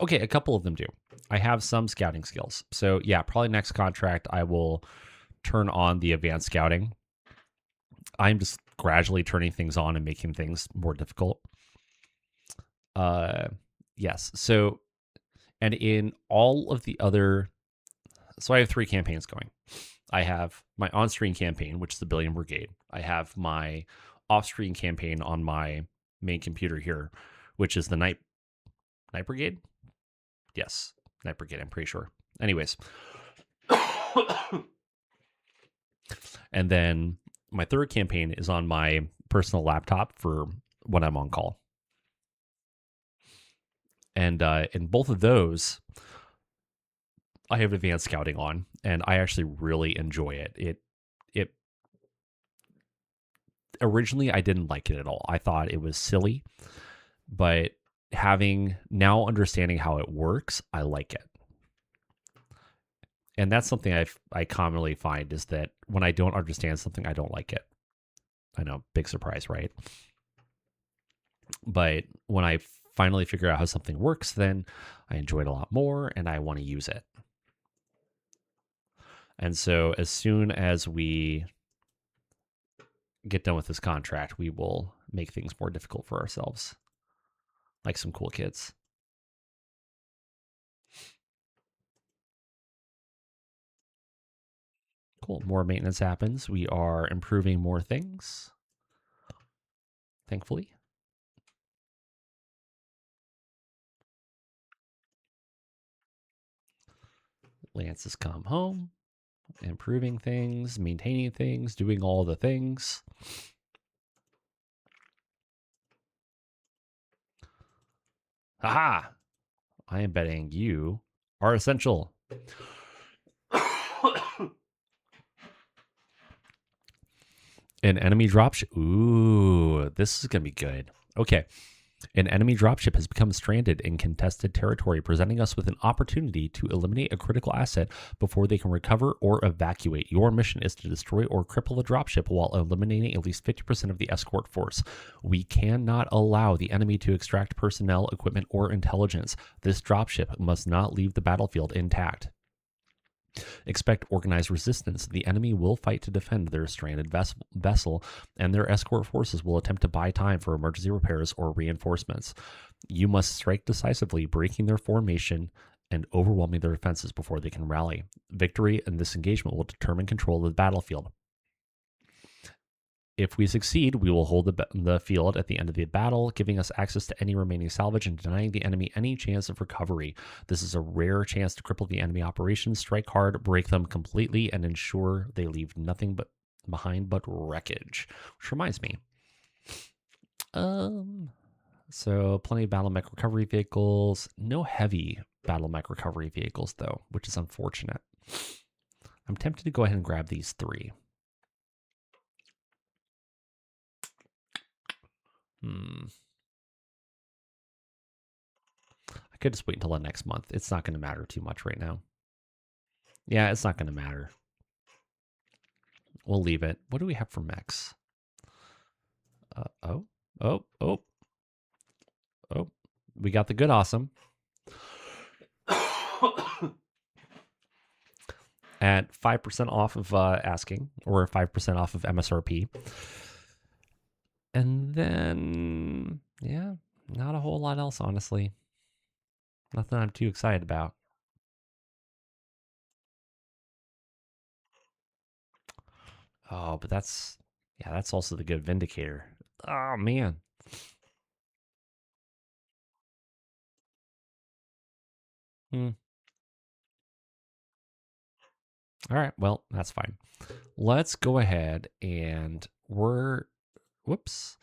Okay, a couple of them do. I have some scouting skills. So yeah, probably next contract I will turn on the advanced scouting. I'm just gradually turning things on and making things more difficult. Yes. So, and in all of the other, so I have 3 campaigns going. I have my on-screen campaign, which is the Billion Brigade. I have my off-screen campaign on my main computer here, which is the Night Brigade. Yes, Night Brigade. I'm pretty sure. Anyways, and then my third campaign is on my personal laptop for when I'm on call. And in both of those, I have advanced scouting on, and I actually really enjoy it. It originally I didn't like it at all. I thought it was silly, but now understanding how it works, I like it. And that's something I commonly find is that when I don't understand something, I don't like it. I know, big surprise, right? But when I finally figure out how something works, then I enjoy it a lot more and I want to use it. And so as soon as we get done with this contract, we will make things more difficult for ourselves, like some cool kids. Cool. More maintenance happens. We are improving more things, thankfully. Lance has come home, improving things, maintaining things, doing all the things. Haha! I am betting you are essential. An enemy dropship. Ooh, this is going to be good. Okay. An enemy dropship has become stranded in contested territory, presenting us with an opportunity to eliminate a critical asset before they can recover or evacuate. Your mission is to destroy or cripple the dropship while eliminating at least 50% of the escort force. We cannot allow the enemy to extract personnel, equipment, or intelligence. This dropship must not leave the battlefield intact. Expect organized resistance. The enemy will fight to defend their stranded vessel, and their escort forces will attempt to buy time for emergency repairs or reinforcements. You must strike decisively, breaking their formation and overwhelming their defenses before they can rally. Victory in this engagement will determine control of the battlefield. If we succeed, we will hold the field at the end of the battle, giving us access to any remaining salvage and denying the enemy any chance of recovery. This is a rare chance to cripple the enemy operations, strike hard, break them completely, and ensure they leave nothing behind but wreckage. Which reminds me. So plenty of battle mech recovery vehicles. No heavy battle mech recovery vehicles, though, which is unfortunate. I'm tempted to go ahead and grab these 3. I could just wait until the next month. It's not going to matter too much right now. Yeah, it's not going to matter. We'll leave it. What do we have for mechs? Oh, oh, oh, oh. We got the good awesome at 5% off of asking, or 5% off of MSRP. And then, yeah, not a whole lot else, honestly. Nothing I'm too excited about. Oh, but that's also the good Vindicator. Oh, man. Hmm. All right, well, that's fine. Let's go ahead and whoops.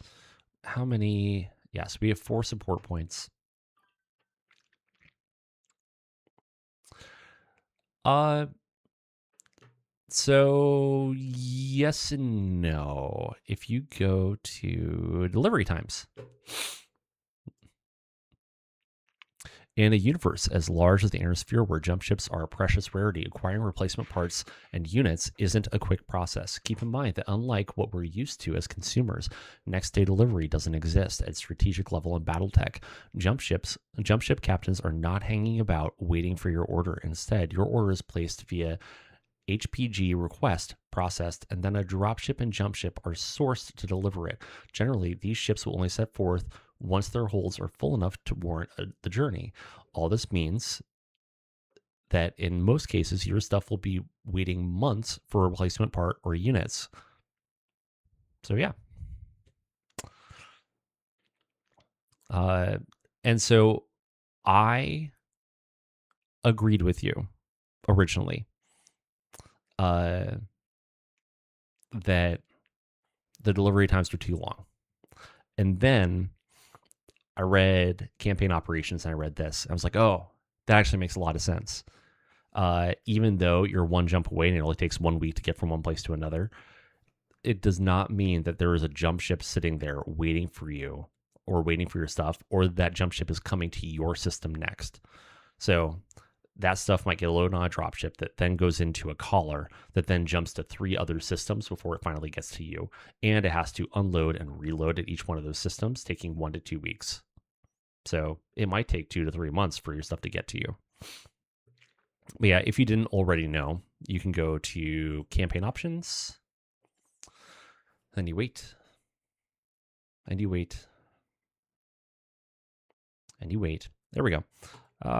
How many? Yes, we have 4 support points. Uh, So, yes and no. If you go to delivery times, in a universe as large as the inner sphere where jump ships are a precious rarity, acquiring replacement parts and units isn't a quick process. Keep in mind that unlike what we're used to as consumers, next day delivery doesn't exist at strategic level in Battletech. Jump ship captains are not hanging about waiting for your order. Instead, your order is placed via HPG request processed, and then a dropship and jump ship are sourced to deliver it. Generally, these ships will only set forth once their holds are full enough to warrant the journey. All this means that in most cases, your stuff will be waiting months for a replacement part or units. So, yeah. And so I agreed with you originally that the delivery times were too long. And then I read campaign operations and I read this. I was like, oh, that actually makes a lot of sense. Even though you're one jump away and it only takes 1 week to get from one place to another, it does not mean that there is a jump ship sitting there waiting for you or waiting for your stuff, or that jump ship is coming to your system next. So that stuff might get loaded on a drop ship that then goes into a collar that then jumps to 3 other systems before it finally gets to you. And it has to unload and reload at each one of those systems, taking 1 to 2 weeks. So it might take 2 to 3 months for your stuff to get to you. But yeah, if you didn't already know, you can go to campaign options. Then you wait. And you wait. And you wait. There we go.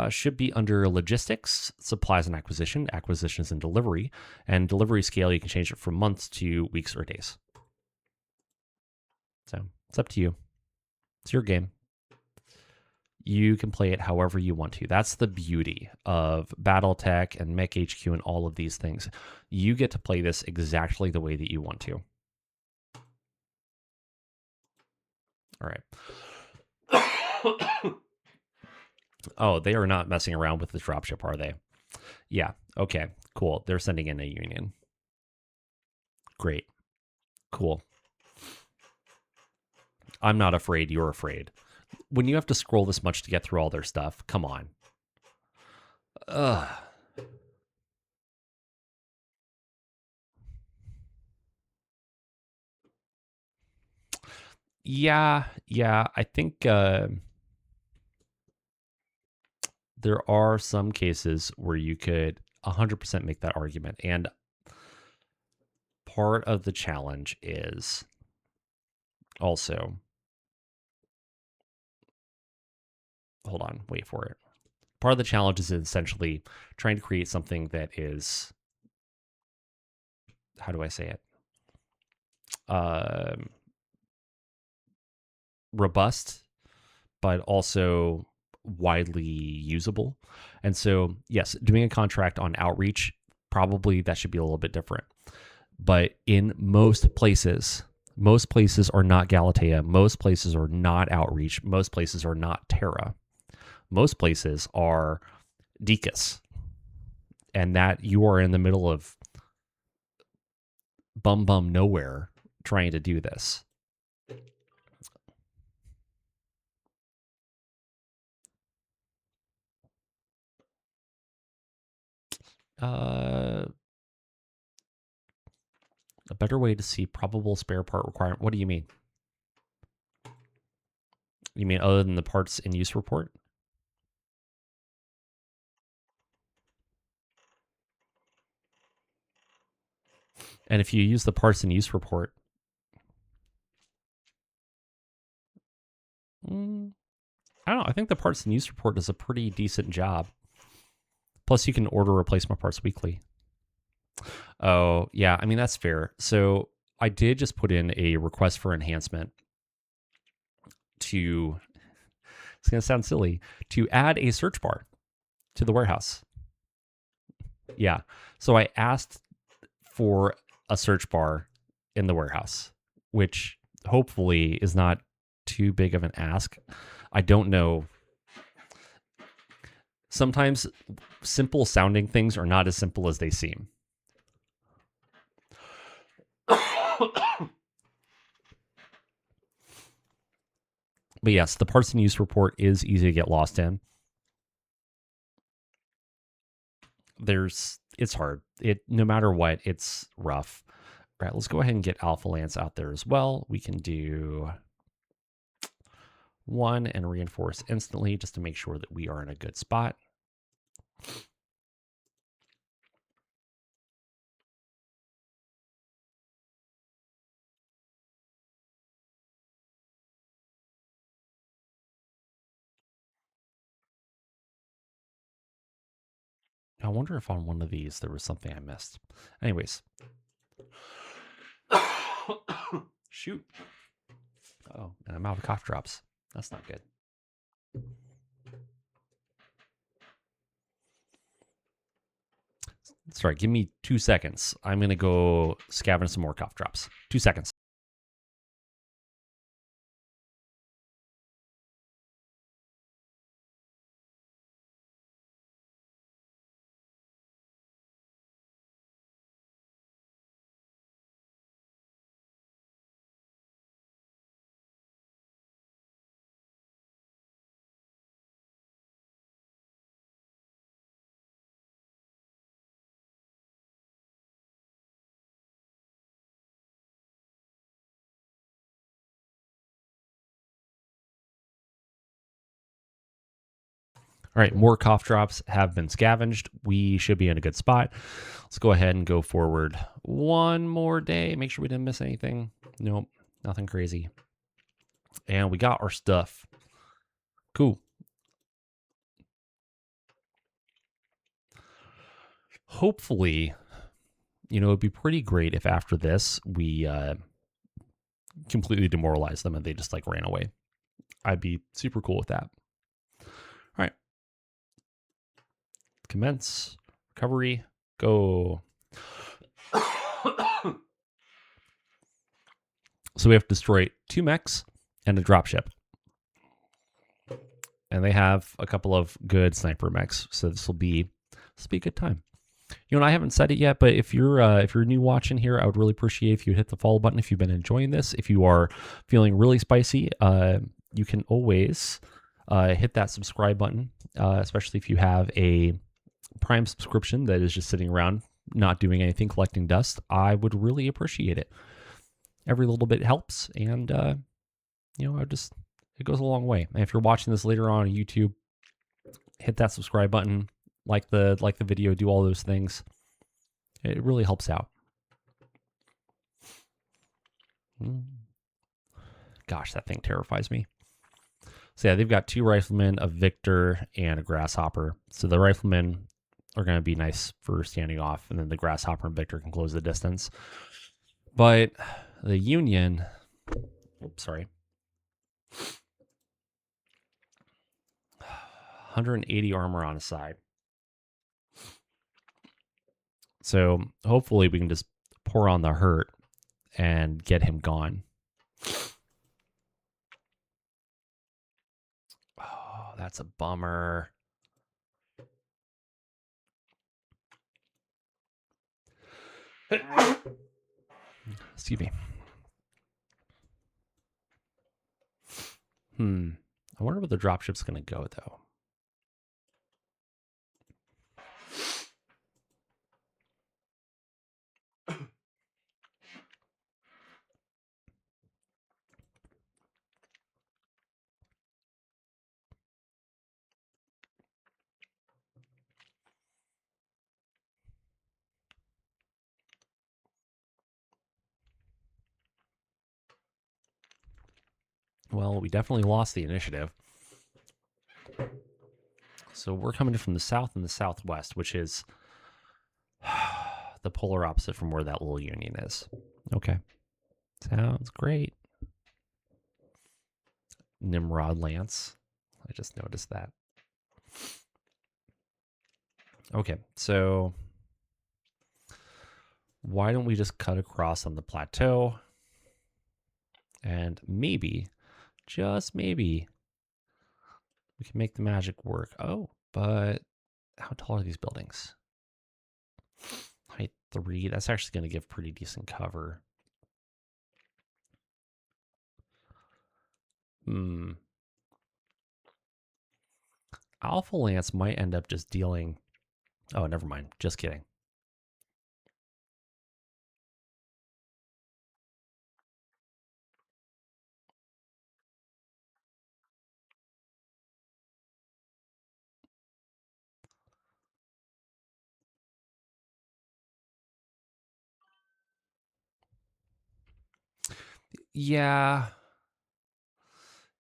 Should be under logistics, supplies and acquisitions and delivery. And delivery scale, you can change it from months to weeks or days. So it's up to you. It's your game. You can play it however you want to. That's the beauty of Battletech and MekHQ and all of these things. You get to play this exactly the way that you want to. All right. Oh, they are not messing around with the dropship, are they? Yeah. Okay. Cool. They're sending in a union. Great. Cool. I'm not afraid. You're afraid. When you have to scroll this much to get through all their stuff, come on. Ugh. Yeah. I think there are some cases where you could 100% make that argument. And part of the challenge is also, hold on, wait for it. Part of the challenge is essentially trying to create something that is, how do I say it? Robust, but also widely usable. And so, yes, doing a contract on outreach, probably that should be a little bit different. But in most places are not Galatea. Most places are not outreach. Most places are not Terra. Most places are Deacus. And that you are in the middle of bum nowhere trying to do this. A better way to see probable spare part requirement. What do you mean? You mean other than the parts in use report? And if you use the parts in use report, I don't know. I think the parts in use report does a pretty decent job. Plus, you can order replacement parts weekly. Oh, yeah. I mean, that's fair. So I did just put in a request for enhancement to, it's going to sound silly, to add a search bar to the warehouse. Yeah. So I asked for a search bar in the warehouse, which hopefully is not too big of an ask. I don't know. Sometimes simple sounding things are not as simple as they seem. But yes, the parts in use report is easy to get lost in. It's hard. No matter what, it's rough. All right, let's go ahead and get Alpha Lance out there as well. We can do 1 and reinforce instantly just to make sure that we are in a good spot. I wonder if on one of these there was something I missed. Anyways. Shoot. Oh, and I'm out of cough drops. That's not good. Sorry, give me 2 seconds. I'm going to go scavenge some more cough drops. 2 seconds. All right, more cough drops have been scavenged. We should be in a good spot. Let's go ahead and go forward one more day. Make sure we didn't miss anything. Nope, nothing crazy. And we got our stuff. Cool. Hopefully, it'd be pretty great if after this we completely demoralize them and they just like ran away. I'd be super cool with that. All right. Commence. Recovery. Go. So we have to destroy 2 mechs and a dropship. And they have a couple of good sniper mechs. So this will be a good time. I haven't said it yet, but if you're new watching here, I would really appreciate if you hit the follow button if you've been enjoying this. If you are feeling really spicy, you can always hit that subscribe button, especially if you have a Prime subscription that is just sitting around not doing anything, collecting dust. I would really appreciate it. Every little bit helps, and it goes a long way. And if you're watching this later on YouTube, hit that subscribe button, like the video, do all those things. It really helps out. Gosh, that thing terrifies me. So yeah, they've got 2 riflemen, a Victor, and a Grasshopper. So the riflemen are going to be nice for standing off, and then the Grasshopper and Victor can close the distance. But the Union, 180 armor on a side. So hopefully we can just pour on the hurt and get him gone. Oh, that's a bummer. Excuse me. I wonder where the dropship's going to go, though. Well, we definitely lost the initiative. So we're coming in from the south and the southwest, which is the polar opposite from where that little union is. Okay. Sounds great. Nimrod Lance. I just noticed that. Okay, so why don't we just cut across on the plateau? And maybe, just maybe, we can make the magic work. Oh, but how tall are these buildings? Height 3. That's actually going to give pretty decent cover. Alpha Lance might end up just dealing... Oh, never mind. Just kidding. Yeah.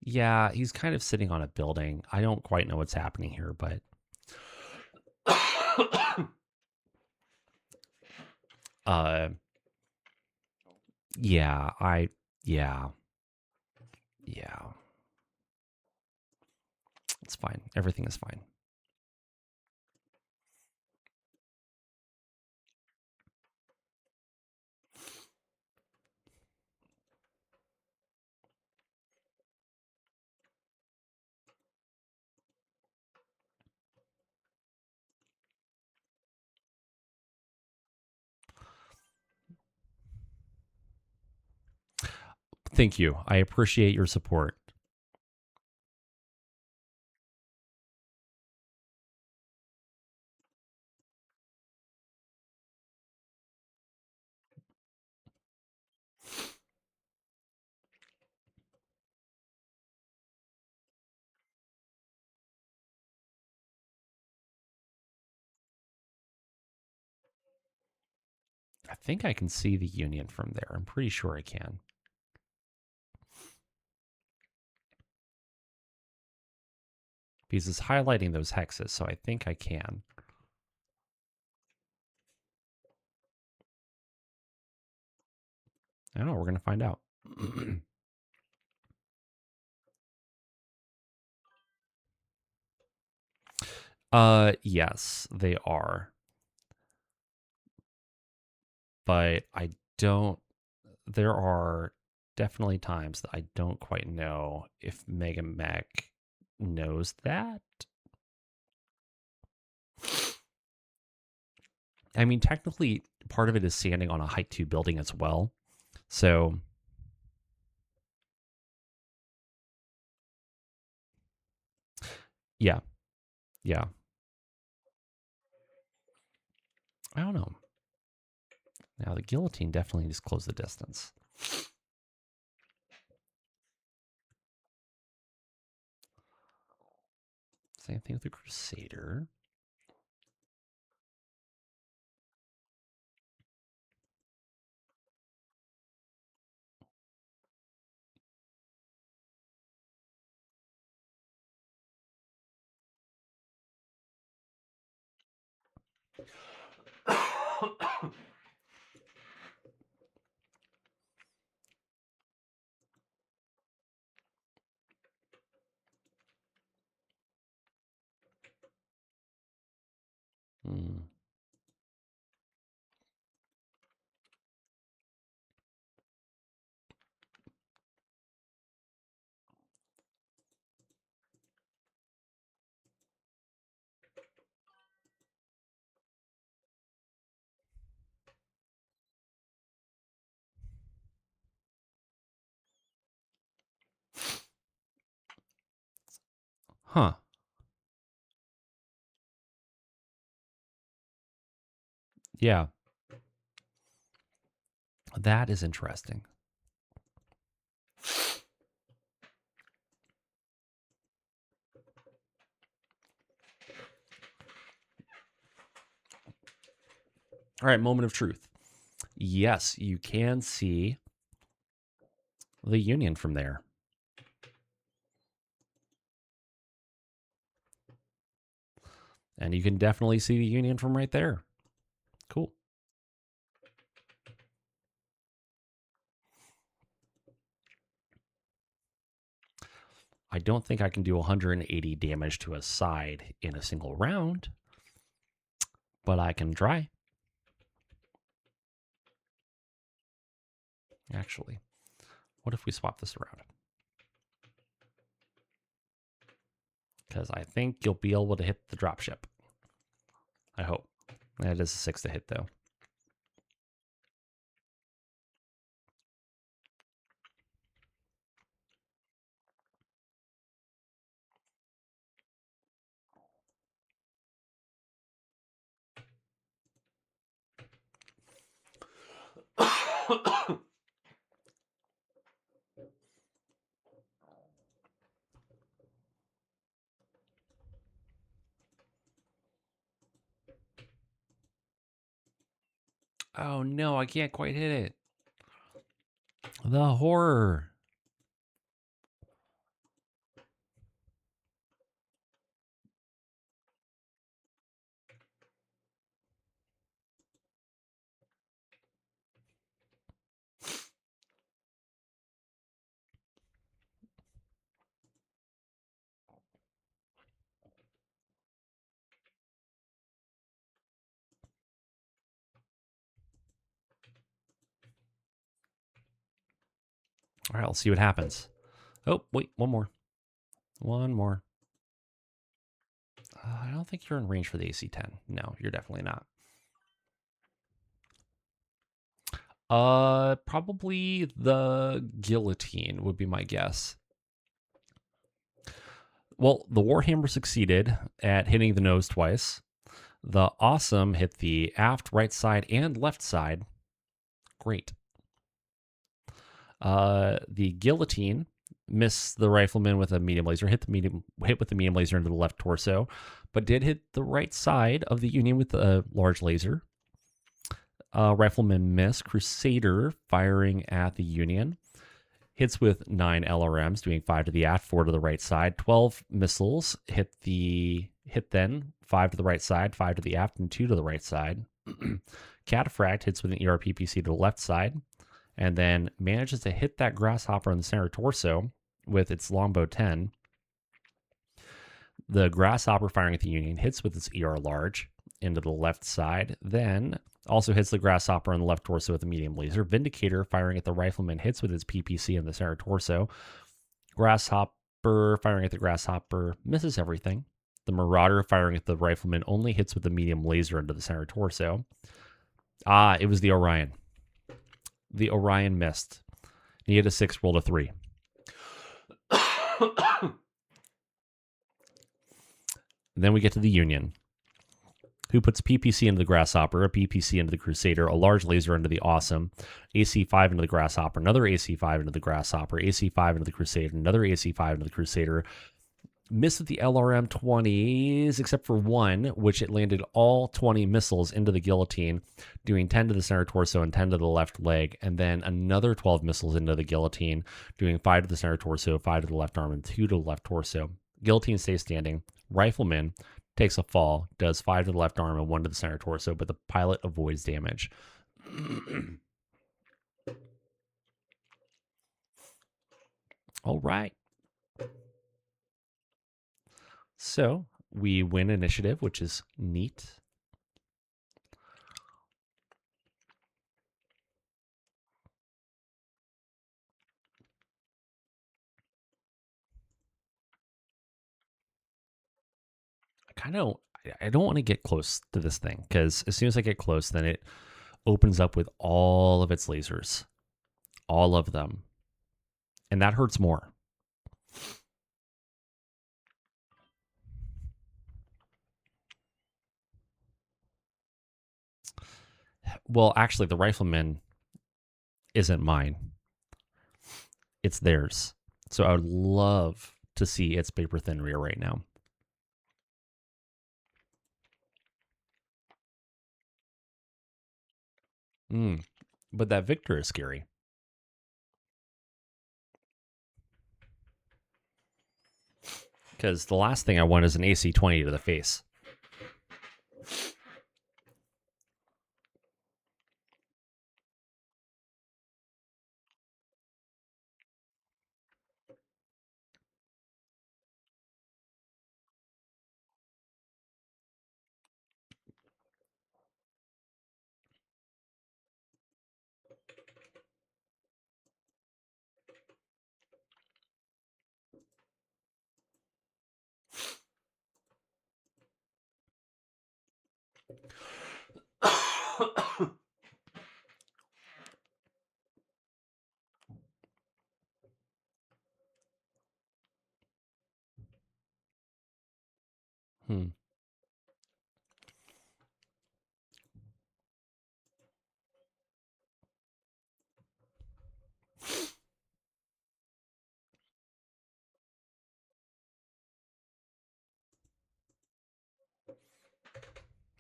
Yeah, he's kind of sitting on a building. I don't quite know what's happening here, but... yeah, yeah. It's fine. Everything is fine. Thank you. I appreciate your support. I think I can see the union from there. I'm pretty sure I can. Because it's highlighting those hexes, so I think I can. I don't know. We're going to find out. Yes, they are. But I don't... There are definitely times that I don't quite know if MegaMek knows that. I mean, technically, part of it is standing on a height 2 building as well. So, yeah. Yeah. I don't know. Now, the guillotine definitely just closed the distance. Same thing with the Crusader. Hmm. Huh. Yeah. That is interesting. All right, moment of truth. Yes, you can see the union from there. And you can definitely see the Union from right there. Cool. I don't think I can do 180 damage to a side in a single round, but I can try. Actually, what if we swap this around? Because I think you'll be able to hit the dropship. I hope. That is a 6 to hit, though. Oh no, I can't quite hit it. The horror. All right, let's see what happens. Oh, wait, one more. One more. I don't think you're in range for the AC-10. No, you're definitely not. Probably the guillotine would be my guess. Well, the Warhammer succeeded at hitting the nose twice. The Awesome hit the aft, right side, and left side. Great. The Guillotine missed the Rifleman with a medium laser, hit with the medium laser into the left torso, but did hit the right side of the Union with a large laser. Rifleman missed. Crusader firing at the Union. Hits with 9 LRMs, doing 5 to the aft, 4 to the right side. 12 missiles hit then 5 to the right side, 5 to the aft, and 2 to the right side. Cataphract hits with an ERPPC to the left side, and then manages to hit that Grasshopper on the center torso with its longbow 10. The Grasshopper firing at the Union hits with its ER large into the left side, then also hits the Grasshopper on the left torso with a medium laser. Vindicator firing at the Rifleman hits with its PPC in the center torso. Grasshopper firing at the Grasshopper misses everything. The Marauder firing at the Rifleman only hits with the medium laser into the center torso. It was the Orion. The Orion missed. He had a 6, rolled a 3. Then we get to the Union, who puts PPC into the Grasshopper, a PPC into the Crusader, a large laser into the Awesome, AC5 into the Grasshopper, another AC5 into the Grasshopper, AC5 into the Crusader, another AC5 into the Crusader. Missed with the LRM 20s, except for one, which it landed all 20 missiles into the Guillotine, doing 10 to the center torso and 10 to the left leg, and then another 12 missiles into the Guillotine, doing 5 to the center torso, 5 to the left arm, and 2 to the left torso. Guillotine stays standing. Rifleman takes a fall, does 5 to the left arm and 1 to the center torso, but the pilot avoids damage. All right. So we win initiative, which is neat. I don't want to get close to this thing, because as soon as I get close, then it opens up with all of its lasers. All of them. And that hurts more. Well, actually, the Rifleman isn't mine. It's theirs. So I would love to see its paper thin rear right now. But that Victor is scary. Because the last thing I want is an AC-20 to the face. Hmm.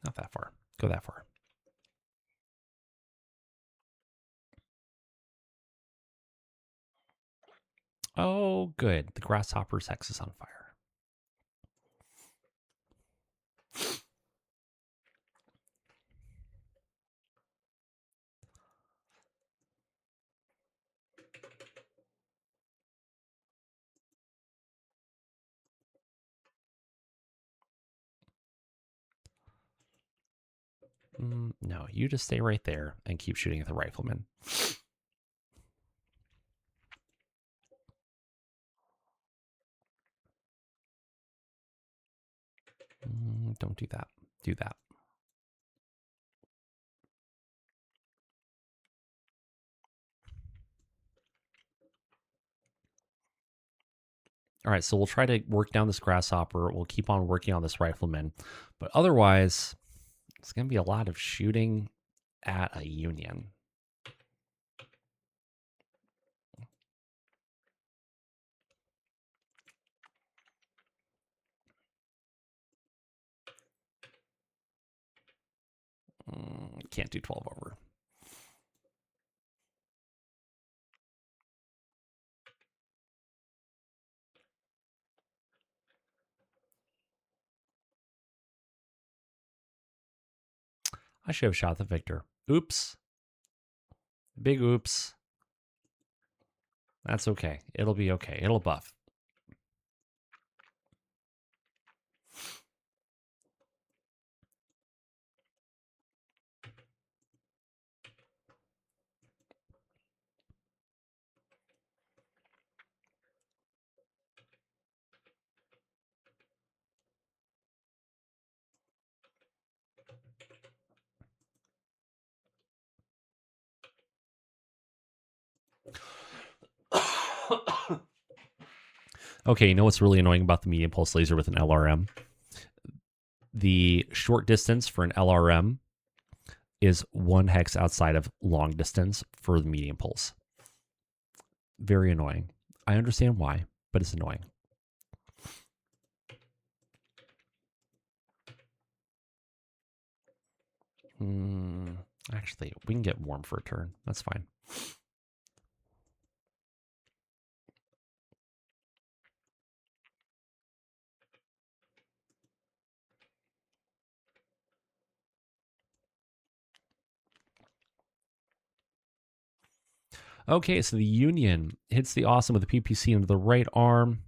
Not that far. Go that far. Oh, good. The grasshopper's hex is on fire. No, you just stay right there and keep shooting at the rifleman. Don't do that. Do that. All right, so we'll try to work down this grasshopper. We'll keep on working on this rifleman. But otherwise, it's going to be a lot of shooting at a Union. Can't do 12 over. I should have shot the victor. Oops. Big oops. That's okay. It'll be okay. It'll buff. Okay, you know what's really annoying about the medium pulse laser with an LRM? The short distance for an LRM is 1 hex outside of long distance for the medium pulse. Very annoying. I understand why, but it's annoying. Actually, we can get warm for a turn. That's fine. Okay, so the Union hits the Awesome with the PPC into the right arm.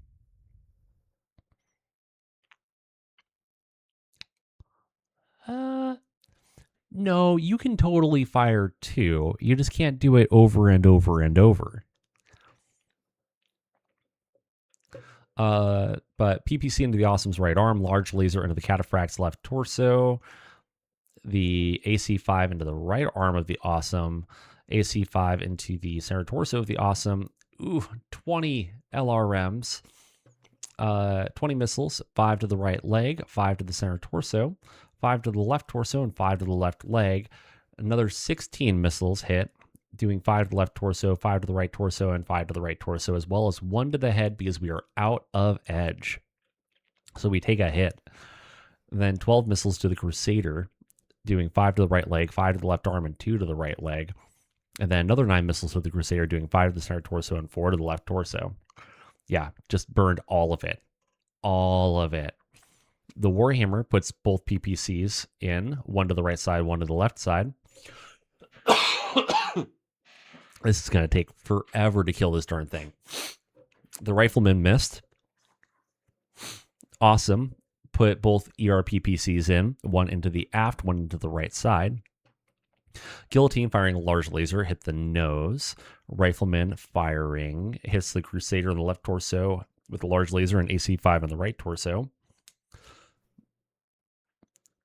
No, you can totally fire 2. You just can't do it over and over and over. But PPC into the Awesome's right arm, large laser into the Cataphract's left torso, the AC5 into the right arm of the Awesome, AC5 into the center torso of the Awesome. 20 LRMs, 20 missiles, 5 to the right leg, 5 to the center torso, 5 to the left torso, and 5 to the left leg. Another 16 missiles hit, doing 5 to the left torso, 5 to the right torso, and 5 to the right torso, as well as 1 to the head because we are out of edge. So we take a hit. Then 12 missiles to the Crusader, doing 5 to the right leg, 5 to the left arm, and 2 to the right leg. And then another 9 missiles to the Crusader, doing 5 to the center torso and 4 to the left torso. Yeah, just burned all of it. All of it. The Warhammer puts both PPCs in, 1 to the right side, 1 to the left side. This is going to take forever to kill this darn thing. The Rifleman missed. Awesome. Put both ERPPCs in, 1 into the aft, 1 into the right side. Guillotine firing a large laser hit the nose. Rifleman firing hits the Crusader in the left torso with a large laser and AC5 on the right torso.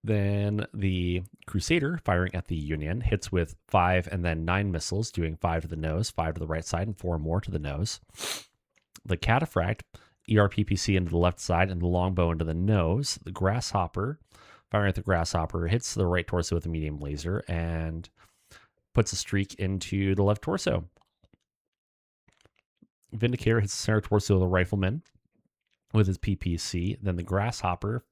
Then the Crusader firing at the Union hits with 5 and then 9 missiles, doing 5 to the nose, 5 to the right side, and 4 more to the nose. The Cataphract ERPPC into the left side and the longbow into the nose. The grasshopper, firing at the grasshopper, hits the right torso with a medium laser and puts a streak into the left torso. Vindicator hits the center torso of the rifleman with his PPC. Then the grasshopper,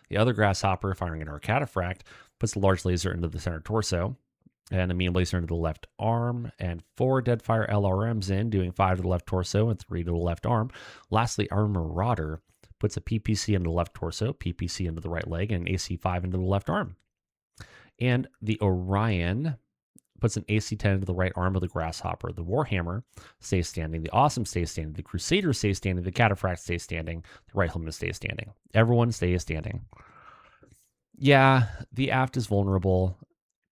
the other grasshopper, firing an Arcadaphract, puts a large laser into the center torso and a medium laser into the left arm, and 4 Deadfire LRMs in, doing 5 to the left torso and 3 to the left arm. Lastly, our Marauder puts a PPC into the left torso, PPC into the right leg, and an AC5 into the left arm. And the Orion puts an AC10 into the right arm of the Grasshopper. The Warhammer stays standing. The Awesome stays standing. The Crusader stays standing. The Cataphract stays standing. The Rifleman stays standing. Everyone stays standing. Yeah, the aft is vulnerable,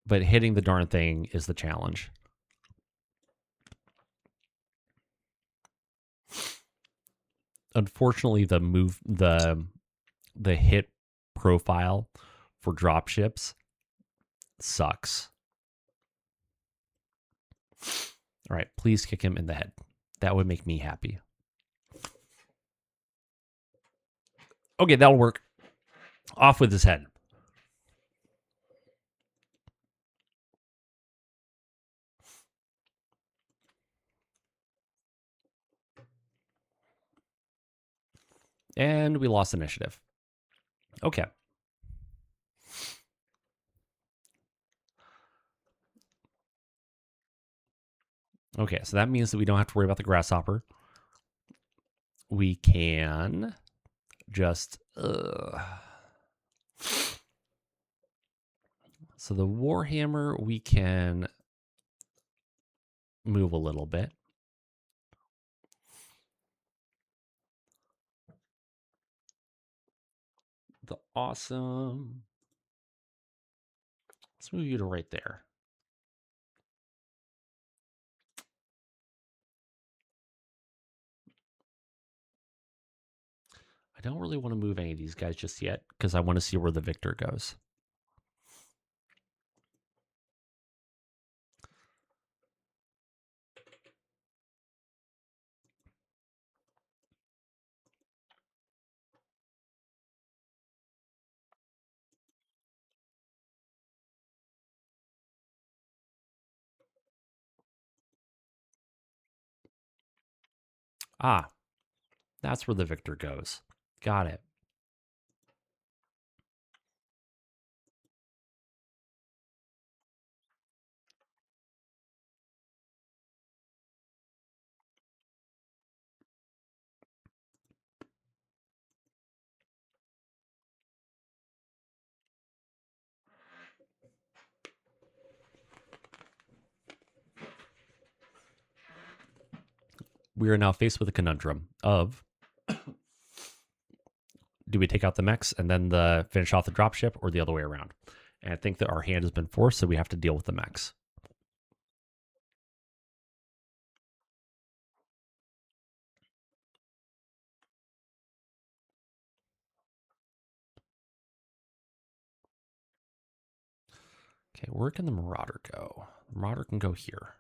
but hitting the darn thing is the challenge. Unfortunately, the hit profile for dropships sucks. All right, please kick him in the head. That would make me happy. Okay, that'll work. Off with his head. And we lost initiative. Okay. Okay, so that means that we don't have to worry about the grasshopper. We can just... So the Warhammer, we can move a little bit. The Awesome... Let's move you to right there. I don't really want to move any of these guys just yet because I want to see where the Victor goes. Ah, that's where the Victor goes. Got it. We are now faced with a conundrum of do we take out the mechs and then finish off the dropship, or the other way around? And I think that our hand has been forced, so we have to deal with the mechs. Okay, where can the Marauder go? The Marauder can go here.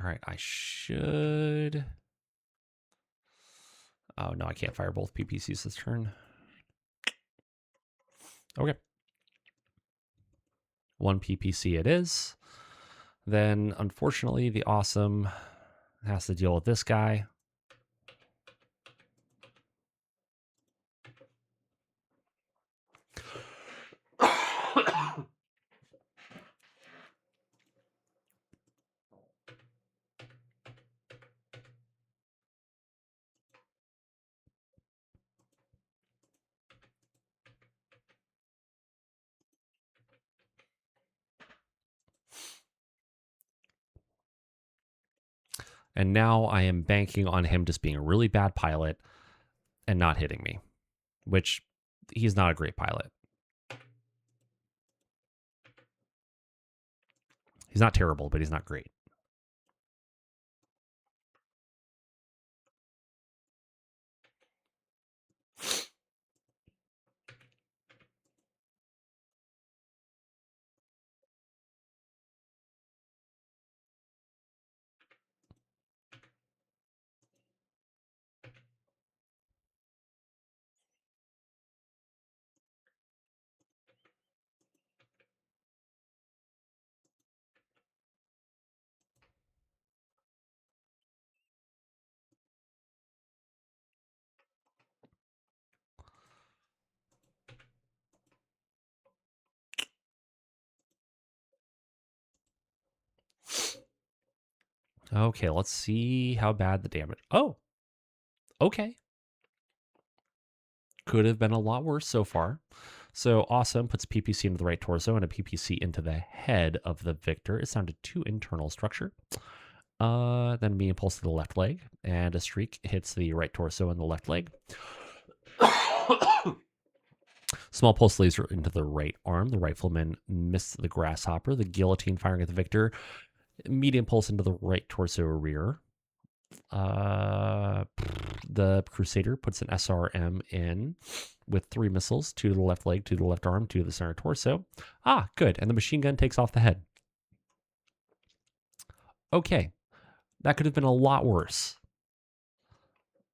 All right, I should... Oh, no, I can't fire both PPCs this turn. Okay. 1 PPC it is. Then, unfortunately, the Awesome has to deal with this guy. And now I am banking on him just being a really bad pilot and not hitting me, which he's not a great pilot. He's not terrible, but he's not great. Okay, let's see how bad the damage. Oh, okay. Could have been a lot worse so far. So awesome puts PPC into the right torso and a PPC into the head of the victor. It's down to 2 internal structure. Then me impulse to the left leg, and a streak hits the right torso and the left leg. Small pulse laser into the right arm. The rifleman missed the grasshopper. The guillotine firing at the victor. Medium pulse into the right torso rear. The Crusader puts an SRM in with 3 missiles, 2 to the left leg, 2 to the left arm, 2 to the center torso. Ah, good. And the machine gun takes off the head. Okay. That could have been a lot worse.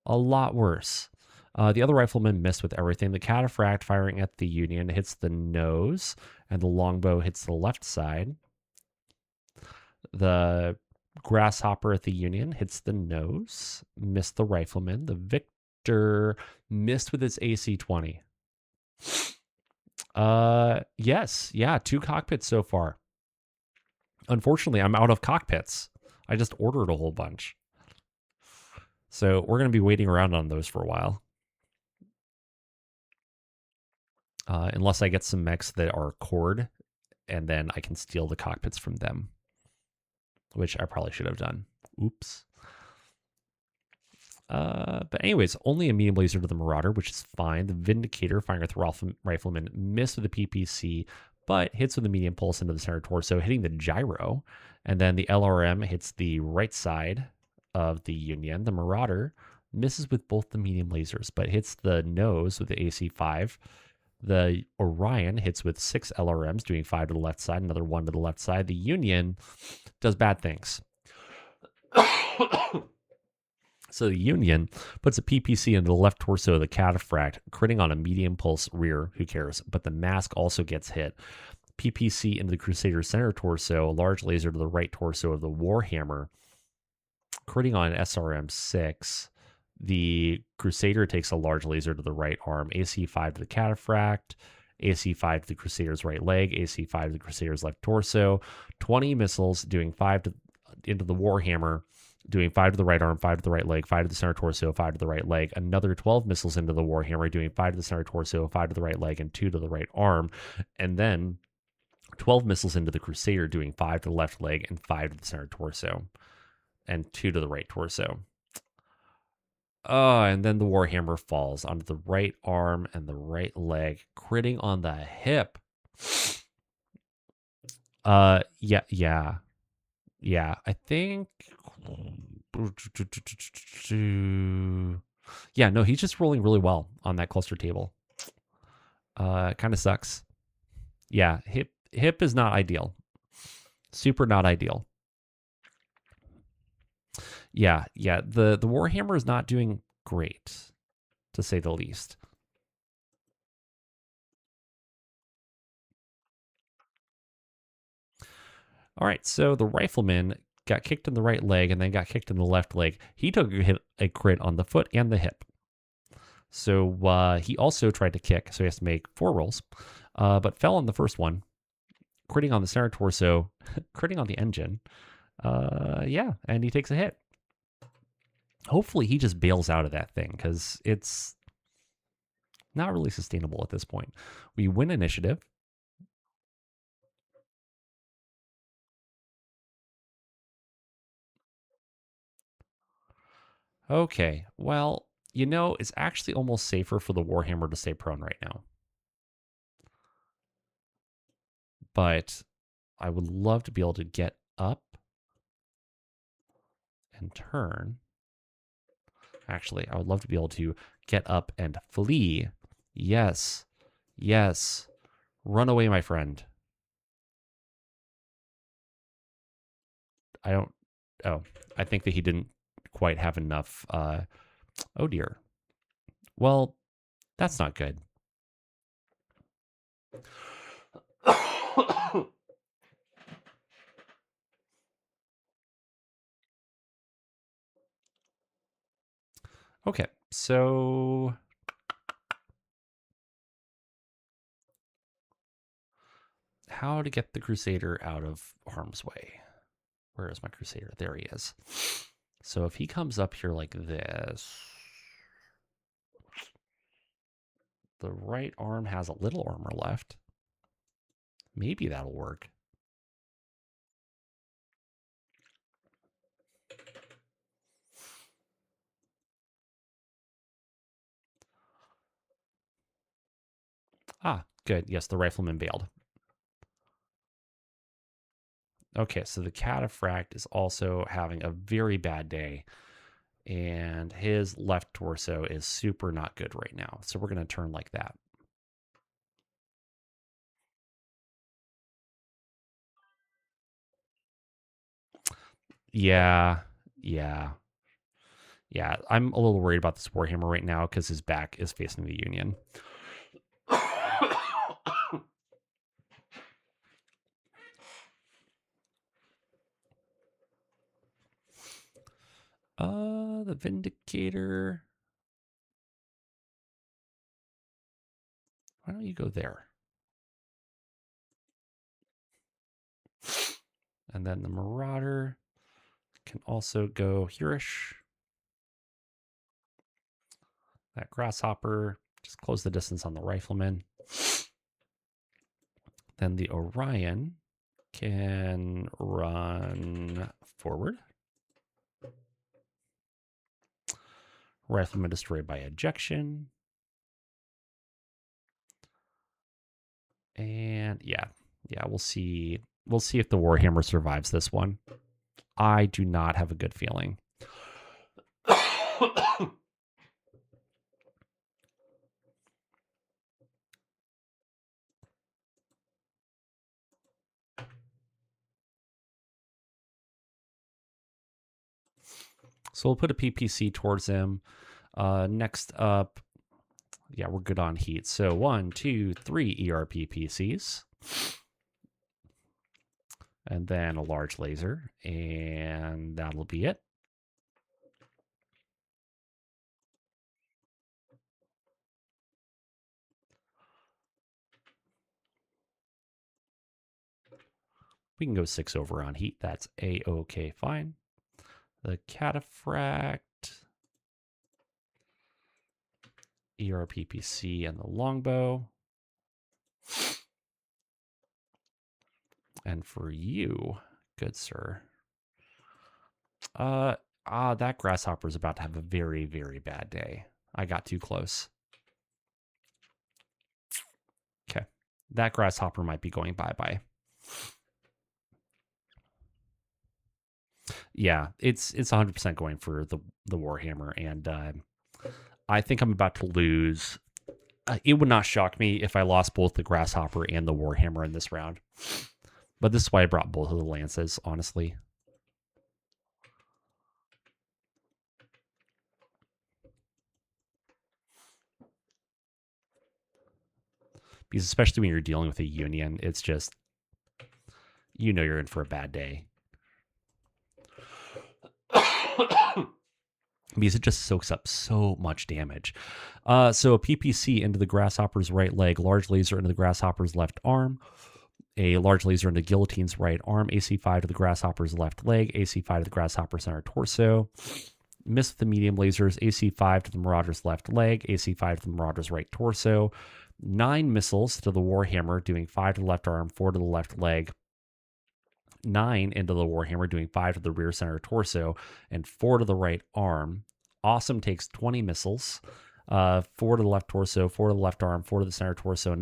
A lot worse. The other rifleman missed with everything. The cataphract firing at the Union hits the nose, and the longbow hits the left side. The grasshopper at the Union hits the nose, missed the rifleman. The victor missed with its AC-20. Yes, yeah, 2 cockpits so far. Unfortunately, I'm out of cockpits. I just ordered a whole bunch. So we're going to be waiting around on those for a while. Unless I get some mechs that are cord, and then I can steal the cockpits from them, which I probably should have done. Oops. But anyways, only a medium laser to the Marauder, which is fine. The Vindicator firing at the Rifleman missed with the PPC, but hits with a medium pulse into the center torso, hitting the gyro. And then the LRM hits the right side of the Union. The Marauder misses with both the medium lasers, but hits the nose with the AC-5. The Orion hits with 6 LRMs, doing 5 to the left side, another 1 to the left side. The Union does bad things. So the Union puts a PPC into the left torso of the cataphract, critting on a medium pulse rear. Who cares? But the mask also gets hit. PPC into the Crusader's center torso, a large laser to the right torso of the Warhammer, critting on SRM-6. The Crusader takes a large laser to the right arm, AC-5 to the cataphract, AC-5 to the Crusader's right leg, AC-5 to the Crusader's left torso. 20 missiles doing 5 into the Warhammer, doing 5 to the right arm, 5 to the right leg, 5 to the center torso, 5 to the right leg. Another 12 missiles into the Warhammer, doing 5 to the center torso, 5 to the right leg, and 2 to the right arm. And then 12 missiles into the Crusader, doing 5 to the left leg and 5 to the center torso, and 2 to the right torso. And then the Warhammer falls onto the right arm and the right leg, critting on the hip. Yeah. I think. Yeah, no, he's just rolling really well on that cluster table. Kind of sucks. Yeah, hip is not ideal. Super not ideal. Yeah. The Warhammer is not doing great, to say the least. All right, so the Rifleman got kicked in the right leg and then got kicked in the left leg. He took a crit on the foot and the hip. So he also tried to kick, so he has to make 4 rolls, but fell on the first one, critting on the center torso, critting on the engine. Yeah, and he takes a hit. Hopefully he just bails out of that thing, because it's not really sustainable at this point. We win initiative. Okay, well, it's actually almost safer for the Warhammer to stay prone right now. But I would love to be able to get up and turn. Actually, I would love to be able to get up and flee. Yes. Yes. Run away, my friend. I don't... Oh, I think that he didn't quite have enough... oh, dear. Well, that's not good. Okay, so... how to get the Crusader out of harm's way. Where is my Crusader? There he is. So if he comes up here like this, the right arm has a little armor left. Maybe that'll work. Ah, good. Yes, the rifleman bailed. Okay, so the cataphract is also having a very bad day, and his left torso is super not good right now. So we're going to turn like that. Yeah, yeah, yeah. I'm a little worried about this Warhammer right now because his back is facing the Union. The Vindicator. Why don't you go there? And then the Marauder can also go hereish. That Grasshopper, just close the distance on the Rifleman. Then the Orion can run forward. Rifleman destroyed by ejection. And yeah, we'll see. We'll see if the Warhammer survives this one. I do not have a good feeling. So we'll put a PPC towards him. Next up, yeah, we're good on heat. So 1, 2, 3 ERP PCs. And then a large laser. And that'll be it. We can go 6 over on heat. That's A-OK fine. The cataphract, ERPPC, and the longbow. And for you, good sir, that grasshopper is about to have a very, very bad day. I got too close. Okay, that grasshopper might be going bye-bye. Yeah, it's 100% going for the Warhammer, and I think I'm about to lose. It would not shock me if I lost both the Grasshopper and the Warhammer in this round. But this is why I brought both of the Lances, honestly. Because especially when you're dealing with a Union, it's just, you know you're in for a bad day. Because it just soaks up so much damage. So a PPC into the Grasshopper's right leg, large laser into the Grasshopper's left arm, a large laser into Guillotine's right arm, AC5 to the Grasshopper's left leg, AC5 to the Grasshopper's center torso, miss with the medium lasers, AC5 to the Marauder's left leg, AC5 to the Marauder's right torso, 9 missiles to the Warhammer, doing 5 to the left arm, 4 to the left leg, 9 into the Warhammer, doing 5 to the rear center torso, and 4 to the right arm. Awesome takes 20 missiles, 4 to the left torso, 4 to the left arm, 4 to the center torso,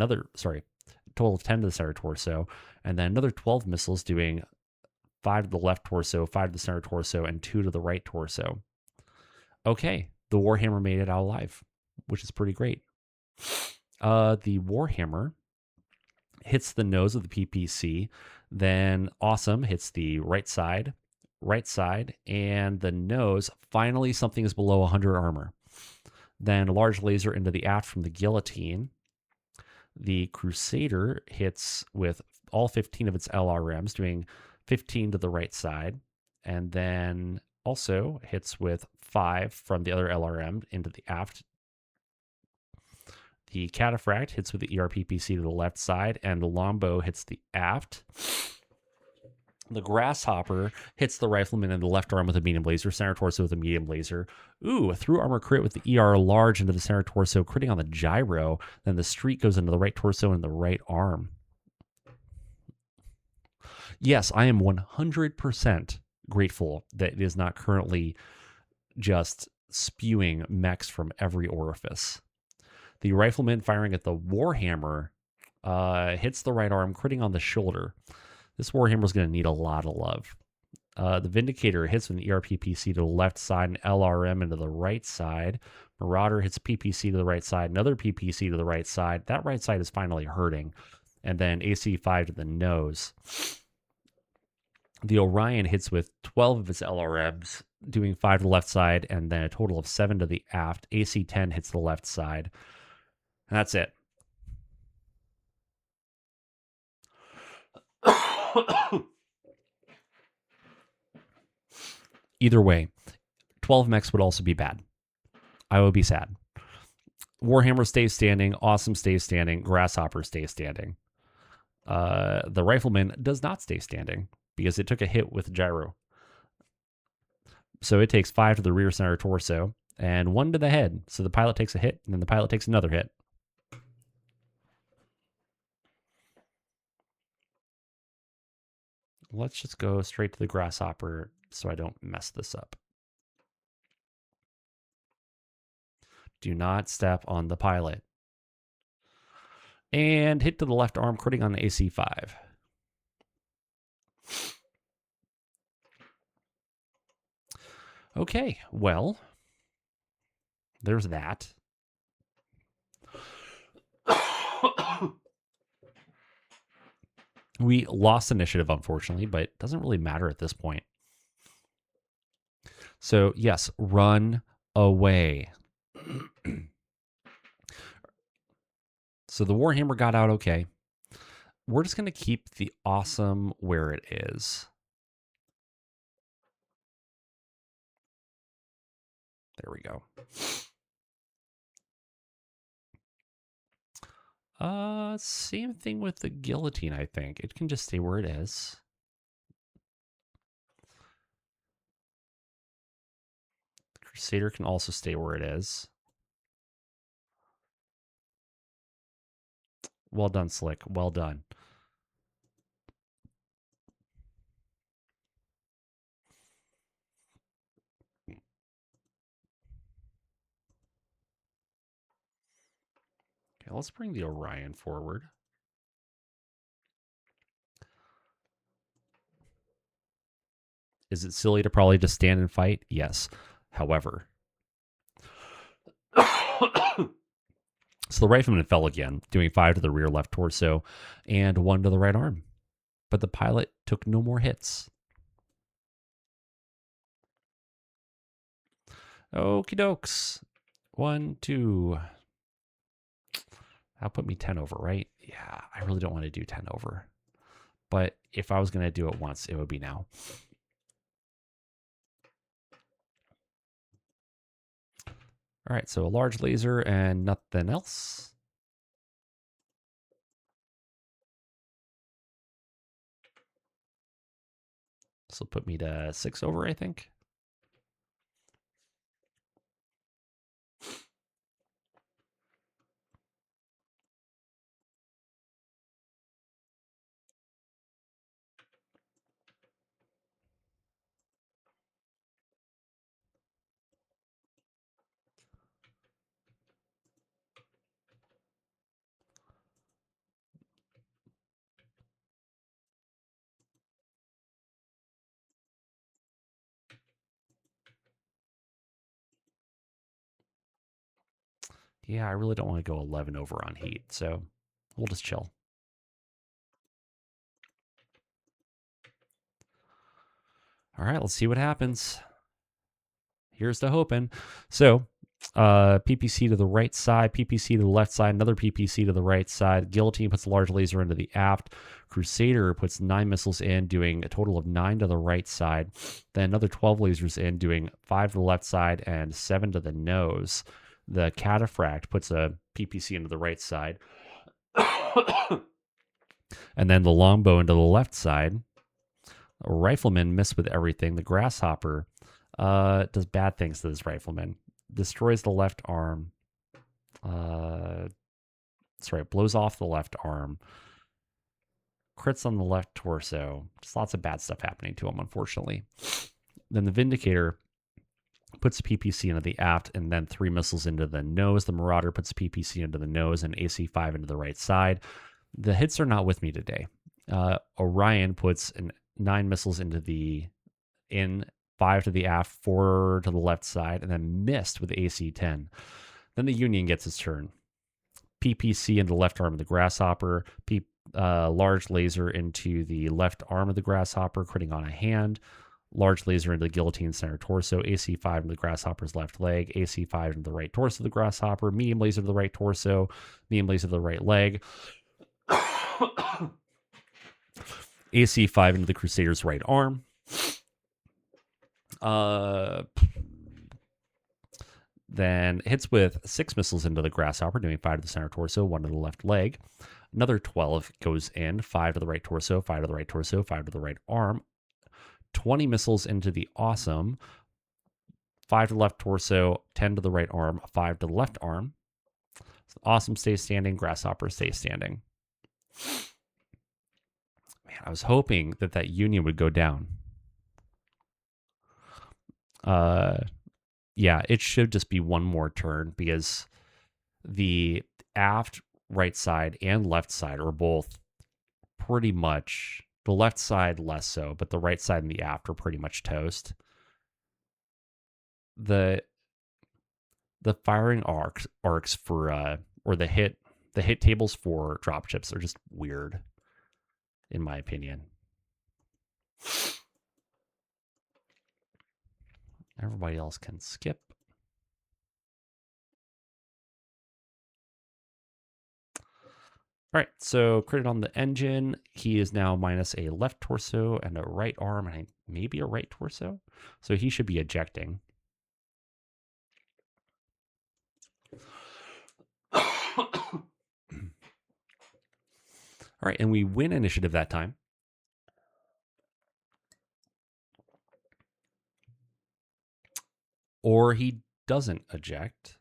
total of 10 to the center torso, and then another 12 missiles doing 5 to the left torso, 5 to the center torso, and 2 to the right torso. Okay, the Warhammer made it out alive, which is pretty great. The Warhammer hits the nose of the PPC, then Awesome hits the right side, and the nose. Finally, something is below 100 armor. Then a large laser into the aft from the Guillotine. The Crusader hits with all 15 of its LRMs, doing 15 to the right side, and then also hits with 5 from the other LRM into the aft. The Cataphract hits with the ERPPC to the left side, and the Longbow hits the aft. The Grasshopper hits the Rifleman in the left arm with a medium laser, center torso with a medium laser. Ooh, a through armor crit with the ER large into the center torso, critting on the gyro. Then the streak goes into the right torso and the right arm. Yes, I am 100% grateful that it is not currently just spewing mechs from every orifice. The Rifleman firing at the Warhammer hits the right arm, critting on the shoulder. This Warhammer is going to need a lot of love. The Vindicator hits with an ERPPC to the left side and LRM into the right side. Marauder hits PPC to the right side, another PPC to the right side. That right side is finally hurting. And then AC5 to the nose. The Orion hits with 12 of its LRMs, doing 5 to the left side, and then a total of 7 to the aft. AC10 hits the left side. And that's it. Either way, 12 mechs would also be bad. I would be sad. Warhammer stays standing. Awesome stays standing. Grasshopper stays standing. The Rifleman does not stay standing because it took a hit with gyro. So it takes 5 to the rear center torso and 1 to the head. So the pilot takes a hit, and then the pilot takes another hit. Let's just go straight to the Grasshopper so I don't mess this up. Do not step on the pilot. And hit to the left arm, critting on the AC5. Okay, well, there's that. We lost initiative, unfortunately, but it doesn't really matter at this point. So, yes, run away. So the Warhammer got out okay. We're just going to keep the Awesome where it is. There we go. Same thing with the Guillotine, I think. It can just stay where it is. The Crusader can also stay where it is. Well done, Slick. Well done. Okay, let's bring the Orion forward. Is it silly to probably just stand and fight? Yes. However, so the Rifleman fell again, doing 5 to the rear left torso and 1 to the right arm. But the pilot took no more hits. Okie dokes. 1, 2. That'll put me 10 over, right? Yeah, I really don't want to do 10 over. But if I was going to do it once, it would be now. All right, so a large laser and nothing else. This will put me to 6 over, I think. Yeah, I really don't want to go 11 over on heat, so we'll just chill. All right, let's see what happens. Here's the hoping. So, PPC to the right side, PPC to the left side, another PPC to the right side. Guillotine puts a large laser into the aft. Crusader puts 9 missiles in, doing a total of 9 to the right side. Then another 12 lasers in, doing 5 to the left side and 7 to the nose. The Cataphract puts a PPC into the right side. And then the longbow into the left side. A rifleman missed with everything. The grasshopper does bad things to this rifleman. Destroys the left arm. Blows off the left arm. Crits on the left torso. Just lots of bad stuff happening to him, unfortunately. Then the Vindicator puts a PPC into the aft and then 3 missiles into the nose. The Marauder puts a PPC into the nose and AC5 into the right side. The hits are not with me today. Orion puts 9 missiles into the 5 to the aft, 4 to the left side, and then missed with AC10. Then the Union gets its turn. PPC into the left arm of the Grasshopper, large laser into the left arm of the Grasshopper, critting on a hand, large laser into the Guillotine center torso, AC5 into the Grasshopper's left leg, AC5 into the right torso of the Grasshopper, medium laser to the right torso, medium laser to the right leg, AC5 into the Crusader's right arm. Then hits with 6 missiles into the Grasshopper, doing 5 to the center torso, 1 to the left leg. Another 12 goes in, 5 to the right torso, 5 to the right torso, 5 to the right arm. 20 missiles into the Awesome, 5 to the left torso, 10 to the right arm, 5 to the left arm. So Awesome stays standing, Grasshopper stays standing. Man, I was hoping that Union would go down. Yeah, it should just be one more turn because the aft right side and left side are both pretty much, the left side less so, but the right side and the aft are pretty much toast. The firing arcs for or the hit tables for dropships are just weird, in my opinion. Everybody else can skip. All right, so credit on the engine. He is now minus a left torso and a right arm and maybe a right torso. So he should be ejecting. All right, and we win initiative that time. Or he doesn't eject.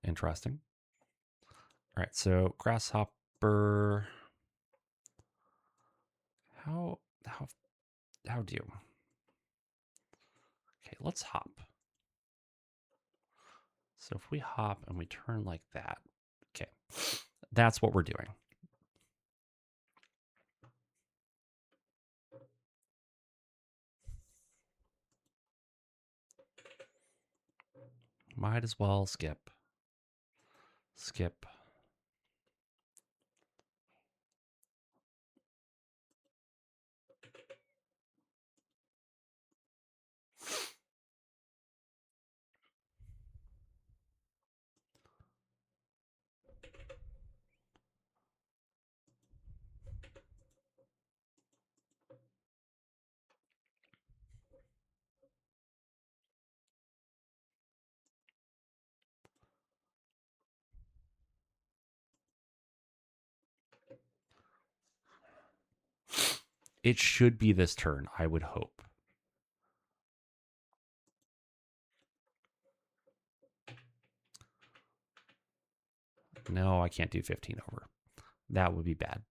Interesting. All right, so Grasshopper. How do you? Okay, let's hop. So if we hop and we turn like that, okay, that's what we're doing. Might as well skip. Skip. It should be this turn, I would hope. No, I can't do 15 over. That would be bad.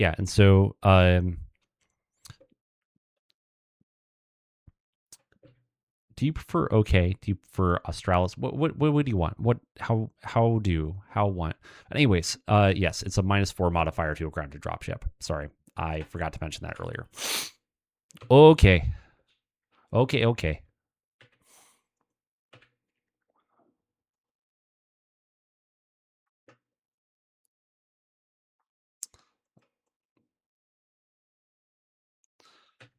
Yeah, and so do you prefer okay? Do you prefer Australis? What do you want? How want? Anyways, yes, it's a -4 modifier to a grounded dropship. Sorry, I forgot to mention that earlier. Okay. Okay.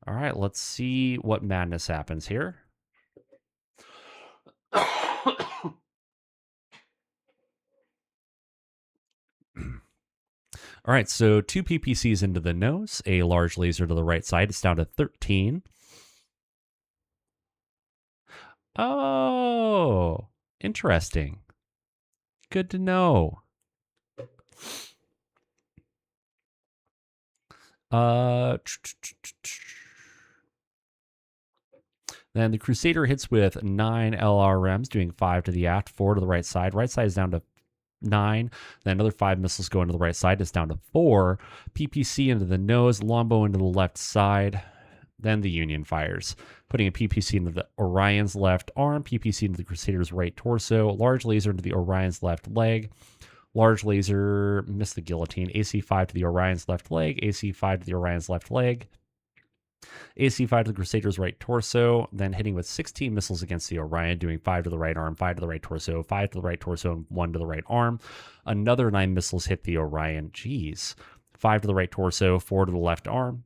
All right, let's see what madness happens here. All right, so 2 PPCs into the nose, a large laser to the right side. It's down to 13. Oh, interesting. Good to know. Then the Crusader hits with 9 LRMs, doing 5 to the aft, 4 to the right side. Right side is down to 9. Then another 5 missiles go into the right side. It's down to 4. PPC into the nose, longbow into the left side. Then the Union fires, putting a PPC into the Orion's left arm, PPC into the Crusader's right torso, large laser into the Orion's left leg. Large laser, missed the guillotine. AC5 to the Orion's left leg. AC5 to the Orion's left leg. AC5 to the Crusader's right torso, then hitting with 16 missiles against the Orion, doing 5 to the right arm, 5 to the right torso, 5 to the right torso, and 1 to the right arm. Another 9 missiles hit the Orion. Jeez. 5 to the right torso, 4 to the left arm.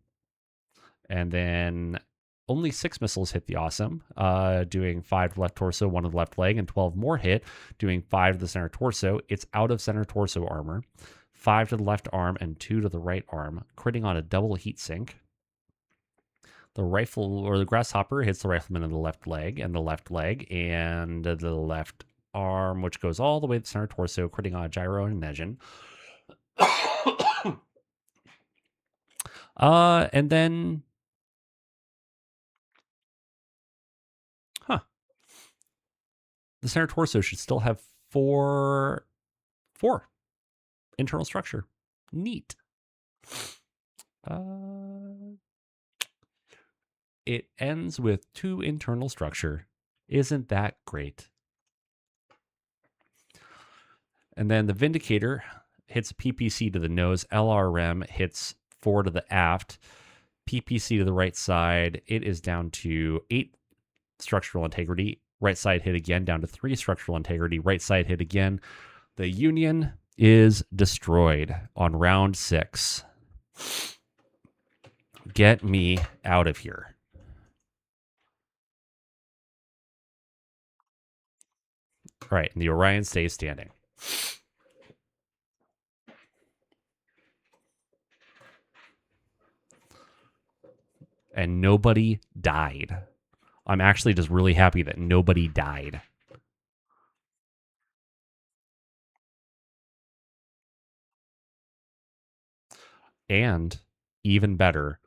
And then only 6 missiles hit the Awesome, doing 5 to the left torso, 1 to the left leg, and 12 more hit, doing 5 to the center torso. It's out of center torso armor. 5 to the left arm and 2 to the right arm, critting on a double heat sink. The rifle or the grasshopper hits the rifleman in the left leg and the left arm, which goes all the way to the center torso, critting on a gyro and an engine. And then, the center torso should still have four internal structure. Neat. It ends with 2 internal structure. Isn't that great? And then the Vindicator hits PPC to the nose. LRM hits 4 to the aft. PPC to the right side. It is down to 8 structural integrity. Right side hit again, down to 3 structural integrity. Right side hit again. The Union is destroyed on round 6. Get me out of here. All right, and the Orion stays standing. And nobody died. I'm actually just really happy that nobody died. And even better,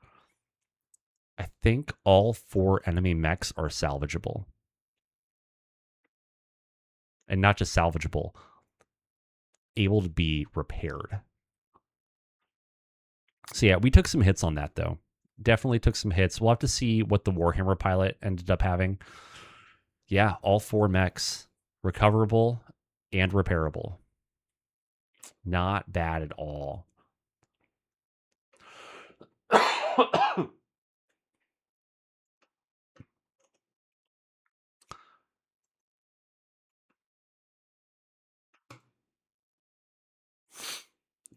I think all 4 enemy mechs are salvageable. And not just salvageable, able to be repaired. So yeah, we took some hits on that though. Definitely took some hits. We'll have to see what the Warhammer pilot ended up having. Yeah, all 4 mechs recoverable and repairable. Not bad at all.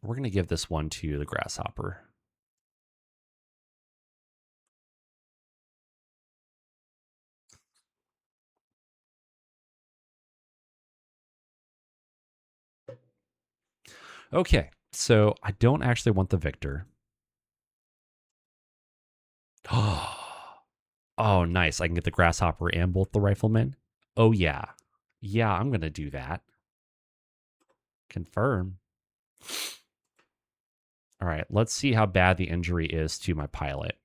We're going to give this one to the Grasshopper. Okay, so I don't actually want the Victor. Oh, nice. I can get the Grasshopper and both the Riflemen. Oh, yeah. Yeah, I'm going to do that. Confirm. All right, let's see how bad the injury is to my pilot.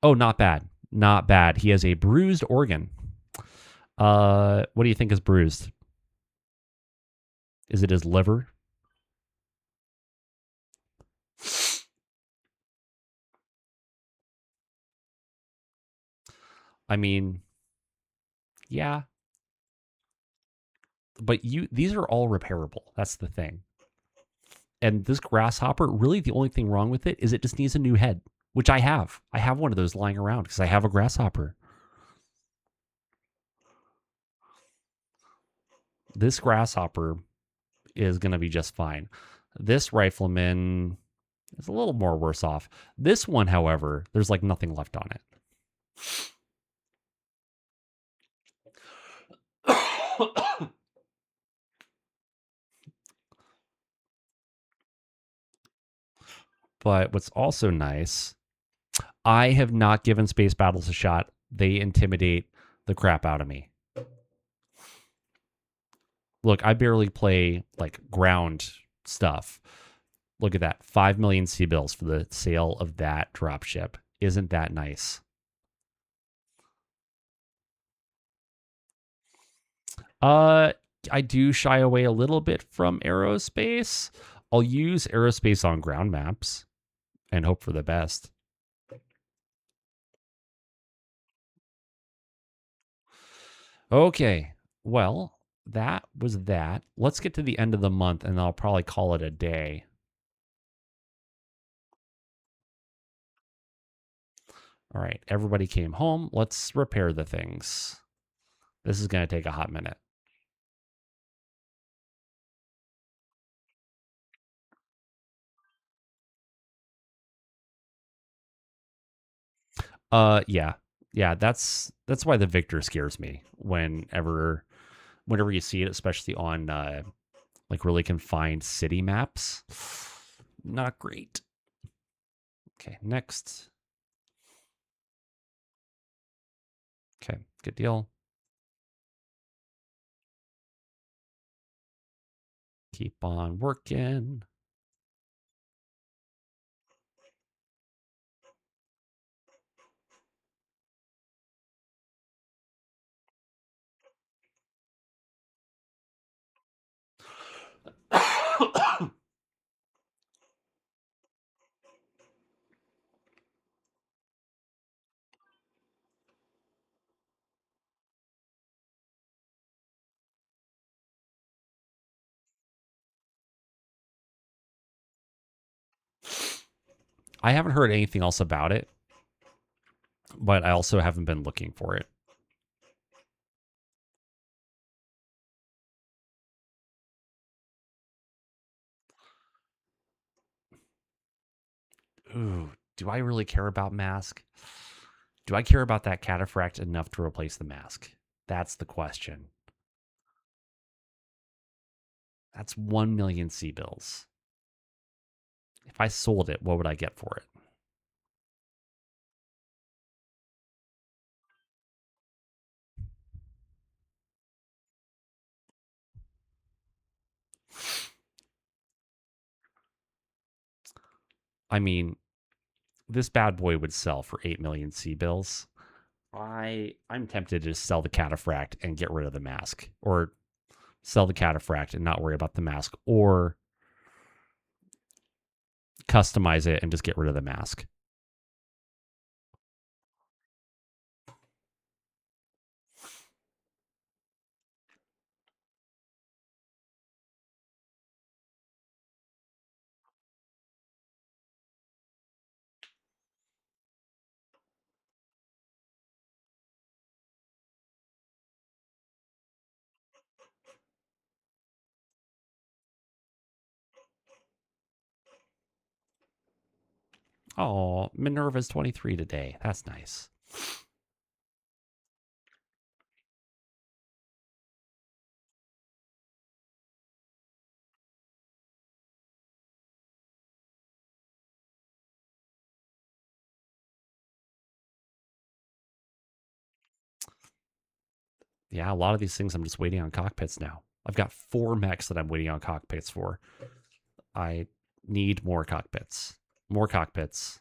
Oh, not bad. Not bad. He has a bruised organ. What do you think is bruised? Is it his liver? I mean, yeah, but these are all repairable. That's the thing. And this grasshopper, really the only thing wrong with it is it just needs a new head, which I have. I have one of those lying around because I have a grasshopper. This grasshopper is going to be just fine. This rifleman is a little more worse off. This one, however, there's like nothing left on it. But what's also nice, I have not given space battles a shot. They intimidate the crap out of me. Look, I barely play like ground stuff. Look at that. 5 million C-bills for the sale of that dropship. Isn't that nice? I do shy away a little bit from aerospace. I'll use aerospace on ground maps and hope for the best. Okay. Well, that was that. Let's get to the end of the month and I'll probably call it a day. All right. Everybody came home. Let's repair the things. This is going to take a hot minute. Yeah. Yeah, that's why the Victor scares me whenever you see it, especially on like really confined city maps. Not great. Okay, next. Okay, good deal. Keep on working. I haven't heard anything else about it, but I also haven't been looking for it. Ooh, do I really care about mask? Do I care about that cataphract enough to replace the mask? That's the question. That's 1 million C-bills. If I sold it, what would I get for it? I mean, this bad boy would sell for 8 million C-bills. I'm tempted to just sell the cataphract and get rid of the mask, or sell the cataphract and not worry about the mask, or customize it and just get rid of the mask. Oh, Minerva's 23 today. That's nice. Yeah, a lot of these things I'm just waiting on cockpits now. I've got 4 mechs that I'm waiting on cockpits for. I need more cockpits. More cockpits.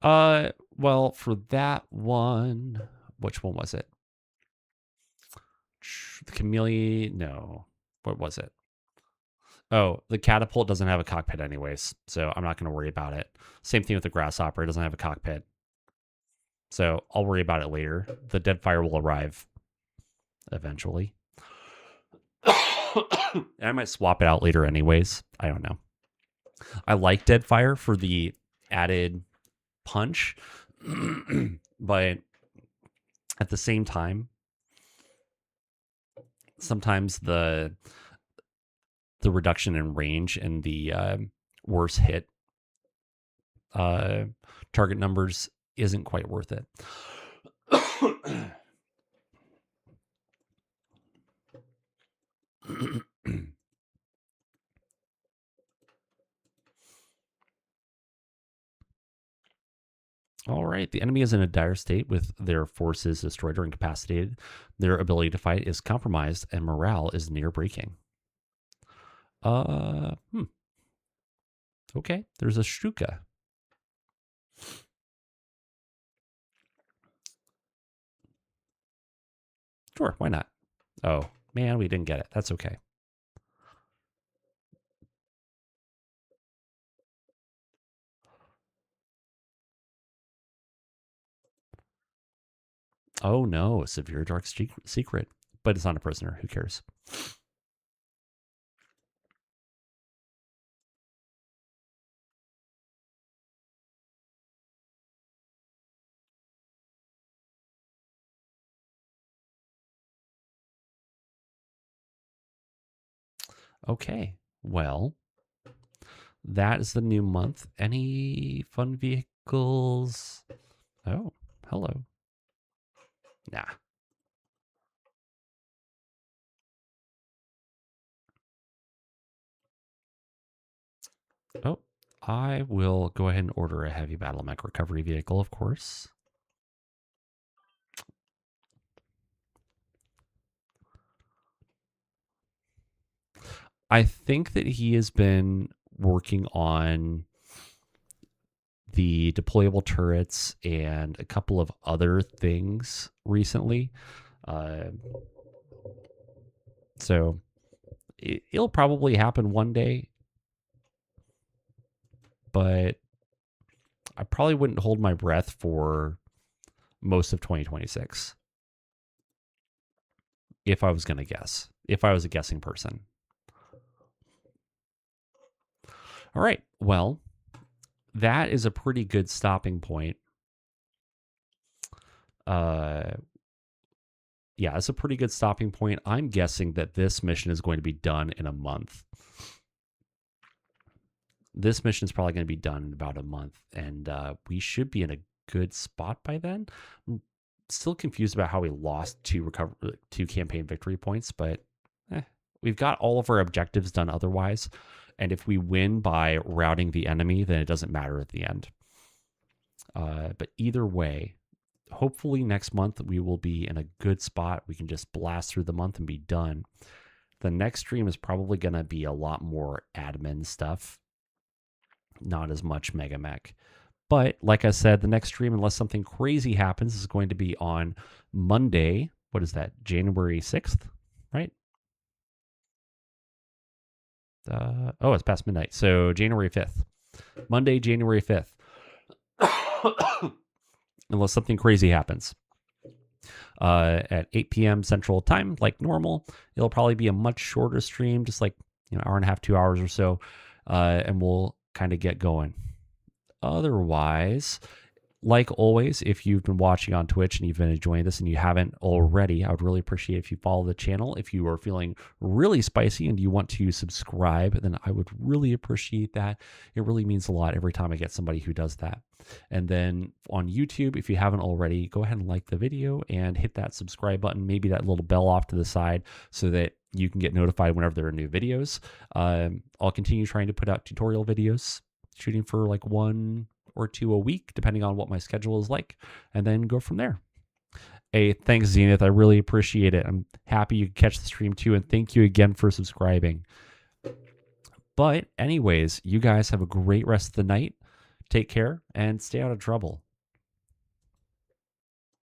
Well, for that one, which one was it? The chameleon, no. What was it? Oh, the catapult doesn't have a cockpit anyways, so I'm not going to worry about it. Same thing with the grasshopper. It doesn't have a cockpit. So I'll worry about it later. The Deadfire will arrive eventually. I might swap it out later anyways. I don't know. I like Deadfire for the added punch, but at the same time, sometimes the reduction in range and the worse hit target numbers isn't quite worth it. All right. The enemy is in a dire state with their forces destroyed or incapacitated. Their ability to fight is compromised and morale is near breaking. Okay. There's a Shtuka. Sure. Why not? Oh, man, we didn't get it. That's okay. Oh, no. A severe dark secret. But it's not a prisoner. Who cares? Okay. Well, that is the new month. Any fun vehicles? Oh, hello. Nah. Oh, I will go ahead and order a heavy Battletech recovery vehicle, of course. I think that he has been working on the deployable turrets and a couple of other things recently. So it'll probably happen one day, but I probably wouldn't hold my breath for most of 2026 if I was going to guess, if I was a guessing person. All right. Well, that is a pretty good stopping point. Yeah, it's a pretty good stopping point. I'm guessing that this mission is going to be done in a month. This mission is probably going to be done in about a month, and we should be in a good spot by then. I'm still confused about how we lost two campaign victory points, but we've got all of our objectives done otherwise. And if we win by routing the enemy, then it doesn't matter at the end. But either way, hopefully next month we will be in a good spot. We can just blast through the month and be done. The next stream is probably going to be a lot more admin stuff, not as much MegaMek. But like I said, the next stream, unless something crazy happens, is going to be on Monday. What is that? January 6th, right? Oh, it's past midnight. So January 5th. Monday, January 5th. Unless something crazy happens. At 8 p.m. Central Time, like normal. It'll probably be a much shorter stream, just like hour and a half, 2 hours or so, and we'll kind of get going. Otherwise, like always, if you've been watching on Twitch and you've been enjoying this and you haven't already, I would really appreciate if you follow the channel. If you are feeling really spicy and you want to subscribe, then I would really appreciate that. It really means a lot every time I get somebody who does that. And then on YouTube, if you haven't already, go ahead and like the video and hit that subscribe button, maybe that little bell off to the side so that you can get notified whenever there are new videos. I'll continue trying to put out tutorial videos, shooting for like 1 or 2 a week, depending on what my schedule is like, and then go from there. Hey, thanks, Zenith. I really appreciate it. I'm happy you could catch the stream too, and thank you again for subscribing. But anyways, you guys have a great rest of the night. Take care and stay out of trouble.